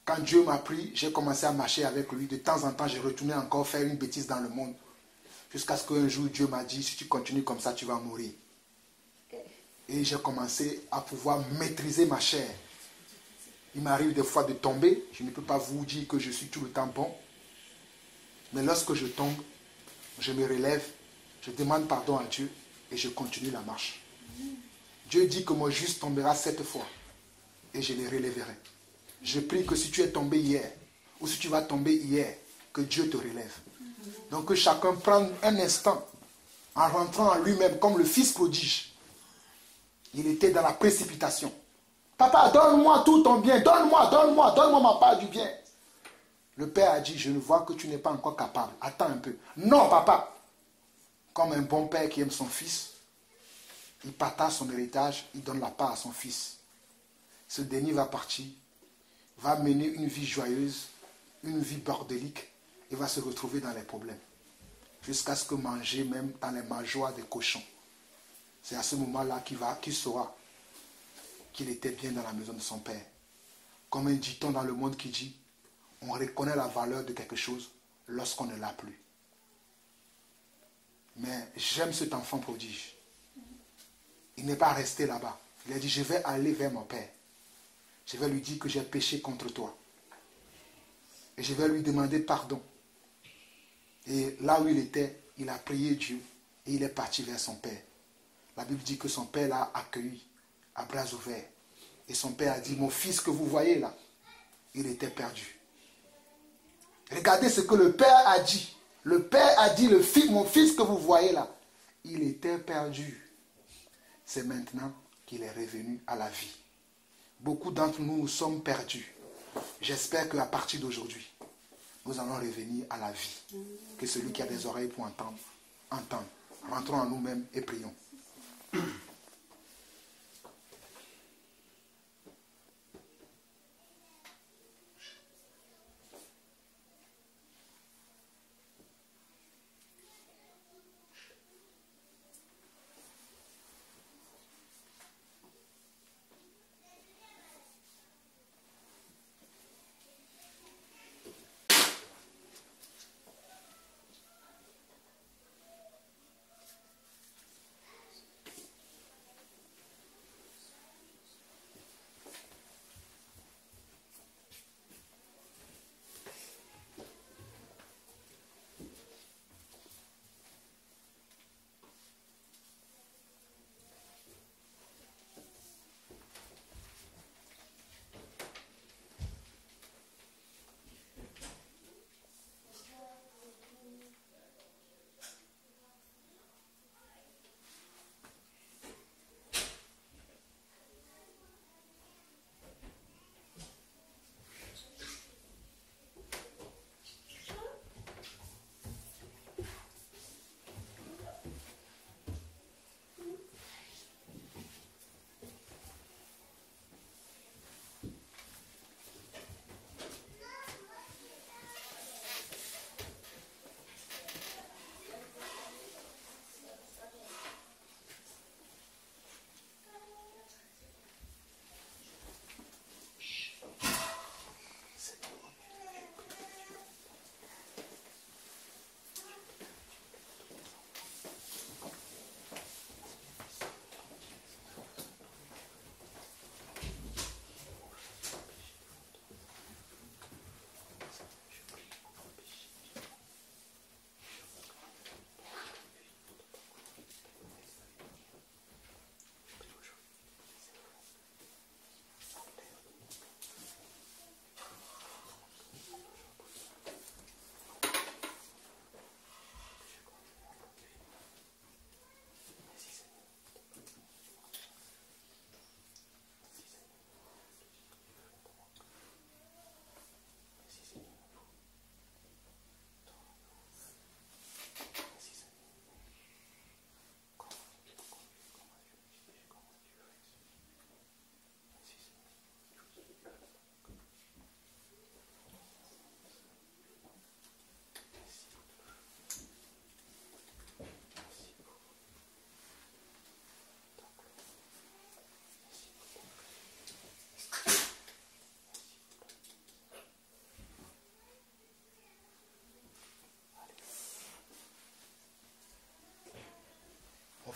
Quand Dieu m'a pris, j'ai commencé à marcher avec lui. De temps en temps, je retournais encore faire une bêtise dans le monde. Jusqu'à ce qu'un jour, Dieu m'a dit, si tu continues comme ça, tu vas mourir. Et j'ai commencé à pouvoir maîtriser ma chair. Il m'arrive des fois de tomber. Je ne peux pas vous dire que je suis tout le temps bon. Mais lorsque je tombe, je me relève, je demande pardon à Dieu et je continue la marche. Dieu dit que mon juste tombera 7 fois et je les relèverai. Je prie que si tu es tombé hier ou si tu vas tomber hier, que Dieu te relève. Donc que chacun prenne un instant en rentrant en lui-même comme le fils prodige. Il était dans la précipitation. Papa, donne-moi tout ton bien, donne-moi ma part du bien. Le père a dit, je ne vois que tu n'es pas encore capable. Attends un peu. Non, papa. Comme un bon père qui aime son fils, il partage son héritage, il donne la part à son fils. Ce dernier va partir, va mener une vie joyeuse, une vie bordélique, et va se retrouver dans les problèmes. Jusqu'à ce que manger même dans les mangeoires des cochons. C'est à ce moment-là qu'il saura qu'il était bien dans la maison de son père. Comme un dicton dans le monde qui dit, on reconnaît la valeur de quelque chose lorsqu'on ne l'a plus. Mais j'aime cet enfant prodige. Il n'est pas resté là-bas. Il a dit, je vais aller vers mon père. Je vais lui dire que j'ai péché contre toi. Et je vais lui demander pardon. Et là où il était, il a prié Dieu. Et il est parti vers son père. La Bible dit que son père l'a accueilli à bras ouverts. Et son père a dit, mon fils que vous voyez là, il était perdu. Regardez ce que le père a dit. Le père a dit, mon fils que vous voyez là, il était perdu. C'est maintenant qu'il est revenu à la vie. Beaucoup d'entre nous, nous sommes perdus. J'espère qu'à partir d'aujourd'hui, nous allons revenir à la vie. Que celui qui a des oreilles pour entendre, entende. Rentrons en nous-mêmes et prions.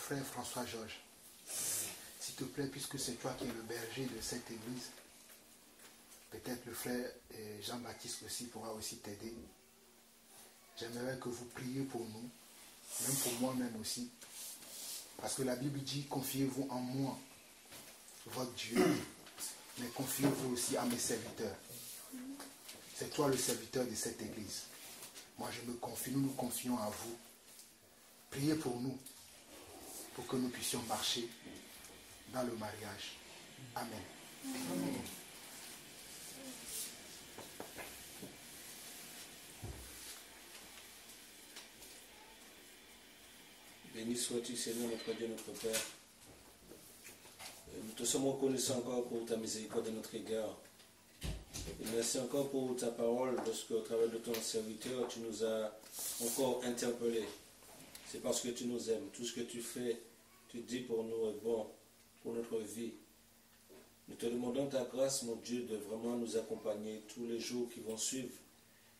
frère François-Georges. S'il te plaît, puisque c'est toi qui es le berger de cette église, peut-être le frère Jean-Baptiste aussi pourra aussi t'aider. J'aimerais que vous priez pour nous, même pour moi-même aussi. Parce que la Bible dit, confiez-vous en moi, votre Dieu, mais confiez-vous aussi à mes serviteurs. C'est toi le serviteur de cette église. Moi je me confie, nous nous confions à vous. Priez pour nous, pour que nous puissions marcher dans le mariage. Amen. Amen. Béni sois-tu, Seigneur, notre Dieu, notre Père. Nous te sommes reconnaissants encore pour ta miséricorde à notre égard. Et merci encore pour ta parole, parce qu'au travers de ton serviteur, tu nous as encore interpellés. C'est parce que tu nous aimes. Tout ce que tu fais, tu dis pour nous est bon, pour notre vie. Nous te demandons ta grâce, mon Dieu, de vraiment nous accompagner tous les jours qui vont suivre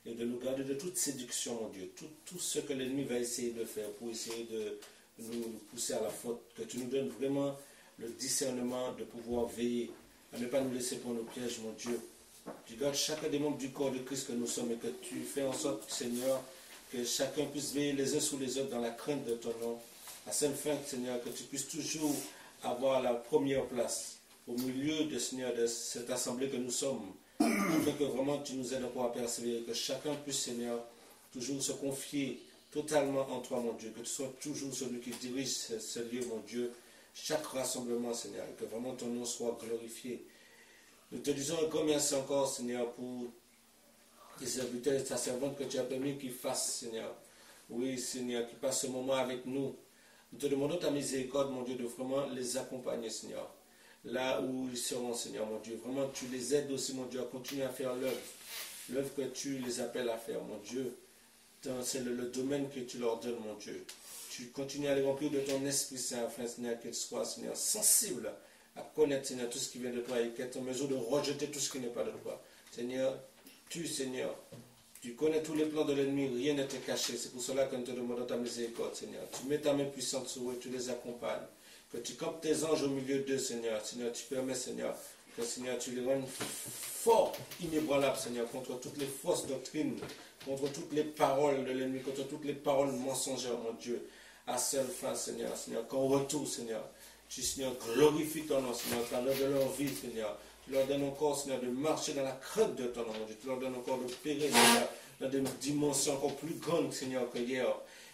et de nous garder de toute séduction, mon Dieu. Tout ce que l'ennemi va essayer de faire pour essayer de nous pousser à la faute. Que tu nous donnes vraiment le discernement de pouvoir veiller, à ne pas nous laisser pour nos pièges, mon Dieu. Tu gardes chacun des membres du corps de Christ que nous sommes et que tu fais en sorte, Seigneur, que chacun puisse veiller les uns sur les autres dans la crainte de ton nom. À seule fin, Seigneur, que tu puisses toujours avoir la première place au milieu de, Seigneur, de cette assemblée que nous sommes, afin que vraiment tu nous aides encore à persévérer, que chacun puisse, Seigneur, toujours se confier totalement en toi, mon Dieu, que tu sois toujours celui qui dirige ce lieu, mon Dieu, chaque rassemblement, Seigneur, que vraiment ton nom soit glorifié. Nous te disons encore merci encore, Seigneur, pour les serviteurs et ta servante que tu as permis qu'ils fassent, Seigneur. Oui, Seigneur, qu'ils passent ce moment avec nous. Nous te demandons ta miséricorde, mon Dieu, de vraiment les accompagner, Seigneur. Là où ils seront, Seigneur, mon Dieu. Vraiment, tu les aides aussi, mon Dieu, à continuer à faire l'œuvre que tu les appelles à faire, mon Dieu. C'est le domaine que tu leur donnes, mon Dieu. Tu continues à les remplir de ton Esprit Saint, afin, Seigneur, qu'ils soient, Seigneur, sensibles à connaître, Seigneur, tout ce qui vient de toi et qu'être en mesure de rejeter tout ce qui n'est pas de toi. Seigneur, Seigneur, tu connais tous les plans de l'ennemi, rien ne t'est caché. C'est pour cela que nous te demandons ta miséricorde, Seigneur. Tu mets ta main puissante sur eux, tu les accompagnes. Que tu campes tes anges au milieu d'eux, Seigneur. Seigneur, tu permets, Seigneur, que, Seigneur, tu les rendes forts, inébranlables, Seigneur, contre toutes les fausses doctrines, contre toutes les paroles de l'ennemi, contre toutes les paroles mensongères, mon Dieu. À seule fin, Seigneur, qu'en retour, Seigneur, tu, Seigneur, glorifies ton nom, Seigneur, à travers de leur vie, Seigneur. Tu leur donnes encore, Seigneur, de marcher dans la crainte de ton nom, mon Dieu. Tu leur donnes encore de périr, Seigneur, dans des dimensions encore plus grandes, Seigneur, que hier.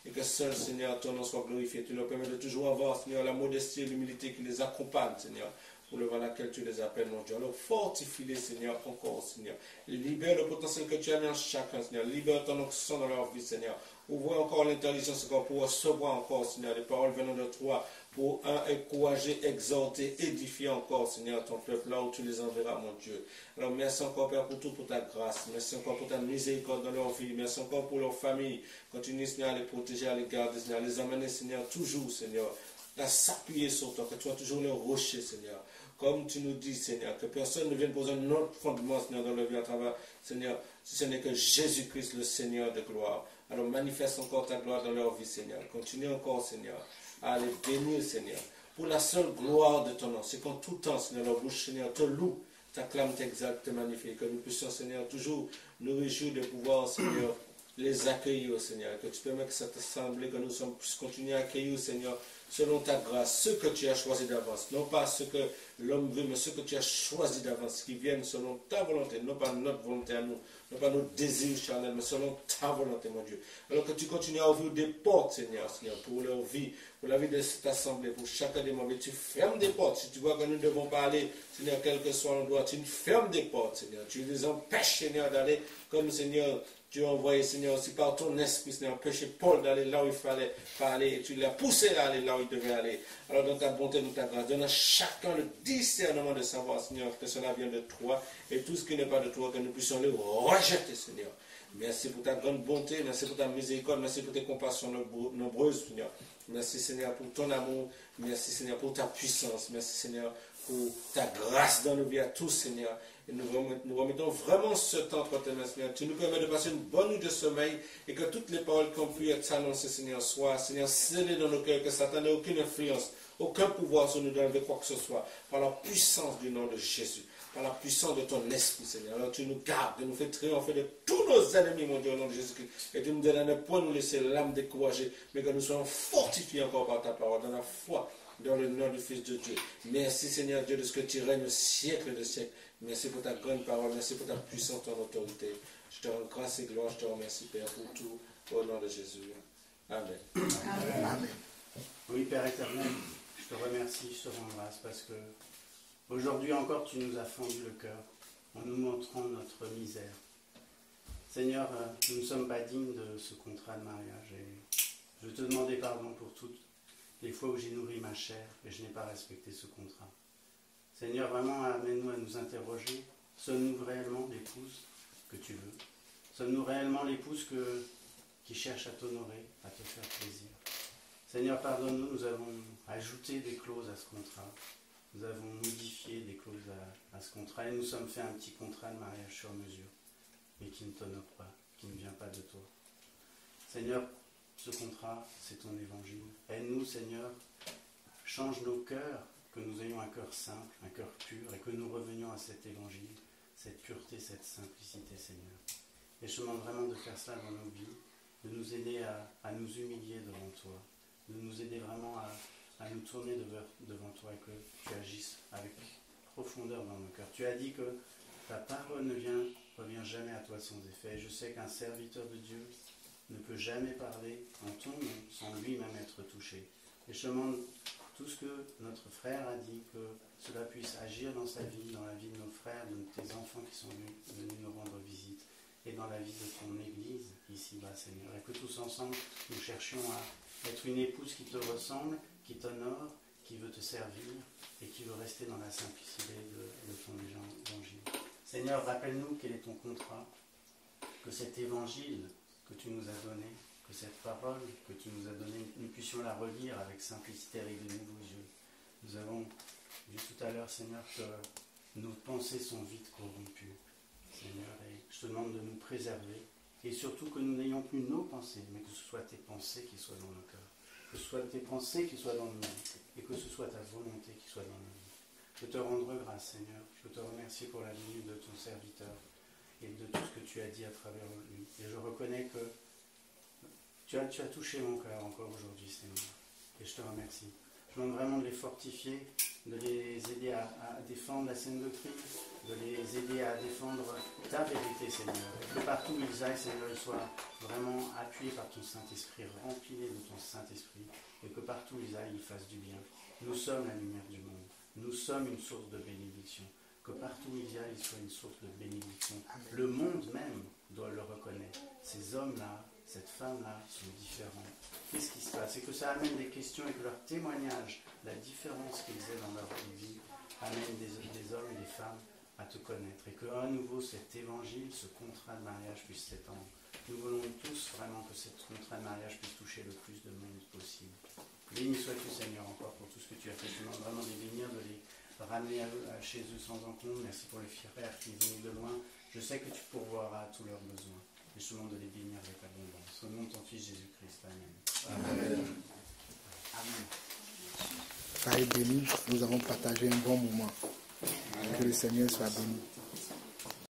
Et que seul, Seigneur, ton nom soit glorifié. Tu leur permets de toujours avoir, Seigneur, la modestie et l'humilité qui les accompagnent, Seigneur, pour le voir laquelle tu les appelles, mon Dieu. Alors fortifie-les, Seigneur, encore, Seigneur. Libère le potentiel que tu as mis en chacun, Seigneur. Libère ton onction dans leur vie, Seigneur. Ouvre encore l'intelligence encore pour recevoir encore, Seigneur, les paroles venant de toi, pour encourager, exhorter, édifier encore, Seigneur, ton peuple, là où tu les enverras, mon Dieu. Alors merci encore, Père, pour tout, pour ta grâce. Merci encore pour ta miséricorde dans leur vie. Merci encore pour leur famille. Continue, Seigneur, à les protéger, à les garder, Seigneur, à les emmener, Seigneur, toujours, Seigneur, à s'appuyer sur toi, que tu sois toujours le rocher, Seigneur. Comme tu nous dis, Seigneur, que personne ne vienne poser un autre fondement, Seigneur, dans leur vie à travers, Seigneur, si ce n'est que Jésus-Christ, le Seigneur de gloire. Alors manifeste encore ta gloire dans leur vie, Seigneur. Continue encore, Seigneur, à les bénir, Seigneur, pour la seule gloire de ton nom. C'est qu'en tout temps, Seigneur, leur bouche, Seigneur, te loue, t'acclame, t'exalte, te magnifie. Que nous puissions, Seigneur, toujours nous réjouir de pouvoir, Seigneur, les accueillir, Seigneur. Que tu permets que cette assemblée que nous sommes puisse continuer à accueillir, Seigneur, selon ta grâce, ceux que tu as choisis d'avance. Non pas ce que l'homme veut, mais ceux que tu as choisis d'avance, qui viennent selon ta volonté, non pas notre volonté à nous, non pas nos désirs charnels, mais selon ta volonté, mon Dieu. Alors que tu continues à ouvrir des portes, Seigneur, pour leur vie, pour la vie de cette assemblée, pour chacun des membres. Et tu fermes des portes. Si tu vois que nous ne devons pas aller, Seigneur, quel que soit l'endroit, tu fermes des portes, Seigneur. Tu les empêches, Seigneur, d'aller comme, Seigneur, tu as envoyé, Seigneur, aussi par ton esprit, Seigneur, empêcher Paul d'aller là où il fallait pas aller. Et tu l'as poussé à aller là où il devait aller. Alors, dans ta bonté, dans ta grâce, donne à chacun le discernement de savoir, Seigneur, que cela vient de toi. Et tout ce qui n'est pas de toi, que nous puissions le rejeter, Seigneur. Merci pour ta grande bonté, merci pour ta miséricorde, merci pour tes compassions nombreuses, Seigneur. Merci, Seigneur, pour ton amour. Merci, Seigneur, pour ta puissance. Merci, Seigneur, pour ta grâce dans nos vies à tous, Seigneur. Et nous remettons vraiment ce temps entre tes mains, Seigneur. Tu nous permets de passer une bonne nuit de sommeil et que toutes les paroles qui ont pu être annoncées, Seigneur, soient, Seigneur, scellées dans nos cœurs, que Satan n'ait aucune influence, aucun pouvoir sur nous d'enlever quoi que ce soit, par la puissance du nom de Jésus, par la puissance de ton esprit, Seigneur. Alors tu nous gardes, tu nous fais triompher de tous nos ennemis, mon Dieu, au nom de Jésus-Christ. Et tu nous donnes à ne point nous laisser l'âme découragée, mais que nous soyons fortifiés encore par ta parole, dans la foi, dans le nom du Fils de Dieu. Merci, Seigneur Dieu, de ce que tu règnes au siècle de siècle. Merci pour ta grande parole, merci pour ta puissance, ton autorité. Je te rends grâce et gloire, je te remercie, Père, pour tout, au nom de Jésus. Amen. Amen. Amen. Oui, Père éternel, je te remercie, je te rends grâce parce que aujourd'hui encore tu nous as fendu le cœur en nous montrant notre misère. Seigneur, nous ne sommes pas dignes de ce contrat de mariage et je veux te demander pardon pour toutes les fois où j'ai nourri ma chair et je n'ai pas respecté ce contrat. Seigneur, vraiment, amène-nous à nous interroger. Sommes-nous réellement l'épouse que tu veux? Sommes-nous réellement l'épouse qui cherche à t'honorer, à te faire plaisir? Seigneur, pardonne-nous, nous avons ajouté des clauses à ce contrat. Nous avons modifié des clauses à ce contrat et nous sommes fait un petit contrat de mariage sur mesure, mais qui ne t'honore pas, qui ne vient pas de toi. Seigneur, ce contrat, c'est ton évangile. Aide-nous, Seigneur, change nos cœurs, que nous ayons un cœur simple, un cœur pur, et que nous revenions à cet évangile, cette pureté, cette simplicité, Seigneur. Et je te demande vraiment de faire cela dans nos vies, de nous aider à nous humilier devant toi, de nous aider vraiment à nous tourner devant toi et que tu agisses avec profondeur dans nos cœurs. Tu as dit que ta parole ne revient jamais à toi sans effet. Et je sais qu'un serviteur de Dieu ne peut jamais parler en ton nom sans lui-même être touché. Et je demande tout ce que notre frère a dit, que cela puisse agir dans sa vie, dans la vie de nos frères, de tes enfants qui sont venus nous rendre visite, et dans la vie de ton Église, ici-bas, Seigneur. Et que tous ensemble, nous cherchions à être une épouse qui te ressemble, qui t'honore, qui veut te servir, et qui veut rester dans la simplicité de ton évangile. Seigneur, rappelle-nous quel est ton contrat, que cet évangile que tu nous as donné, que cette parole que tu nous as donnée, nous puissions la relire avec simplicité, avec de nouveaux yeux. Nous avons vu tout à l'heure, Seigneur, que nos pensées sont vite corrompues, Seigneur, et je te demande de nous préserver, et surtout que nous n'ayons plus nos pensées, mais que ce soit tes pensées qui soient dans nos cœurs, que ce soit tes pensées qui soient dans nos vies, et que ce soit ta volonté qui soit dans nos vies. Je te rendre grâce, Seigneur, je te remercie pour la venue de ton serviteur, et de tout ce que tu as dit à travers lui. Et je reconnais que tu as touché mon cœur encore aujourd'hui, Seigneur. Et je te remercie. Je demande vraiment de les fortifier, de les aider à défendre la saine doctrine, de les aider à défendre ta vérité, Seigneur. Et que partout où ils aillent, Seigneur, ils soient vraiment appuyés par ton Saint-Esprit, remplis de ton Saint-Esprit. Et que partout où ils aillent, ils fassent du bien. Nous sommes la lumière du monde. Nous sommes une source de bénédiction. Que partout où ils aillent, ils soient une source de bénédiction. Le monde même doit le reconnaître. Ces hommes-là, cette femme-là sont différents. Qu'est-ce qui se passe? C'est que ça amène des questions et que leur témoignage, la différence qu'ils aient dans leur vie, amène des hommes et des femmes à te connaître. Et qu'à nouveau, cet évangile, ce contrat de mariage puisse s'étendre. Nous voulons tous vraiment que ce contrat de mariage puisse toucher le plus de monde possible. Béni sois-tu, Seigneur, encore pour tout ce que tu as fait. Je demande vraiment de les bénir, de les ramener chez eux sans encombre. Merci pour les frères qui viennent de loin. Je sais que tu pourvoiras à tous leurs besoins. Et je te demande de les bénir avec abondance. Au nom de ton Fils Jésus-Christ. Amen. Amen. Amen. Soyez bénis. Nous avons partagé un bon moment. Que le Seigneur soit béni.